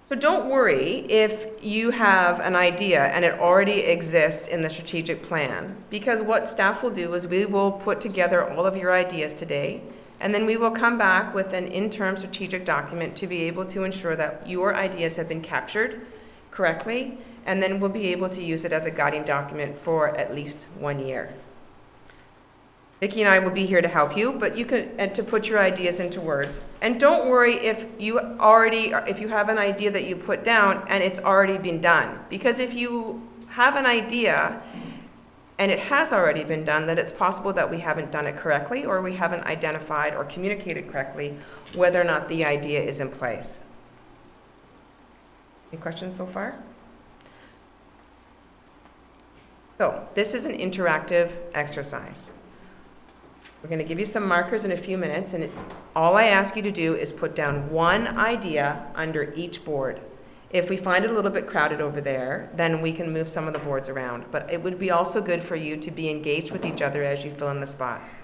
So don't worry if you have an idea and it already exists in the strategic plan, because what staff will do is we will put together all of your ideas today, and then we will come back with an interim strategic document to be able to ensure that your ideas have been captured correctly, and then we'll be able to use it as a guiding document for at least 1 year. Vicki and I will be here to help you, but you can to put your ideas into words. And don't worry if you have an idea that you put down and it's already been done, because if you have an idea and it has already been done, then it's possible that we haven't done it correctly, or we haven't identified or communicated correctly whether or not the idea is in place. Any questions so far? So this is an interactive exercise. We're going to give you some markers in a few minutes, and all I ask you to do is put down one idea under each board. If we find it a little bit crowded over there, then we can move some of the boards around. But it would be also good for you to be engaged with each other as you fill in the spots.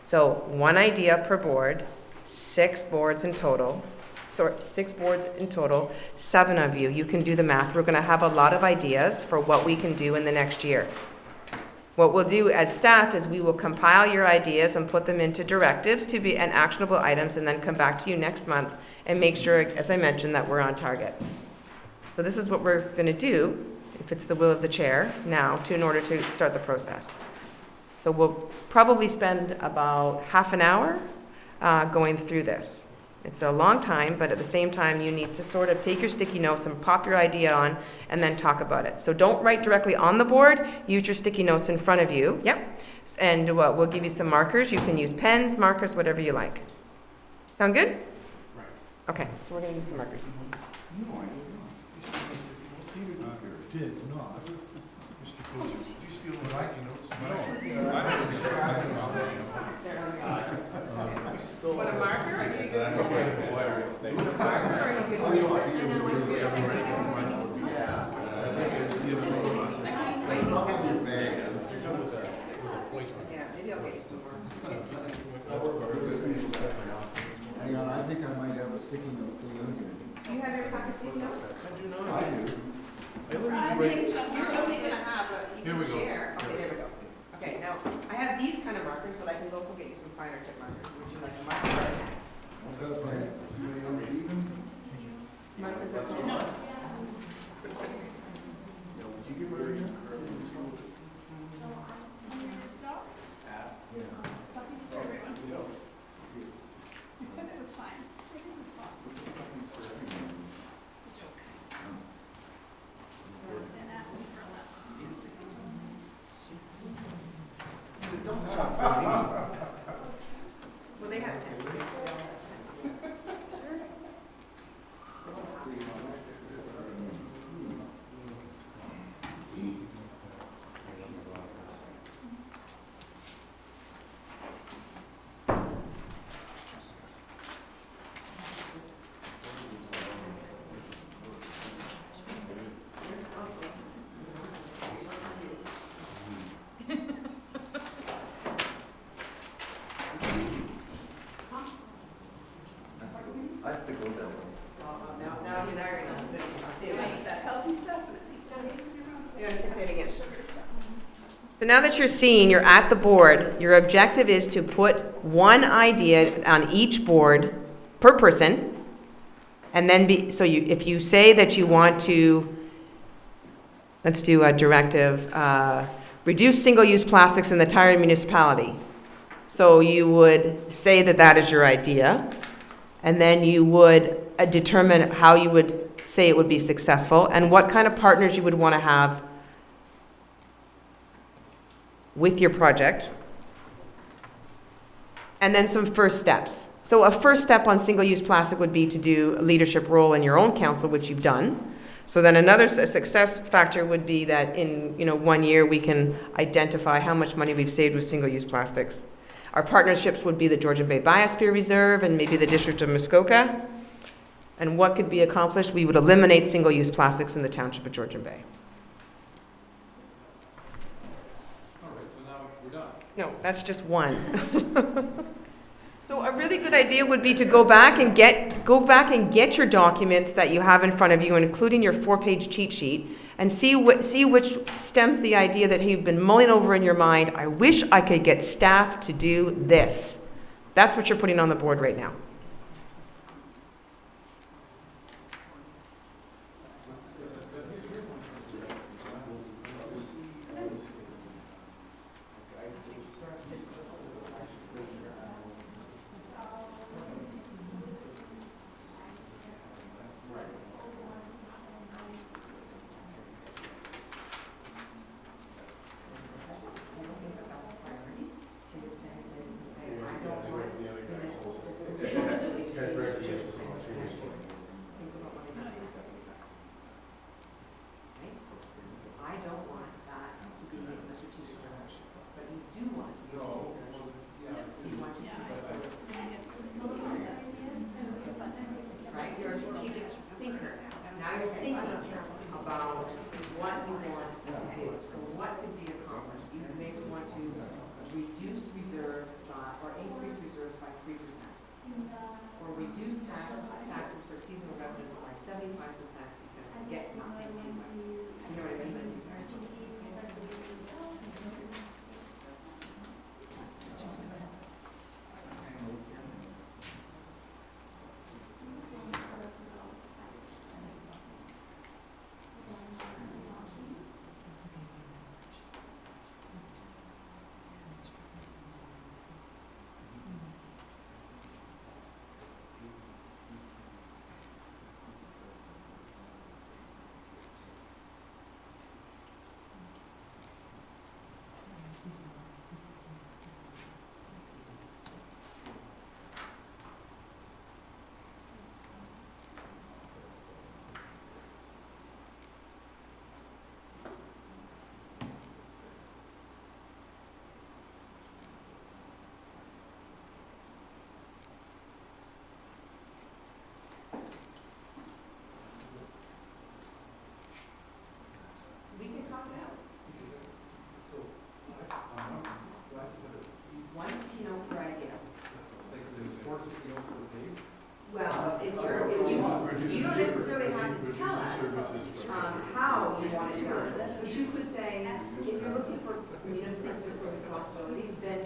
So 1 idea per board, 6 boards in total. So 6 boards in total, 7 of you. You can do the math. We're going to have a lot of ideas for what we can do in the next year. What we'll do as staff is we will compile your ideas and put them into directives to be and actionable items, and then come back to you next month and make sure, as I mentioned, that we're on target. So this is what we're going to do, if it's the will of the chair, now in order to start the process. So we'll probably spend about half an hour going through this. It's a long time, but at the same time, you need to sort of take your sticky notes and pop your idea on and then talk about it. So don't write directly on the board. Use your sticky notes in front of you. Yep. And we'll give you some markers. You can use pens, markers, whatever you like. Sound good? Right. Okay, so we're going to use some markers. Did not. Mr. Coaches, did you steal my notes? Hang on, I think I might have a sticky note for you. Do you have your pack of sticky notes? I do. You're only gonna have a, you Here can we go. share. Okay, there we go. Okay, now, I have these kind of markers, but I can also get you some finer tip markers. Would you like a marker? That's fine. Even? Markers are cool. Would you give her a It said it was fine. I think it was fine. It's a joke. Didn't ask me for a lap. Well, they have 10. I have to go that way. Now you're not gonna say it. That healthy stuff. You want to say it again? So now that you're seeing, you're at the board, your objective is to put one idea on each board per person. And then if you say that you want to, let's do a directive, reduce single-use plastics in the entire municipality. So you would say that that is your idea, and then you would determine how you would say it would be successful and what kind of partners you would want to have with your project. And then some first steps. So a first step on single-use plastic would be to do a leadership role in your own council, which you've done. So then another success factor would be that in 1 year we can identify how much money we've saved with single-use plastics. Our partnerships would be the Georgian Bay Biosphere Reserve and maybe the District of Muskoka. And what could be accomplished? We would eliminate single-use plastics in the Township of Georgian Bay. All right, so now we're done. No, that's just one. So a really good idea would be to go back and get your documents that you have in front of you, including your 4-page cheat sheet, and see which stems the idea that you've been mulling over in your mind. I wish I could get staff to do this. That's what you're putting on the board right now.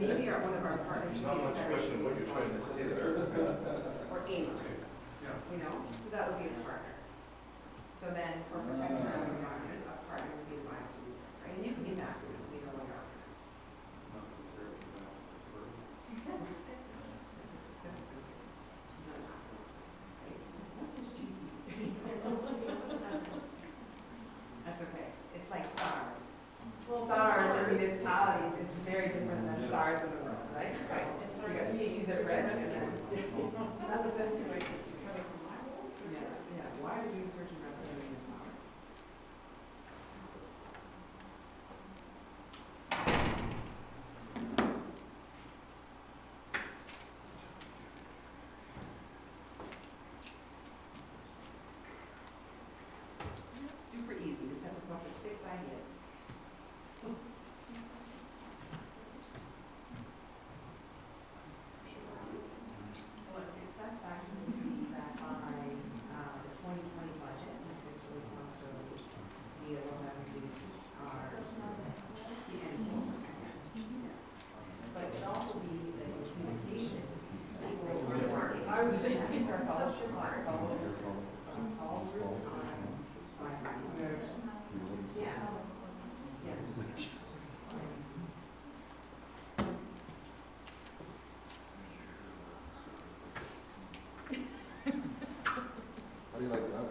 maybe one of our partners should be Not much question of what you're trying to say there. or AIM, you know, so that would be a partner. So then for protecting our environment, a partner would be the bias reserve, right? And you can get that, we know what our partners. Not necessarily that. That's okay. It's like SARS. SARS in municipality is very different than SARS in the world, right? Right. You got species at risk and then. That's exactly right. Yeah. Why would you search and rescue in a municipality? Super easy. Just have to come up with 6 ideas. So a success factor would be that by the 2020 budget, and fiscal responsibility, we will have reduced our but it could also be the communication. I was saying, these are followers on. Yeah. Yeah. How do you like that?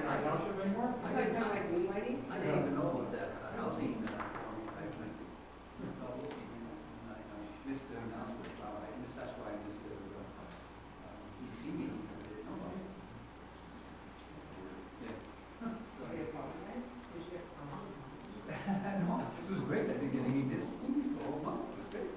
township anymore? Kind of like moonlighting? I didn't even know about that housing, I missed the announcement, that's why I missed the DC meeting, I didn't know about it. I apologize. No, it was great at the beginning, this, oh, wow, it was great.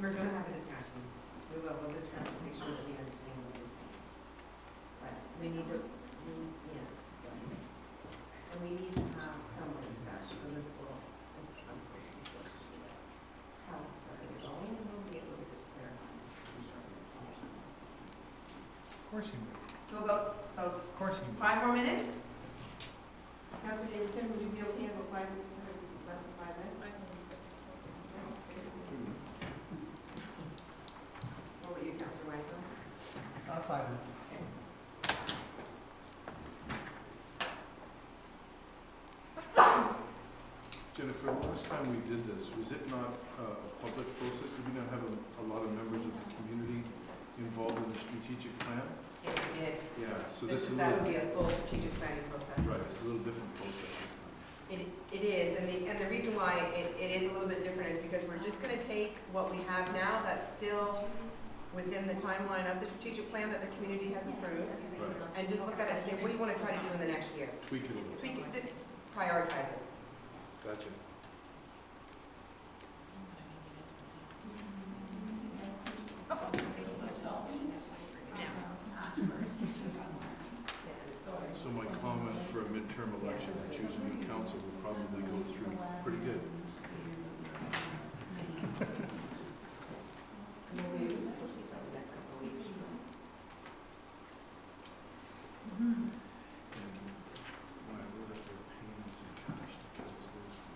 We're gonna have a discussion. We will, we'll discuss to make sure that we understand what you're saying. But we need to, yeah. And we need to have some discussion, so this will tell us where you're going, and we'll be able to just clarify. Of course you would. So about Of course you would. 5 more minutes? Councilor Hazelton, would you be okay about less than 5 minutes? What about you, Councilor Whitfield? 5 minutes. Jennifer, last time we did this, was it not a public process? Did we not have a lot of members of the community involved in the strategic plan? Yes, we did. Yeah, so this is a That would little, be a full strategic planning process. right, it's a little different process this time. It is, and the reason why it is a little bit different is because we're just gonna take what we have now that's still within the timeline of the strategic plan that the community has approved, Right. and just look at it and say, what do you wanna try to do in the next year? Tweak it a little. Tweak it, just prioritize it. Gotcha. So my comment for a midterm election to choose a new council will probably go through pretty good. And why would there payments in cash to give us those from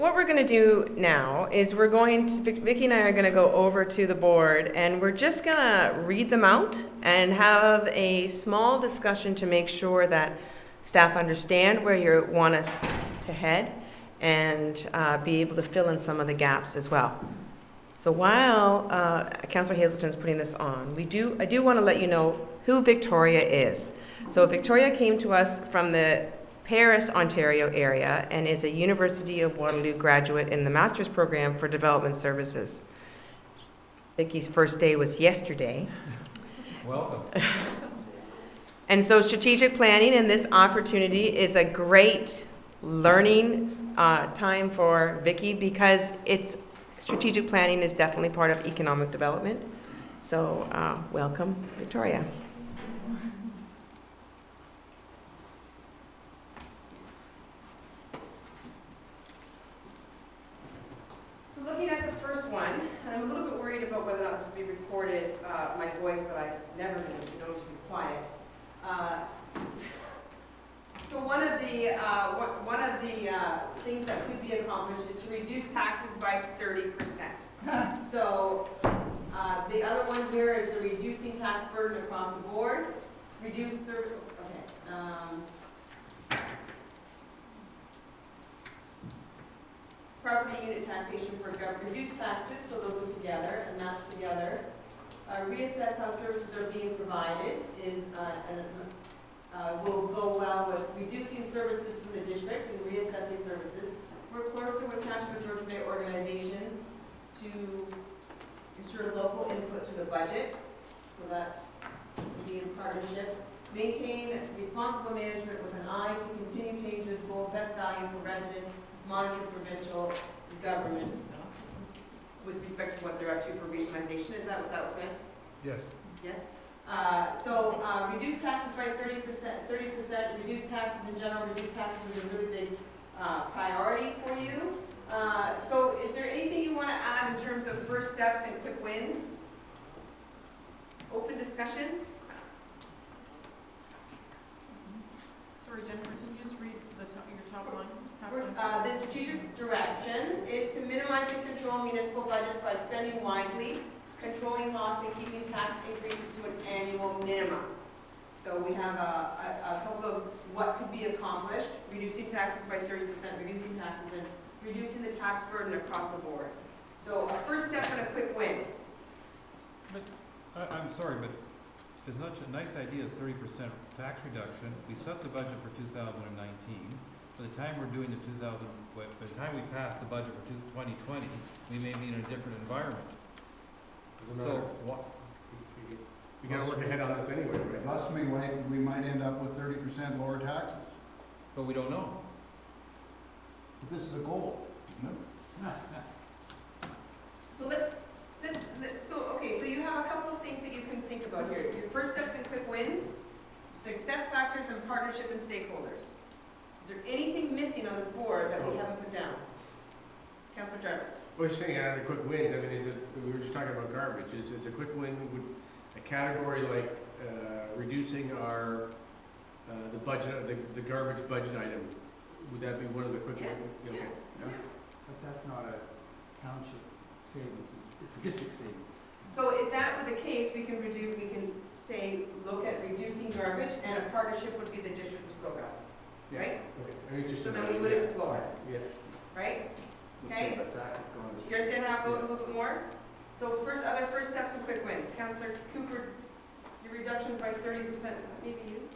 what we're going to do now is we're going to, Vicki and I are going to go over to the board and we're just going to read them out and have a small discussion to make sure that staff understand where you want us to head and be able to fill in some of the gaps as well. So while Councillor Hazelton's putting this on, I do want to let you know who Victoria is. So Victoria came to us from the Paris, Ontario area and is a University of Waterloo graduate in the Master's Program for Development Services. Vicky's first day was yesterday. Welcome. And so strategic planning and this opportunity is a great learning time for Vicky because strategic planning is definitely part of economic development. So welcome, Victoria. So looking at the first one, and I'm a little bit worried about whether or not this will be recorded, my voice, but I've never been known to be quiet. So one of the things that could be accomplished is to reduce taxes by 30%. So the other one here is the reducing tax burden across the board, reduce service. Okay. Property unit taxation for government, reduce taxes, so those are together, and that's together. Reassess how services are being provided is will go well with reducing services from the district and reassessing services. Work closer with Township of Georgian Bay organizations to ensure local input to the budget, so that will be in partnerships. Maintain responsible management with an eye to continue changes, goal, best value for residents, monitor provincial government with respect to what they're up to for regionalization. Is that what that was meant? Yes. Yes. Reduce taxes by 30%, reduce taxes in general, reduce taxes is a really big priority for you. So is there anything you want to add in terms of first steps and quick wins? Open discussion? Sorry, Jennifer, can you just read your top line? The strategic direction is to minimize and control municipal budgets by spending wisely, controlling costs, and keeping tax increases to an annual minimum. So we have a couple of what could be accomplished: reducing taxes by 30%, reducing taxes, and reducing the tax burden across the board. So a first step and a quick win. But I'm sorry, but it's not a nice idea of 30% tax reduction. We set the budget for 2019. By the time we're doing by the time we pass the budget for 2020, we may be in a different environment. So what? We gotta work ahead on this anyway, right? Thus, we might end up with 30% lower taxes. But we don't know. But this is a goal, isn't it? So so you have a couple of things that you can think about here. Your first steps and quick wins, success factors and partnership and stakeholders. Is there anything missing on this board that we haven't put down? Councillor Jarvis. Well, you're saying under quick wins, I mean, we were just talking about garbage, is a quick win, would a category like reducing our, the budget, the garbage budget item, would that be one of the quick wins? Yes, yes. Yeah. But that's not a township savings, it's a district savings. So if that were the case, we can say, look at reducing garbage, and a partnership would be the District of Muskoka, right? Okay. So then we would explore, Yeah. right? Okay? You understand how it goes a little bit more? So other first steps and quick wins. Councillor Cooper, your reduction by 30%, maybe you?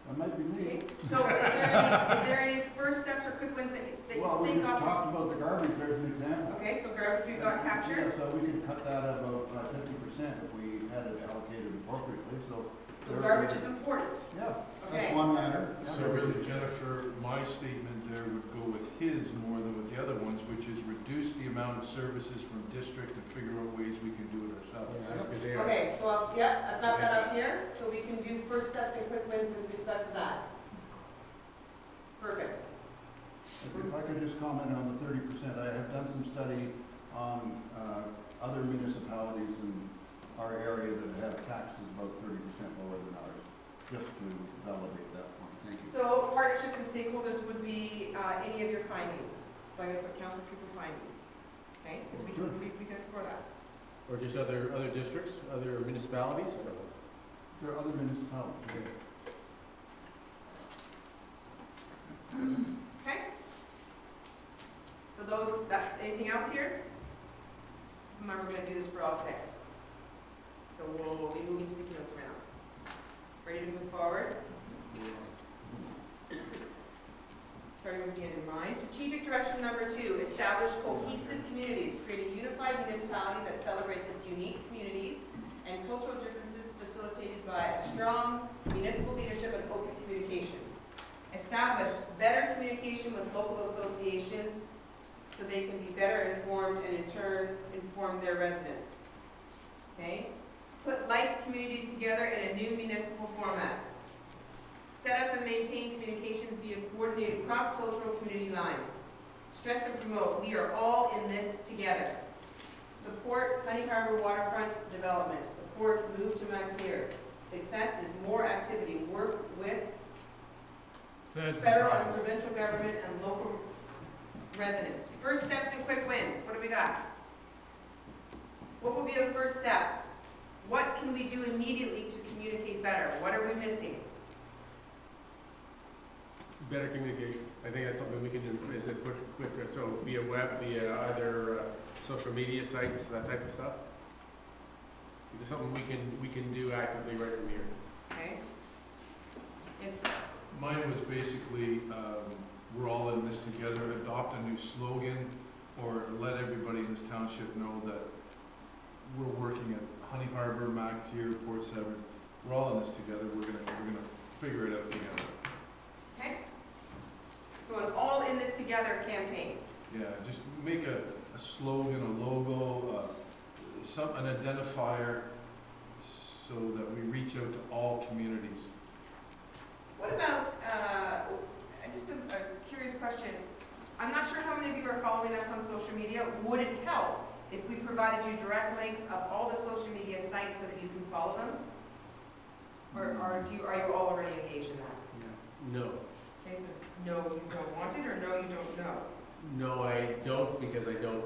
That might be me. Okay. So is there any first steps or quick wins that you think Well, we of? just talked about the garbage as an example. Okay, so garbage we've got captured. Yeah, so we could cut that at about 50% if we had it allocated appropriately, so. So garbage is important. Yeah, Okay. that's one matter. So really, Jennifer, my statement there would go with his more than with the other ones, which is reduce the amount of services from district and figure out ways we can do it ourselves. Okay, so I've got that up here, so we can do first steps and quick wins with respect to that. Perfect. If I could just comment on the 30%, I have done some study on other municipalities in our area that have taxes about 30% lower than ours, just to validate that point. Thank you. So partnerships and stakeholders would be any of your findings. So I'm gonna put council people findings, okay? Because we can explore that. Or just other districts, other municipalities? I don't know. There are other municipalities. Okay? So anything else here? Remember, we're gonna do this for all 6. So we'll be moving sticky notes around. Ready to move forward? Starting with the end in mind. Strategic direction number 2, establish cohesive communities. Create a unified municipality that celebrates its unique communities and cultural differences facilitated by a strong municipal leadership and open communications. Establish better communication with local associations so they can be better informed and in turn inform their residents. Okay? Put like communities together in a new municipal format. Set up and maintain communications via coordinated cross-cultural community lines. Stress and promote, we are all in this together. Support Honey Harbor waterfront development. Support move to Mountier. Success is more activity. Work with federal and provincial government and local residents. First steps and quick wins. What do we got? What will be a first step? What can we do immediately to communicate better? What are we missing? Better communication. I think that's something we can do, is it push quicker, so via web, via either social media sites, that type of stuff? Is it something we can do actively right from here? Okay. Yes. Mine was basically, we're all in this together, adopt a new slogan, or let everybody in this township know that we're working at Honey Harbor, Mountier, Port Severn. We're all in this together. We're gonna figure it out together. Okay. So an all in this together campaign. Yeah, just make a slogan, a logo, an identifier, so that we reach out to all communities. What about, just a curious question. I'm not sure how many of you are following us on social media. Would it help if we provided you direct links of all the social media sites so that you can follow them? Or are you all already engaged in that? No. Okay, so no, you don't want it, or no, you don't know? No, I don't, because I don't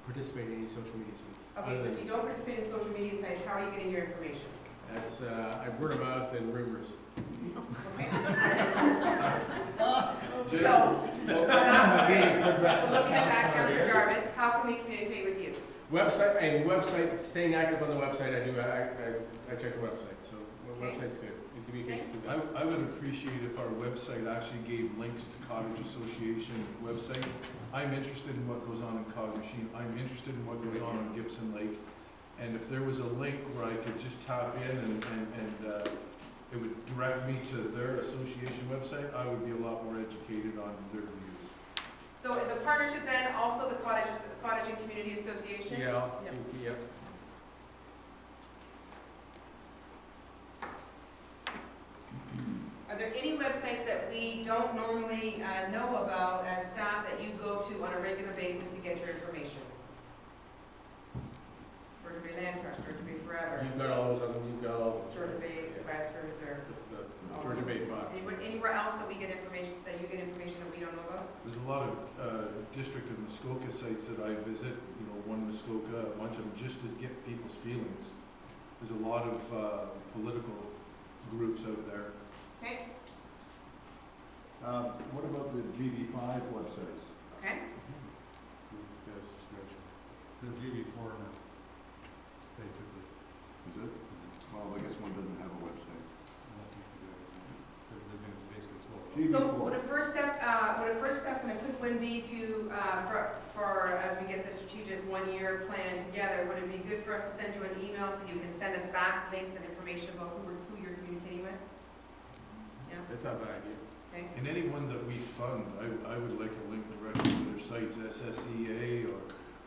participate in any social media sites. Okay, so if you don't participate in social media sites, how are you getting your information? That's word of mouth and rumors. Okay. So looking at that, Councilor Jarvis, how can we communicate with you? Website, staying active on the website, I check the website, so the website's good. And communication through that. I would appreciate if our website actually gave links to Cottage Association websites. I'm interested in what goes on in Cog Machine. I'm interested in what goes on Gibson Lake. And if there was a link where I could just tap in and it would direct me to their association website, I would be a lot more educated on their views. So is a partnership then also the Cottage and Community Associations? Yeah, Yep. yep. Are there any websites that we don't normally know about as staff that you go to on a regular basis to get your information? Georgian Bay Land Trust, Georgian Bay Forever, You've got all those other, you've got all. Georgian Bay Request for Reserve. The Georgian Bay Fund. Anywhere else that we get information, that you get information that we don't know about? There's a lot of District of Muskoka sites that I visit, one Muskoka, a bunch of them, just to get people's feelings. There's a lot of political groups out there. Okay. What about the GV5 websites? Okay. Yes, the GV4, basically. Is it? Well, I guess one doesn't have a website. So would a first step and a quick win be to, for as we get the strategic one-year plan together, would it be good for us to send you an email so you can send us back links and information about who you're communicating with? Yeah. That's not a bad idea. Okay. And anyone that we fund, I would like a link directly to their sites, SSEA or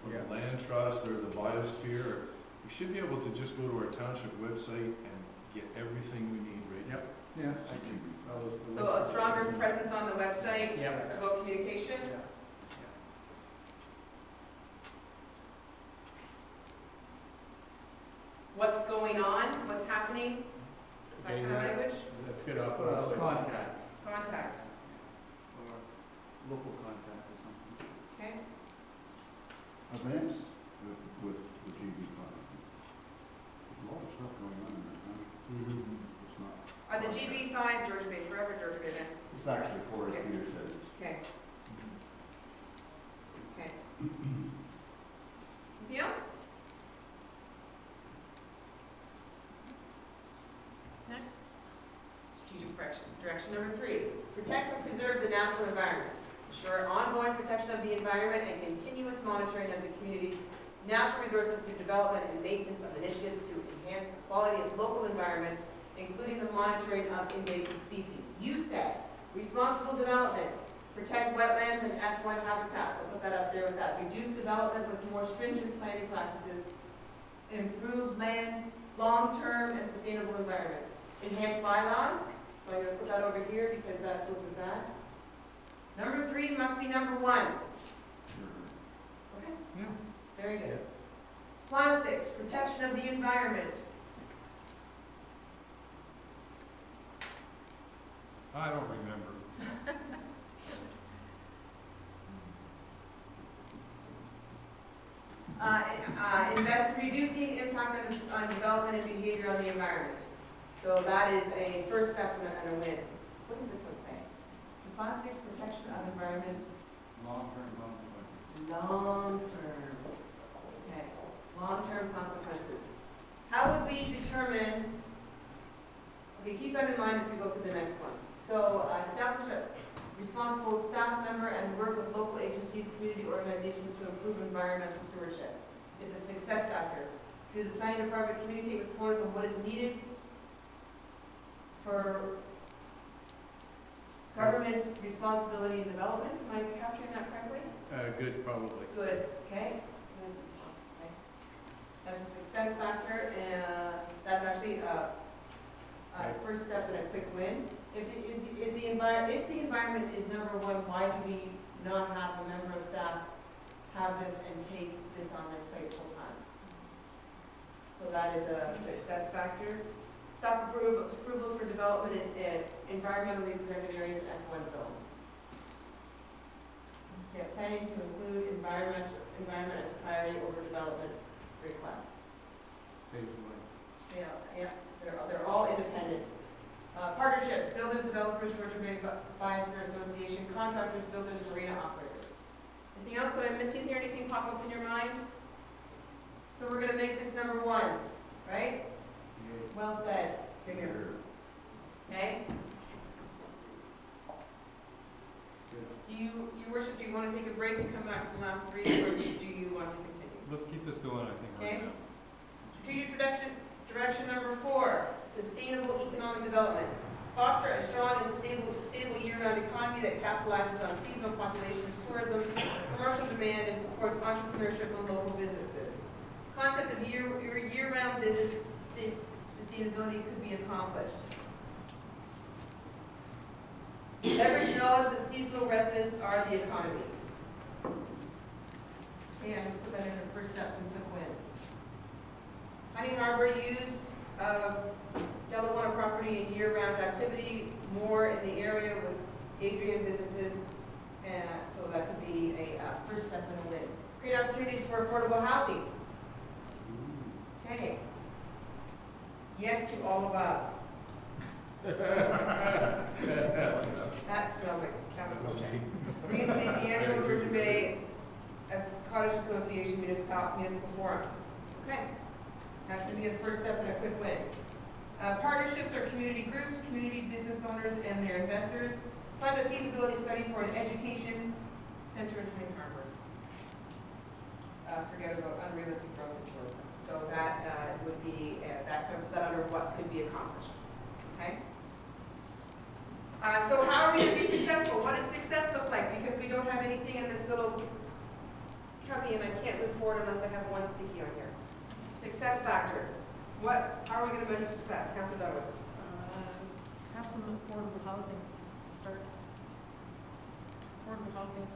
the Land Trust or the Biosphere. We should be able to just go to our township website and get everything we need right now. Yeah. So a stronger presence on the website Yep. about communication? What's going on? What's happening? That kind of language? That's good off the website. Contacts. Local contact or something. Okay? Advance with the GB5. There's a lot of stuff going on in there, huh? It's not. Are the GB5 Georgian Bay, forever Georgian Bay then? It's actually Forest Okay. Peter said it's. Okay. Okay. Anything else? Next. Strategic direction number 3, protect and preserve the natural environment. Ensure ongoing protection of the environment and continuous monitoring of the community's natural resources through development and maintenance of initiatives to enhance the quality of local environment, including the monitoring of invasive species. You said responsible development, protect wetlands and F1 habitats. I'll put that up there with that. Reduce development with more stringent planning practices, improve land, long-term and sustainable environment. Enhance bylaws, so I'm going to put that over here because that goes with that. Number 3 must be number 1. Okay? Yeah. Very good. Plastics, protection of the environment. I don't remember. Invest in reducing impact on development and behavior on the environment. So that is a first step and a win. What does this one say? The plastics protection of environment. Long-term consequences. Long-term. Okay. Long-term consequences. How would we determine? Okay, keep that in mind if we go to the next one. So establish a responsible staff member and work with local agencies, community organizations to improve environmental stewardship. Is a success factor. Do the planning department communicate with boards on what is needed for government responsibility and development? Am I capturing that correctly? Good, probably. Good, okay. Okay. That's a success factor, and that's actually a first step and a quick win. If the environment is number 1, why do we not have a member of staff have this and take this on their plate full time? So that is a success factor. Stop approvals for development in environmentally protected areas and F1 zones. Yeah, planning to include environment as a priority over development requests. Saves money. Yeah, they're all independent. Partnerships, builders, developers, Georgian Bay Biosphere Association, contractors, builders, marina operators. Anything else that I'm missing here? Anything pop up in your mind? So we're going to make this number 1, right? Well said. Here. Okay? Your worship, do you want to take a break and come back to the last 3, or do you want to continue? Let's keep this going, I think, right Okay. now. Strategic direction number 4, sustainable economic development. Foster a strong and stable year-round economy that capitalizes on seasonal populations, tourism, commercial demand, and supports entrepreneurship and local businesses. Concept of year-round business sustainability could be accomplished. Leverage knowledge that seasonal residents are the economy. Okay, I'm going to put that in the first steps and quick wins. Honey Harbor use of Delaware property and year-round activity, more in the area with Adrian businesses, and so that could be a first step in a win. Create opportunities for affordable housing. Okay. Yes to all above. That smells like Castle Project. Reinstate the annual Georgian Bay as Cottage Association municipal forums. Okay. That can be a first step and a quick win. Partnerships are community groups, community business owners, and their investors. Fund a feasibility study for an education center in Honey Harbor. Forget about unrealistic growth in tourism. So that would be, that's going to put that under what could be accomplished. Okay? So how are we going to be successful? What does success look like? Because we don't have anything in this little cubby, and I can't move forward unless I have one sticky on here. Success factor. How are we going to measure success? Councilor Douglas. Have some affordable housing start. Affordable housing.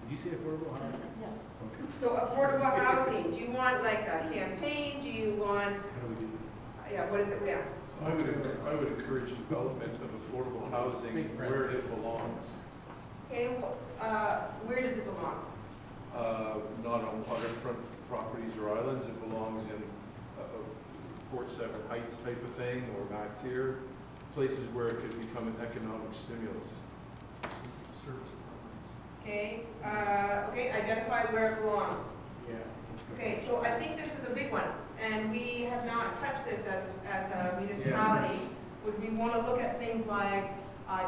Did you say affordable housing? Yeah. Okay. So affordable housing. Do you want like a campaign? Do you want? How do we do that? Yeah. What is it? Yeah. So I would encourage development of affordable housing where it belongs. Okay, where does it belong? Not on waterfront properties or islands, it belongs in Port Seven Heights type of thing, or back tier, places where it could become an economic stimulus. Service properties. Okay, okay, identify where it belongs. Yeah. Okay, so I think this is a big one, and we have not touched this as a municipality. Would we want to look at things like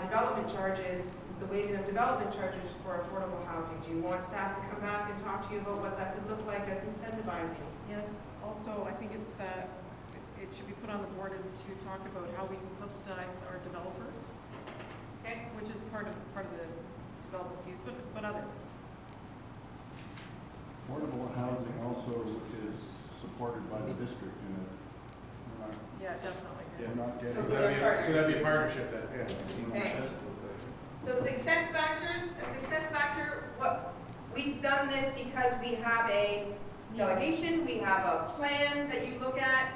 development charges, the waiving of development charges for affordable housing? Do you want staff to come back and talk to you about what that could look like as incentivizing? Yes, also, I think it's, it should be put on the board is to talk about how we can subsidize our developers, Okay. which is part of the development fees, but other. Affordable housing also is supported by the district, and Yeah, definitely. we're not getting. So that'd be a partnership then, Okay. So success factor, what, we've done this because we have a delegation, we have a plan that you look at,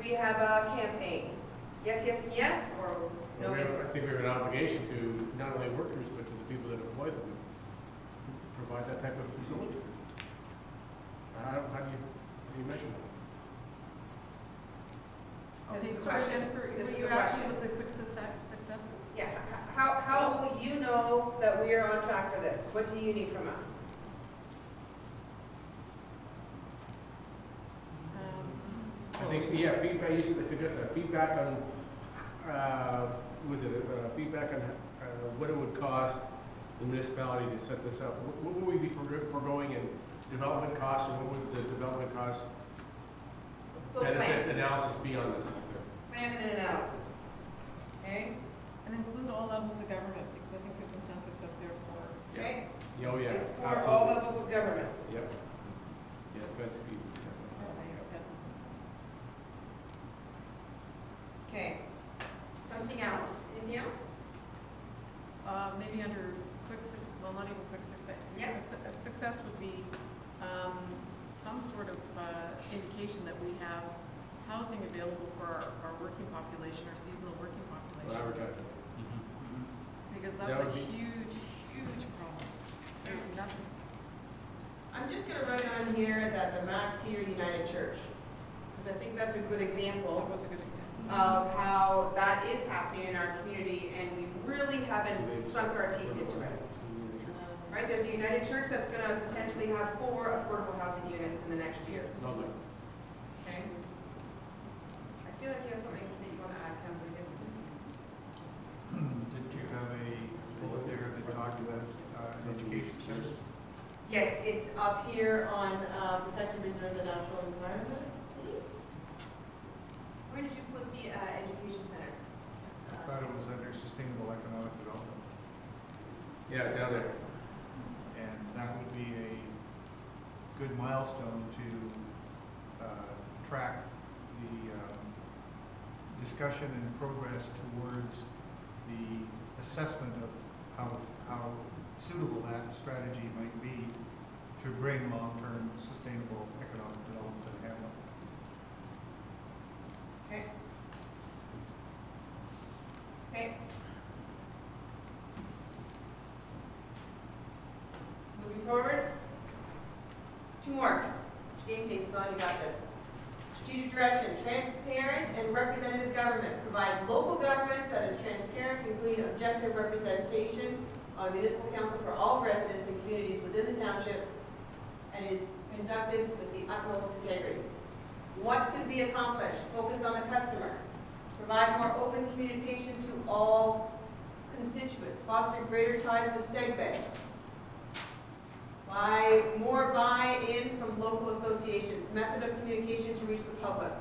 we have a campaign. Yes, yes, and yes, or no, yes? I think we have an obligation to not only workers, but to the people that employ them, provide that type of facility. How do you measure that? Okay, This is so the question. Jennifer, This is were you the asking question. what the quick successes? Yeah, how will you know that we are on track for this? What do you need from us? I think, yeah, feedback, you suggest that, feedback on, feedback on what it would cost the municipality to set this up. What would we be foregoing in development costs, and what would the development cost So benefit plan. analysis be on this? Plan and analysis. Okay? And include all levels of government, because I think there's incentives up there for. Okay? Oh, yeah. Explore all levels of government. Yep. Yeah, that's key. Okay. Something else? Anything else? Maybe under quick success, well, not even quick success. Yep. A success would be some sort of indication that we have housing available for our working population, our seasonal working population. Advertising. Because That that's a would be- huge, huge problem. There's nothing. I'm just going to write on here that the MAC Tier United Church, because I think that's a good example That was a good example. of how that is happening in our community, and we really haven't sunk our teeth into it. Right? There's a United Church that's going to potentially have 4 affordable housing units in the next year. Lovely. Okay? I feel like you have something that you want to add, Councilor Gisborne. Did you have a bullet there that talked about education services? Yes, it's up here on protect and preserve the natural environment. Where did you put the education center? I thought it was under sustainable economic development. Yeah, down there. And that would be a good milestone to track the discussion and progress towards the assessment of how suitable that strategy might be to bring long-term sustainable economic development to the hamlet. Okay. Okay. Moving forward. 2 more. Game cases on, you got this. Strategic direction, transparent and representative government. Provide local governments that is transparent, including objective representation on municipal council for all residents and communities within the township, and is conducted with the utmost integrity. What can be accomplished? Focus on the customer. Provide more open communication to all constituents. Foster greater ties with SegBay. More buy-in from local associations. Method of communication to reach the public.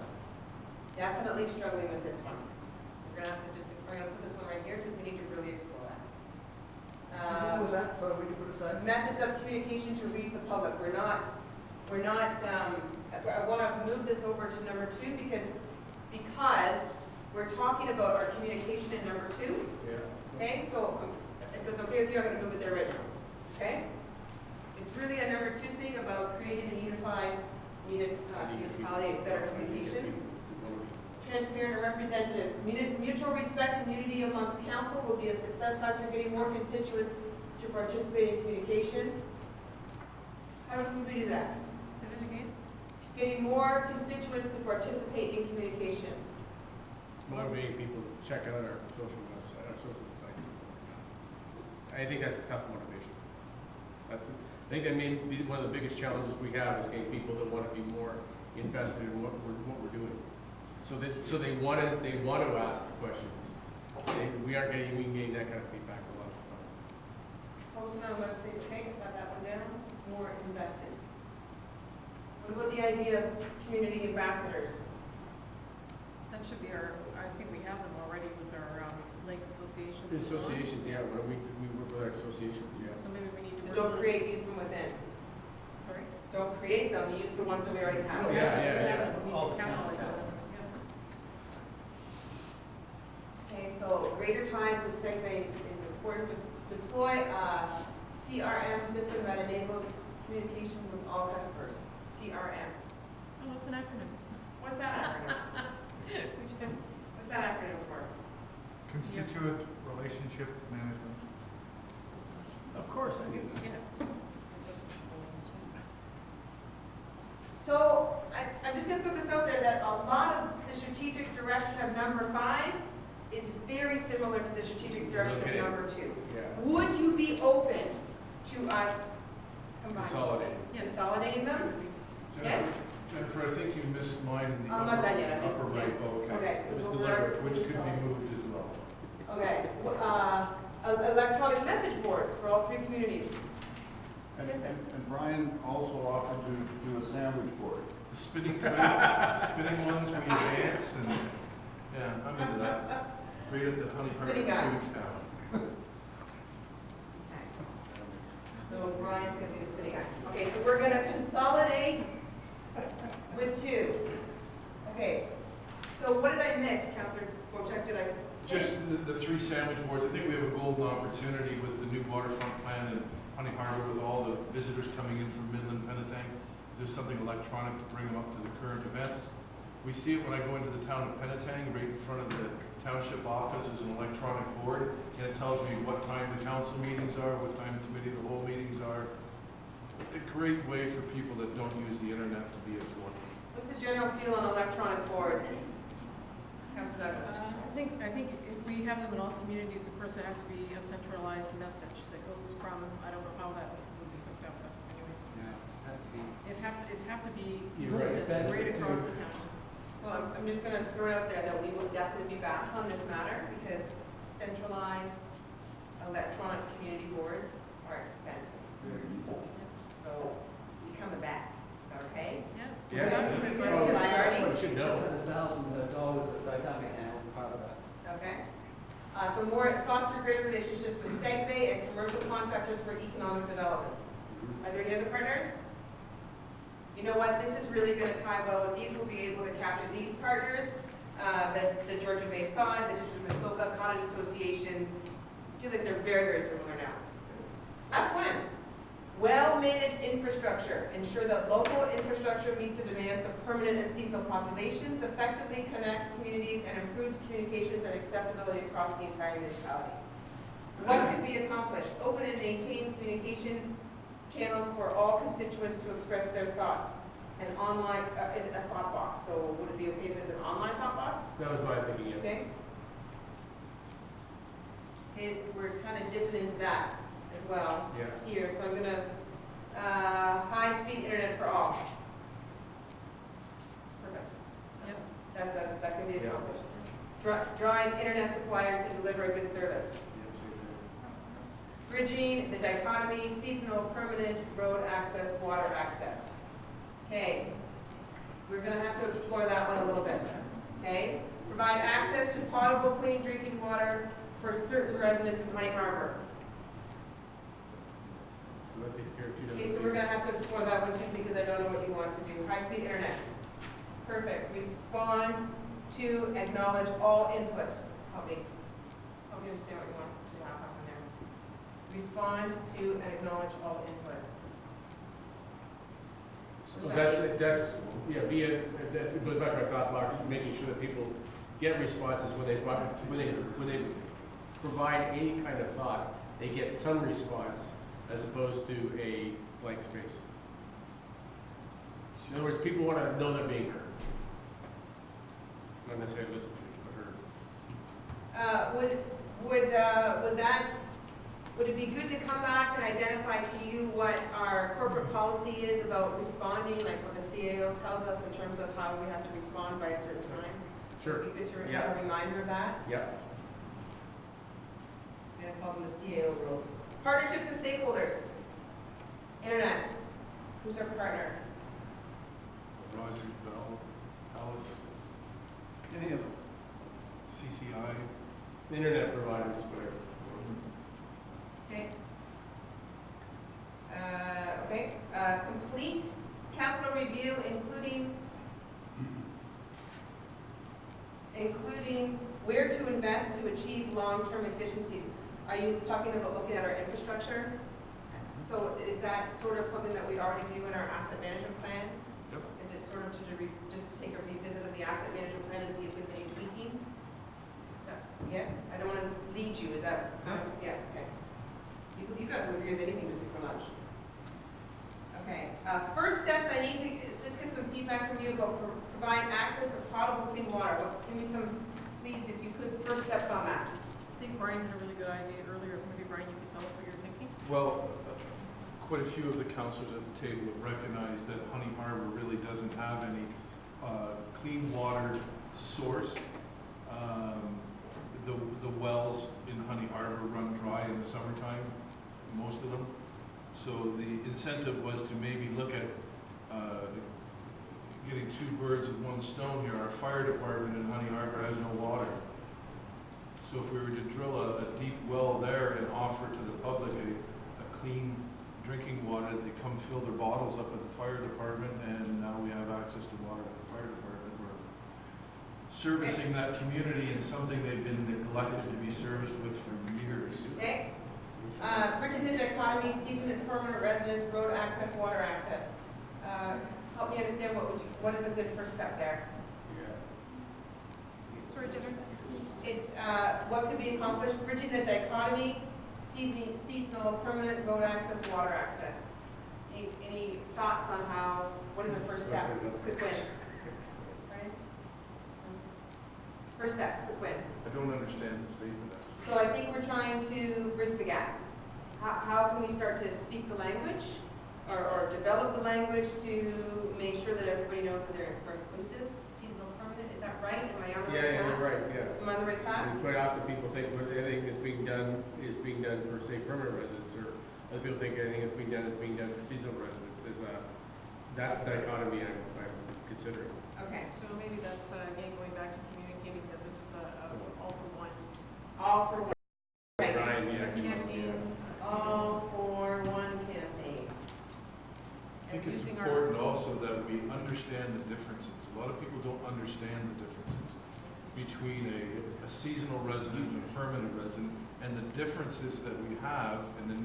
Definitely struggling with this one. We're gonna have to we're gonna put this one right here because we need to really explore that. What was that? So we can put aside? Methods of communication to reach the public. I want to move this over to number 2 because we're talking about our communication in number 2. Yeah. Okay, so if it's okay with you, I'm going to move it there right now. Okay? It's really a number 2 thing about creating a unified municipality with better communications. Transparent and representative. Mutual respect and unity amongst council will be a success factor, getting more constituents to participate in communication. How do we do that? Say that again? Getting more constituents to participate in communication. Motivating people to check out our social website, our social sites. I think that's a tough motivation. I think that may be one of the biggest challenges we have is getting people that want to be more invested in what we're doing. So they want to ask the questions. We aren't getting that kind of feedback a lot of the time. Post on our website, okay, got that one down, more invested. What about the idea of community ambassadors? That should be our, I think we have them already with our lake associations. and so on. Associations, yeah, we work with our associations, yeah. So maybe we need to. So don't create these from within. Sorry? Don't create them, use the ones that we already have. Oh, yeah. We need to capitalize on them. Okay, so greater ties with segways is important to deploy a CRM system that enables communication with all customers. CRM. Oh, it's an acronym. What's that acronym? What's that acronym for? Constituent relationship management. Of course, I get that. Yeah. So I'm just going to put this out there that a lot of the strategic direction of number 5 is very similar to the strategic direction Okay. of number 2. Yeah. Would you be open to us combining? Consolidating. Yes. Consolidating them? Yes? Jennifer, I think you missed mine in the I'm not done yet. upper right. Oh, Okay, so It was we're- delivered, Which could be moved as well. Okay, electronic message boards for all 3 communities. And, Yes, sir. and Brian also offered to do a sandwich board. The spinning ones we advance and, yeah, I'm into that. Right at the Honey Harbor Spinning Food guy. Town. So Brian's gonna be the spinning guy. Okay, so we're gonna consolidate with 2. Okay, so what did I miss, Councillor Wojcik? Did I? Just the 3 sandwich boards. I think we have a golden opportunity with the new waterfront plan in Honey Harbor with all the visitors coming in from Midland, Penetang. If there's something electronic to bring them up to the current events. We see it when I go into the town of Penetang, right in front of the township office is an electronic board, and it tells me what time the council meetings are, what time the committee of the whole meetings are. A great way for people that don't use the internet to be informed. What's the general feel on electronic boards? Councillor Douglas? I think if we have them in all communities, of course, it has to be a centralized message that goes from, I don't know how that would be hooked up, but anyways. It'd have to be consistent right across the township. So I'm just gonna throw it out there that we will definitely be back on this matter because centralized electronic community boards are expensive. So we coming back, is that okay? Yeah. Yeah. Priority? You should know. Okay. So more foster greater relationships with Segway and commercial contractors for economic development. Are there any other partners? You know what, this is really going to tie well with these. We'll be able to capture these partners, the Georgian Bay Fund, the District of Muskoka, cottage associations. I feel like they're very, very similar now. Last one. Well-managed infrastructure. Ensure that local infrastructure meets the demands of permanent and seasonal populations, effectively connects communities, and improves communications and accessibility across the entire municipality. What could be accomplished? Open and maintain communication channels for all constituents to express their thoughts. An online, is it a thought box? So would it be okay if it's an online thought box? That was my thinking, yeah. Okay. We're kind of dipping into that as well Yeah. here. So I'm gonna, high-speed internet for all. Perfect. That can be Yeah. accomplished. Drive internet suppliers to deliver a good service. Bridging the dichotomy, seasonal, permanent, road access, water access. Okay, we're gonna have to explore that one a little bit, okay? Provide access to potable, clean drinking water for certain residents in Honey Harbor. So that takes care of 2 Okay, so we're gonna have to explore that one too, because I don't know what you want to do. High-speed internet. Perfect. Respond to, acknowledge all input. Help me understand what you want to happen there. Respond to and acknowledge all input. That's, yeah, it goes back to our thought box, making sure that people get responses when they provide any kind of thought. they get some response as opposed to a blank space. In other words, people want to know they're being heard. Not necessarily listen to, but heard. Would it be good to come back and identify to you what our corporate policy is about responding, like what the CAO tells us in terms of how we have to respond by a certain time? Sure. Would it be good to have a reminder of that? Yep. And I call them the CAO rules. Partnerships and stakeholders. Internet. Who's our partner? Rogers, Bell, Alice, Any of them. CCI. Internet providers, whatever. Okay. Complete capital review, including where to invest to achieve long-term efficiencies. Are you talking about looking at our infrastructure? So is that sort of something that we already do in our asset management plan? Yep. Is it sort of just to take a revisit of the asset management plan and see if there's any tweaking? Yes? I don't want to lead you, is that? Yeah, okay. You guys will agree with anything to do for lunch. Okay, first steps, I need to just get some feedback from you about provide access to potable clean water. Give me some, please, if you could, first steps on that. I think Brian had a really good idea earlier. Maybe Brian, you could tell us what you're thinking? Well, quite a few of the councillors at the table have recognized that Honey Harbor really doesn't have any clean water source. The wells in Honey Harbor run dry in the summertime, most of them. So the incentive was to maybe look at getting two birds with one stone here. Our fire department in Honey Harbor has no water. So if we were to drill a deep well there and offer to the public a clean drinking water, they come fill their bottles up at the fire department, and now we have access to water at the fire department. We're servicing that community is something they've been neglected to be serviced with for years. Okay. Bridging the dichotomy, seasonal and permanent residents, road access, water access. Help me understand what is a good first step there? Sorry, Jennifer? It's what could be accomplished, bridging the dichotomy, seasonal, permanent, road access, water access. Any thoughts on what is the first step? Quick win. Right? First step, quick win. I don't understand the statement. So I think we're trying to bridge the gap. How can we start to speak the language or develop the language to make sure that everybody knows that they're inclusive, seasonal, permanent? Is that right? Am I on the right path? Yeah, you're right, yeah. Am I on the right path? And quite often people think anything that's being done is being done for, say, permanent residents, or other people think anything that's being done is being done for seasonal residents. That's the dichotomy I'm considering. Okay. So maybe that's, again, going back to communicating that this is a all for one. All for one. Right. Ryan, yeah. Campaign. All for one campaign. I think it's important also that we understand the differences. A lot of people don't understand the differences between a seasonal resident and a permanent resident, and the differences that we have and the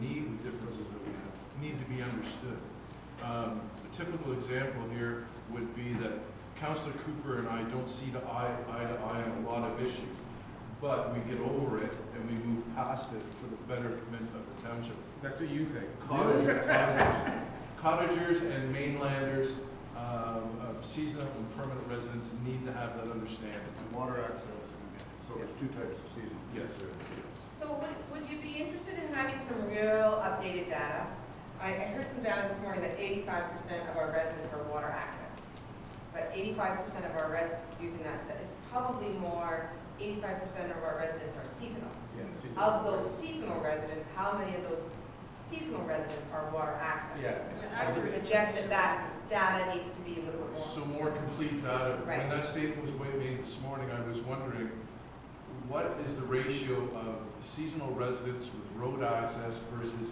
differences that we have need to be understood. A typical example here would be that Councillor Cooper and I don't see eye to eye on a lot of issues, but we get over it and we move past it for the betterment of the township. That's what you think. Cottagers and mainlanders, seasonal and permanent residents need to have that understanding. And water access, so there's two types of seasonal. Yes. So would you be interested in having some real updated data? I heard some data this morning that 85% of our residents are water access. But 85% of our using that is probably more, 85% of our residents are seasonal. Yeah, seasonal. Of those seasonal residents, how many of those seasonal residents are water access? Yeah. I would suggest that data needs to be a little bit more. So more complete data. Right. When that statement was made this morning, I was wondering, what is the ratio of seasonal residents with road access versus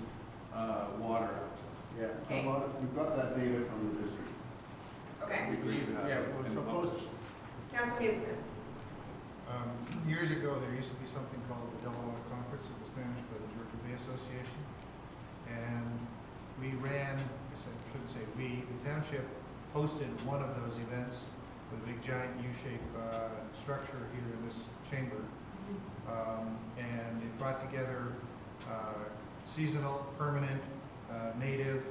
water access? Yeah. We've got that data from the district. Okay. We agree with that. Yeah, And so published. Councilor Hazelton. Years ago, there used to be something called the Delaware Conference. It was managed by the Georgian Bay Association. And we ran, I shouldn't say we, the township hosted one of those events with a big giant U-shaped structure here in this chamber. And it brought together seasonal, permanent, native,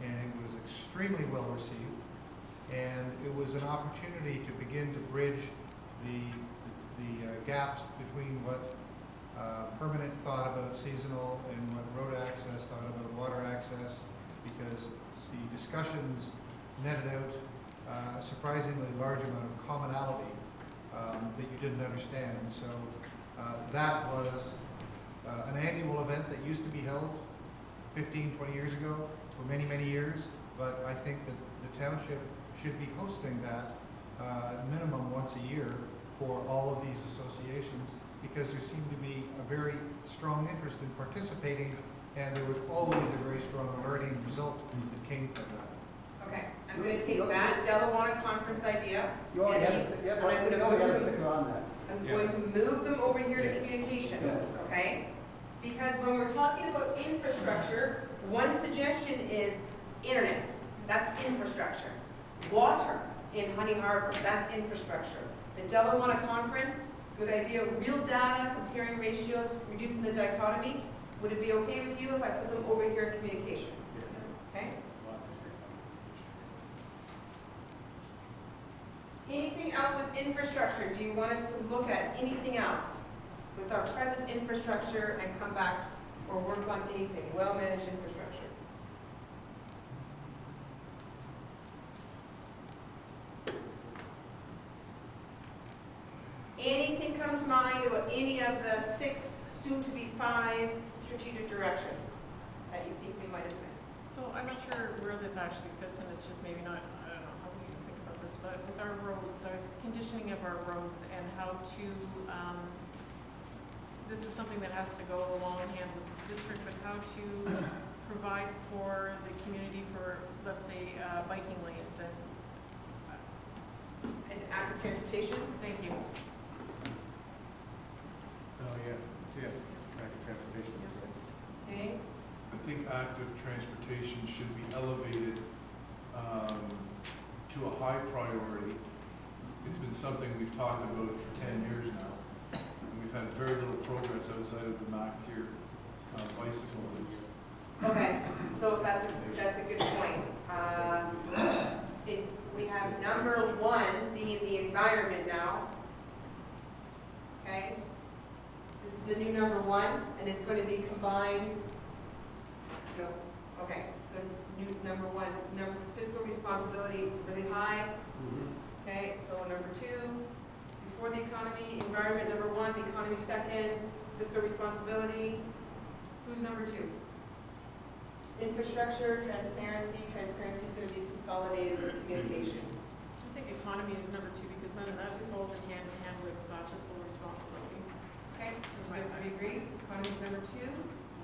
and it was extremely well received. And it was an opportunity to begin to bridge the gaps between what permanent thought about seasonal and what road access thought about water access, because the discussions netted out a surprisingly large amount of commonality that you didn't understand. So that was an annual event that used to be held 15, 20 years ago, for many, many years, but I think that the township should be hosting that minimum once a year for all of these associations, because there seemed to be a very strong interest in participating, and there was always a very strong learning result that came from that. Okay, I'm going to take that Delaware conference idea, You only and have these- to, yeah, and well, I'm going you to only move have to them, stick around that. I'm going to move them over here to communication, okay? Because when we're talking about infrastructure, one suggestion is internet, that's infrastructure. Water in Honey Harbor, that's infrastructure. The Delaware conference, good idea, real data, comparing ratios, reducing the dichotomy. Would it be okay with you if I put them over here in communication? Okay? Anything else with infrastructure? Do you want us to look at anything else with our present infrastructure and come back or work on anything, well-managed infrastructure? Anything come to mind about any of the 6, soon-to-be 5 strategic directions that you think we might have missed? So I'm not sure where this actually fits in, it's just maybe not, I don't know how we even think about this, but with our roads, our conditioning of our roads and how to, this is something that has to go along hand with the district, but how to provide for the community for, let's say, biking lanes and. Is it active transportation? Thank you. Oh, yeah, active transportation is right. Okay. I think active transportation should be elevated to a high priority. It's been something we've talked about for 10 years now, and we've had very little progress outside of the MAC tier bicycle lanes. Okay, so that's a good point. We have number 1 being the environment now. Okay, this is the new number 1, and it's going to be combined. No, okay. So new number 1, fiscal responsibility really high. Okay, so number 2, before the economy, environment number 1, the economy second, fiscal responsibility. Who's number 2? Infrastructure, transparency. Transparency is going to be consolidated with communication. I think economy is number 2 because then that falls in hand in hand with fiscal responsibility. Okay, we agree? Economy is number 2?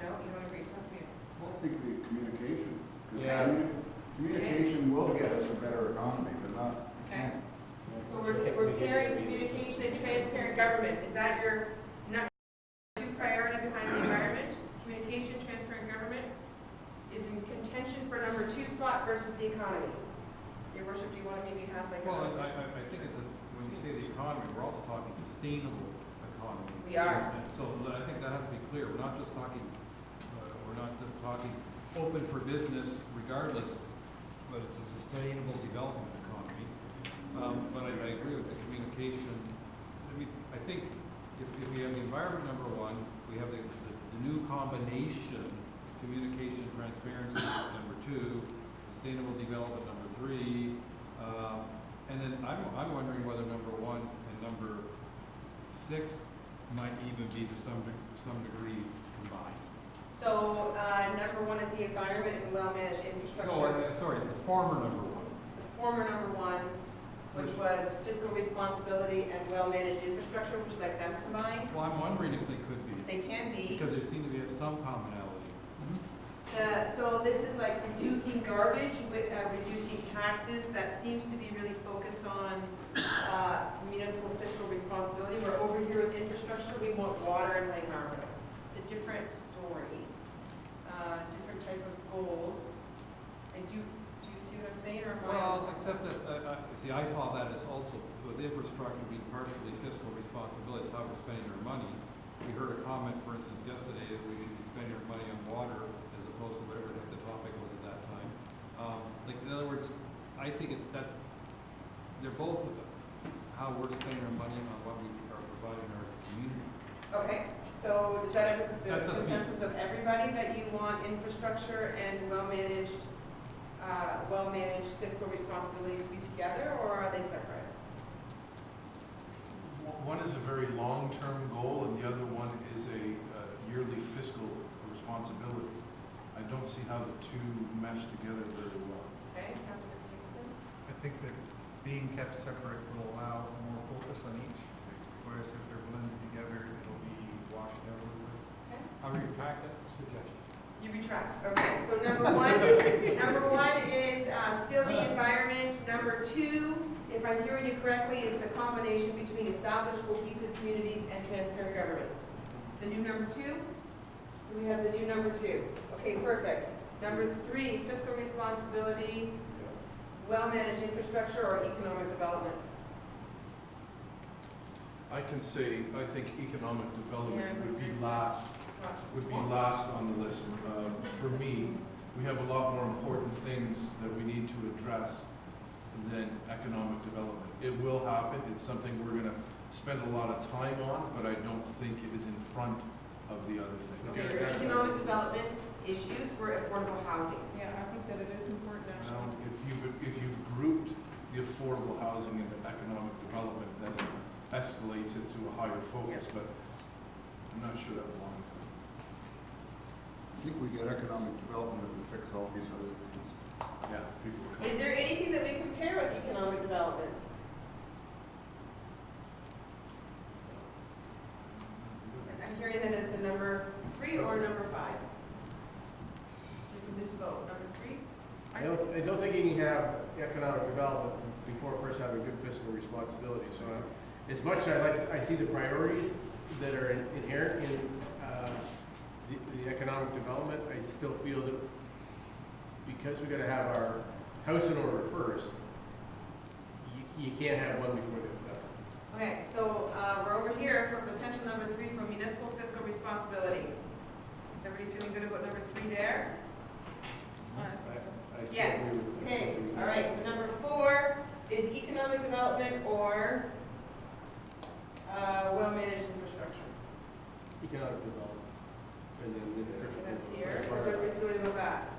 No, you don't agree? Talk to me. I think the communication. 'Cause Yeah. Communication will get us a better economy, but not. Okay. So we're pairing communication and transparent government. Is that your number 2 priority behind the environment? Communication, transparent government is in contention for number 2 spot versus the economy. Your worship, do you want to maybe have like Well, a... I think it's when you say the economy, we're also talking sustainable economy. We are. And so I think that has to be clear. We're not just talking, open for business regardless, but it's a sustainable development economy. But I agree with the communication. I mean, I think if we have the environment number 1, we have the new combination, communication, transparency number 2, sustainable development number 3, and then I'm wondering whether number 1 and number 6 might even be to some degree combined. So number 1 is the environment and well-managed infrastructure. No, sorry, the former number 1. The former number 1, which was fiscal responsibility and well-managed infrastructure. Would you like them combined? Well, I'm wondering if they could be. They can be. Because there seem to be some commonality. So this is like reducing garbage, reducing taxes. That seems to be really focused on municipal fiscal responsibility. Where over here with infrastructure, we want water and Honey Harbor. It's a different story, different type of goals. Do you see what I'm saying? Or am I? Well, except that, see, I saw that as also with infrastructure being partially fiscal responsibility, it's how we're spending our money. we heard a comment, for instance, yesterday, that we should be spending our money on water as opposed to whatever the topic was at that time. Like, in other words, I think they're both how we're spending our money on what we are providing our community. Okay, so is that the That's just me. consensus of everybody that you want infrastructure and well-managed fiscal responsibility to be together, or are they separate? One is a very long-term goal, and the other one is a yearly fiscal responsibility. I don't see how the two mesh together very well. Okay, Councilor Houston? I think that being kept separate will allow more focus on each, whereas if they're blended together, it'll be washed out a little bit. Okay. I retract that suggestion. You retract, okay, so number one is still the environment. Number two, if I'm hearing you correctly, is the combination between established cohesive communities and transparent government. The new number two? So we have the new number two. Okay, perfect. Number three, fiscal responsibility, well-managed infrastructure, or economic development. I can say, I think economic development would be last on the list. For me, we have a lot more important things that we need to address than economic development. It will happen. It's something we're going to spend a lot of time on, but I don't think it is in front of the other things. Okay, your economic development issues were affordable housing. Yeah, I think that it is important, Now, actually. if you've grouped the affordable housing into economic development, then it escalates it to a higher focus, but I'm not sure that belongs. I think we get economic development if we fix all these other things. Yeah, people are Is there anything that we compare with economic development? I'm hearing that it's a number 3 or number 5. Just a loose vote. Number 3? I don't think you can have economic development before first having good fiscal responsibility. So as much as I see the priorities that are inherent in the economic development, I still feel that because we got to have our house in order first, you can't have one before the other. Okay, so we're over here for potential number 3 for municipal fiscal responsibility. Is everybody feeling good about number 3 there? I still Yes. agree with Okay, fiscal all right, so number 4 is economic development or well-managed infrastructure. economic development. And then And that's here. How's everybody feeling about that?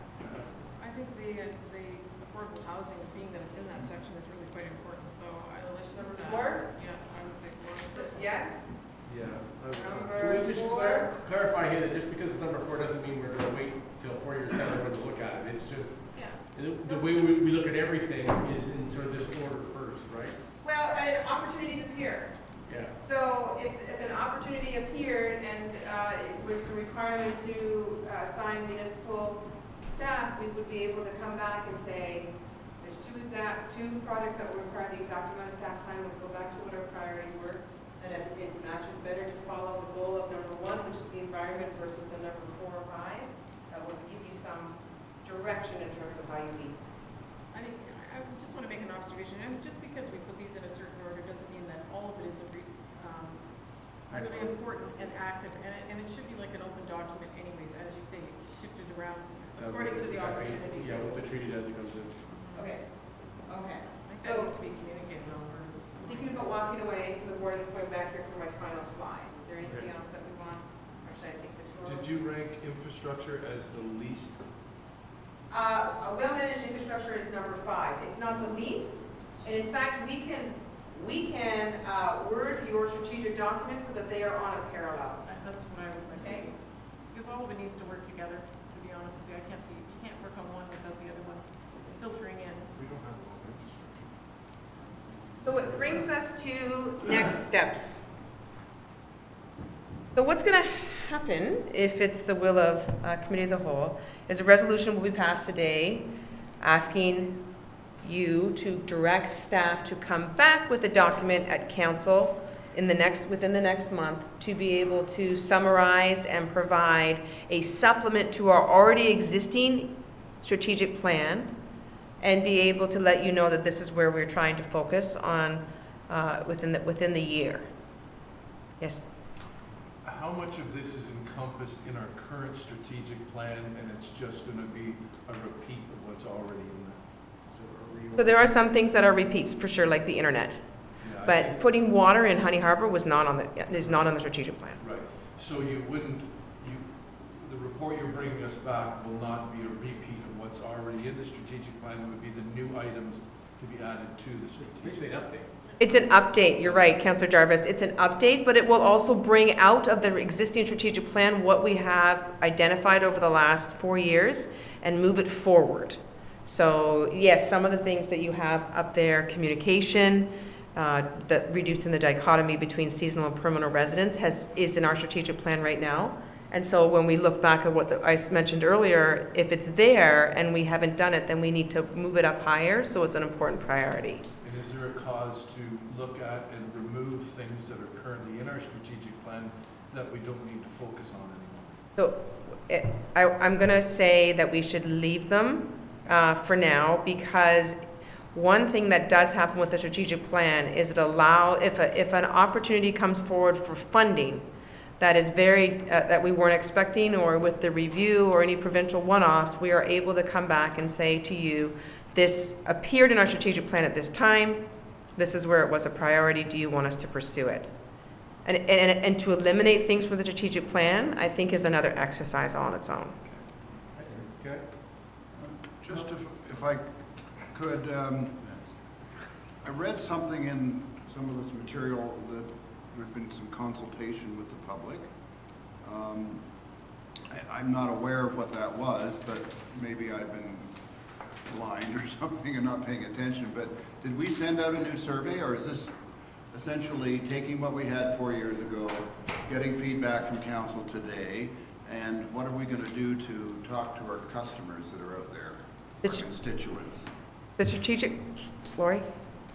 I think the affordable housing, being that it's in that section, is really quite important, so I will list Number that. 4? Yeah, I would say 4. Yes? Yeah. Number Can we just 4? clarify here that just because it's number 4 doesn't mean we're going to wait till 4 years down the road to look at it. It's just, Yeah. the way we look at everything is in sort of this order first, right? Well, opportunities appear. Yeah. So if an opportunity appeared and it was a requirement to assign municipal staff, we would be able to come back and say, there's two projects that will require the exact amount of staff time. Let's go back to what our priorities were. And if it matches better to follow the goal of number 1, which is the environment, versus a number 4 or 5, that will give you some direction in terms of how you lead. I mean, I just want to make an observation. And just because we put these in a certain order doesn't mean that all of it is really important and active. And it should be like an open document anyways, as you say, shifted around according to the opportunities. Yeah, with the treaty as it comes in. Okay. Okay. I think that needs to be communicated on purpose. Thinking about walking away, the board is going back here for my final slide. Is there anything else that we want, or should I take the tour? Did you rank infrastructure as the least? A well-managed infrastructure is number 5. It's not the least, and in fact, we can word your strategic documents so that they are on a parallel. That's what I would like to see. Because all of it needs to work together, to be honest with you. I can't see, you can't work on one without the other one filtering in. We don't have a lot of infrastructure. So it brings us to next steps. So what's going to happen, if it's the will of Committee of the Whole, is a resolution will be passed today asking you to direct staff to come back with a document at council within the next month to be able to summarize and provide a supplement to our already existing strategic plan and be able to let you know that this is where we're trying to focus on within the year. Yes? how much of this is encompassed in our current strategic plan, and it's just gonna be a repeat of what's already in there? So there are some things that are repeats, for sure, like the internet. Yeah, I But think- putting water in Honey Harbor is not on the strategic plan. Right, so you wouldn't, the report you're bringing us back will not be a repeat of what's already in the strategic plan, it would be the new items to be added to the strategic. Basically an update. It's an update, you're right, Councillor Jarvis, it's an update, but it will also bring out of the existing strategic plan what we have identified over the last 4 years and move it forward. So yes, some of the things that you have up there, communication, that reducing the dichotomy between seasonal and permanent residents is in our strategic plan right now. And so when we look back at what I mentioned earlier, if it's there and we haven't done it, then we need to move it up higher, so it's an important priority. And is there a cause to look at and remove things that are currently in our strategic plan that we don't need to focus on anymore? So I'm going to say that we should leave them for now, because one thing that does happen with the strategic plan is if an opportunity comes forward for funding that is that we weren't expecting, or with the review or any provincial one-offs, we are able to come back and say to you, this appeared in our strategic plan at this time, this is where it was a priority, do you want us to pursue it? And to eliminate things from the strategic plan, I think, is another exercise on its own. Okay. Just if I could, I read something in some of this material that there's been some consultation with the public. I'm not aware of what that was, but maybe I've been blind or something and not paying attention. But did we send out a new survey, or is this essentially taking what we had 4 years ago, getting feedback from council today, and what are we going to do to talk to our customers that are out there, our constituents? The strategic, Lori?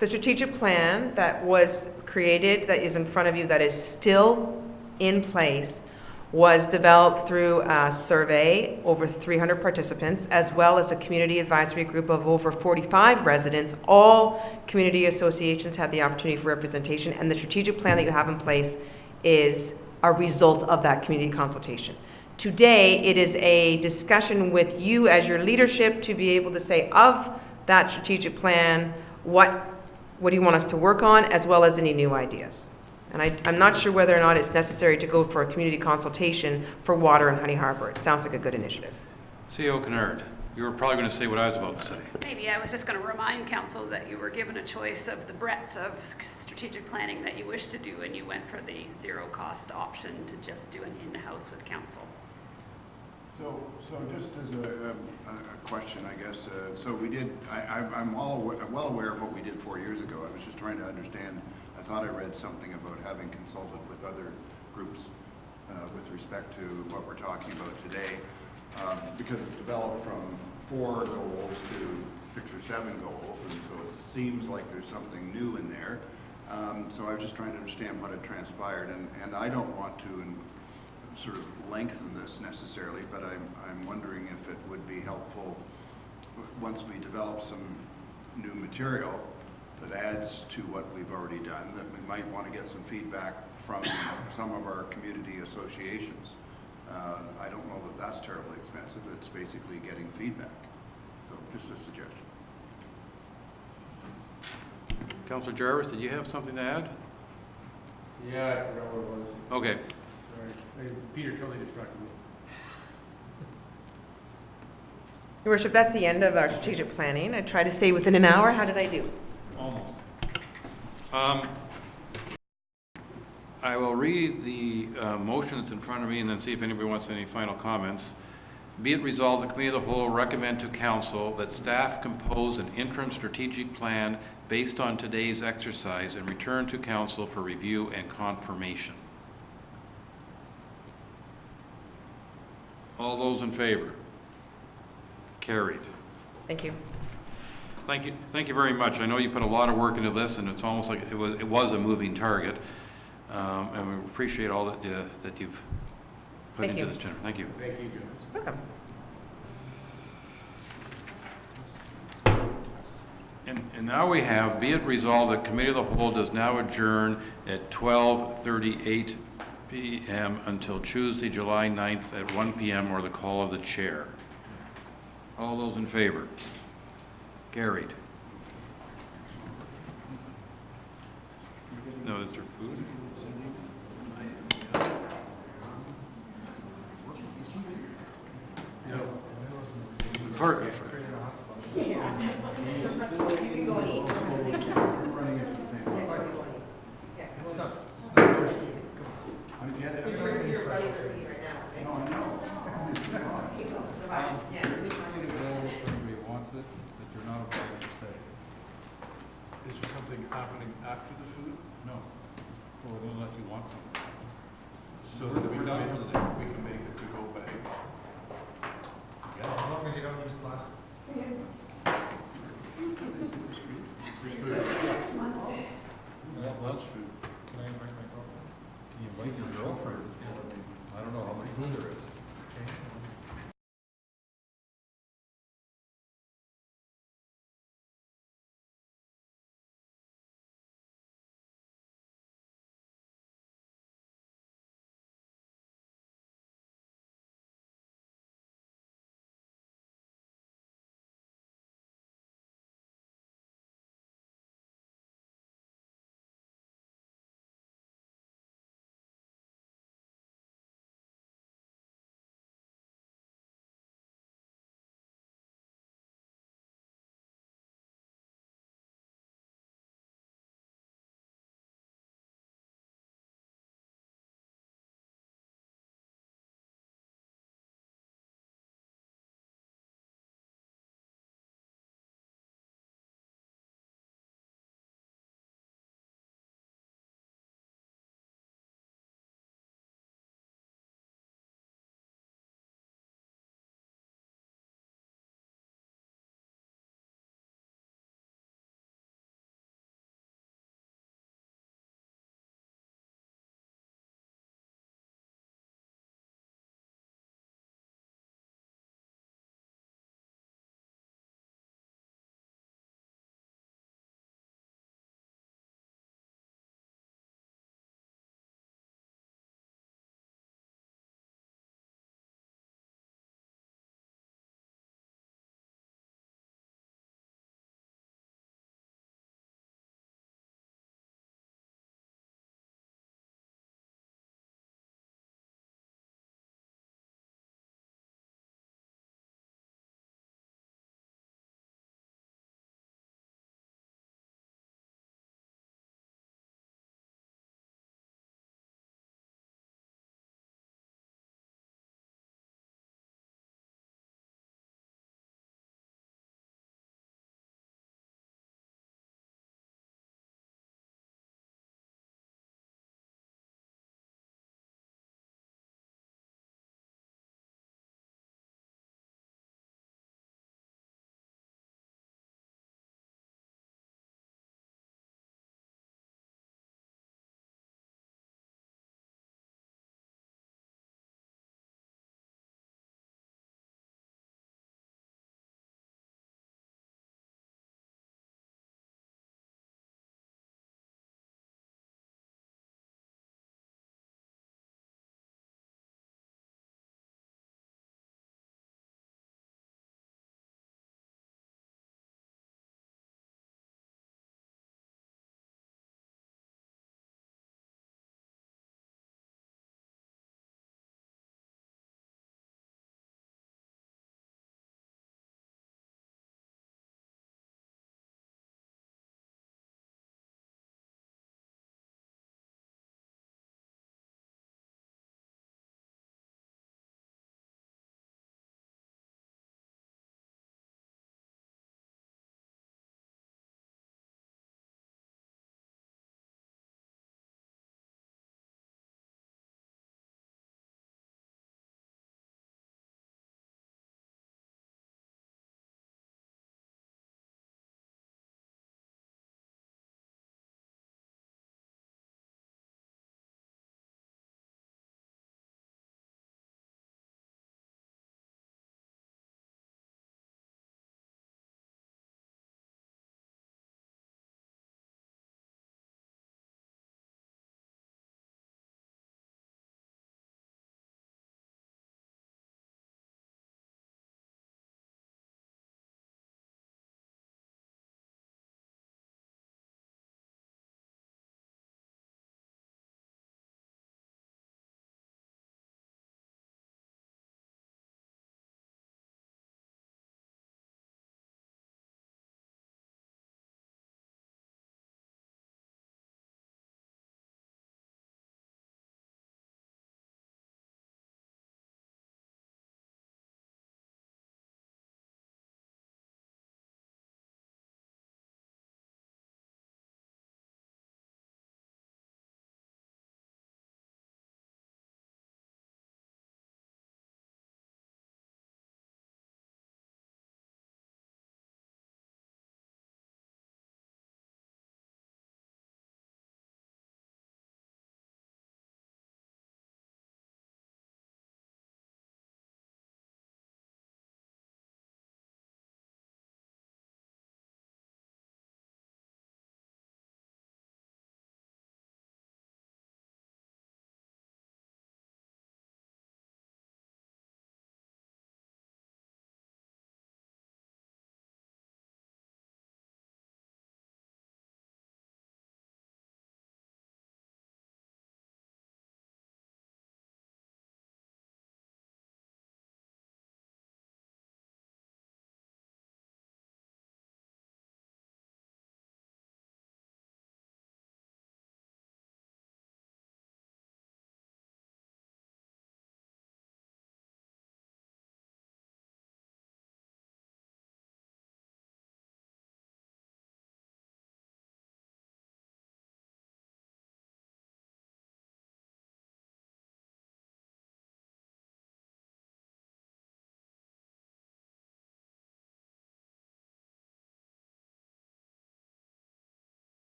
The strategic plan that was created, that is in front of you, that is still in place, was developed through a survey, over 300 participants, as well as a community advisory group of over 45 residents. All community associations had the opportunity for representation, and the strategic plan that you have in place is a result of that community consultation. Today, it is a discussion with you as your leadership to be able to say, of that strategic plan, what do you want us to work on, as well as any new ideas. And I'm not sure whether or not it's necessary to go for a community consultation for water in Honey Harbor. It sounds like a good initiative. CEO Kennard, you were probably going to say what I was about to say. Maybe I was just going to remind council that you were given a choice of the breadth of strategic planning that you wish to do, and you went for the zero cost option to just do an in-house with council. So just as a question, I guess, so we did, I'm well aware of what we did 4 years ago. I was just trying to understand. I thought I read something about having consulted with other groups with respect to what we're talking about today, because it developed from 4 goals to 6 or 7 goals, and so it seems like there's something new in there. So I was just trying to understand what had transpired, and I don't want to sort of lengthen this necessarily, but I'm wondering if it would be helpful once we develop some new material that adds to what we've already done, that we might want to get some feedback from some of our community associations. I don't know that that's terribly expensive. It's basically getting feedback. So just a suggestion. Councillor Jarvis, did you have something to add? Yeah, I forgot what it was. Okay. Sorry. Peter totally distracted me. Your Worship, that's the end of our strategic planning. I tried to stay within an hour. How did I do? Almost. I will read the motion that's in front of me and then see if anybody wants any final comments. Be it resolved, the Committee of the Whole recommend to Council that staff compose an interim strategic plan based on today's exercise and return to Council for review and confirmation. All those in favor? Carried. Thank you. Thank you very much. I know you put a lot of work into this, and it's almost like it was a moving target. And we appreciate all that you've put into this, Jennifer. Thank you. Thank you, Jonas. Welcome. And now we have, be it resolved that Committee of the Whole does now adjourn at 12:38 p.m. until Tuesday, July 9th at 1 p.m. or the call of the chair. All those in favor? Carried. No, is there food? For, Everybody wants it, but you're not obliged to stay. Is there something happening after the food? No. Or unless you want something. So We're- that we we're can done make, for the day. we can make it to go bag? As long as you don't use plastic. Lunch food. Can I invite my girlfriend? Can you invite your girlfriend? I don't know how much food there is.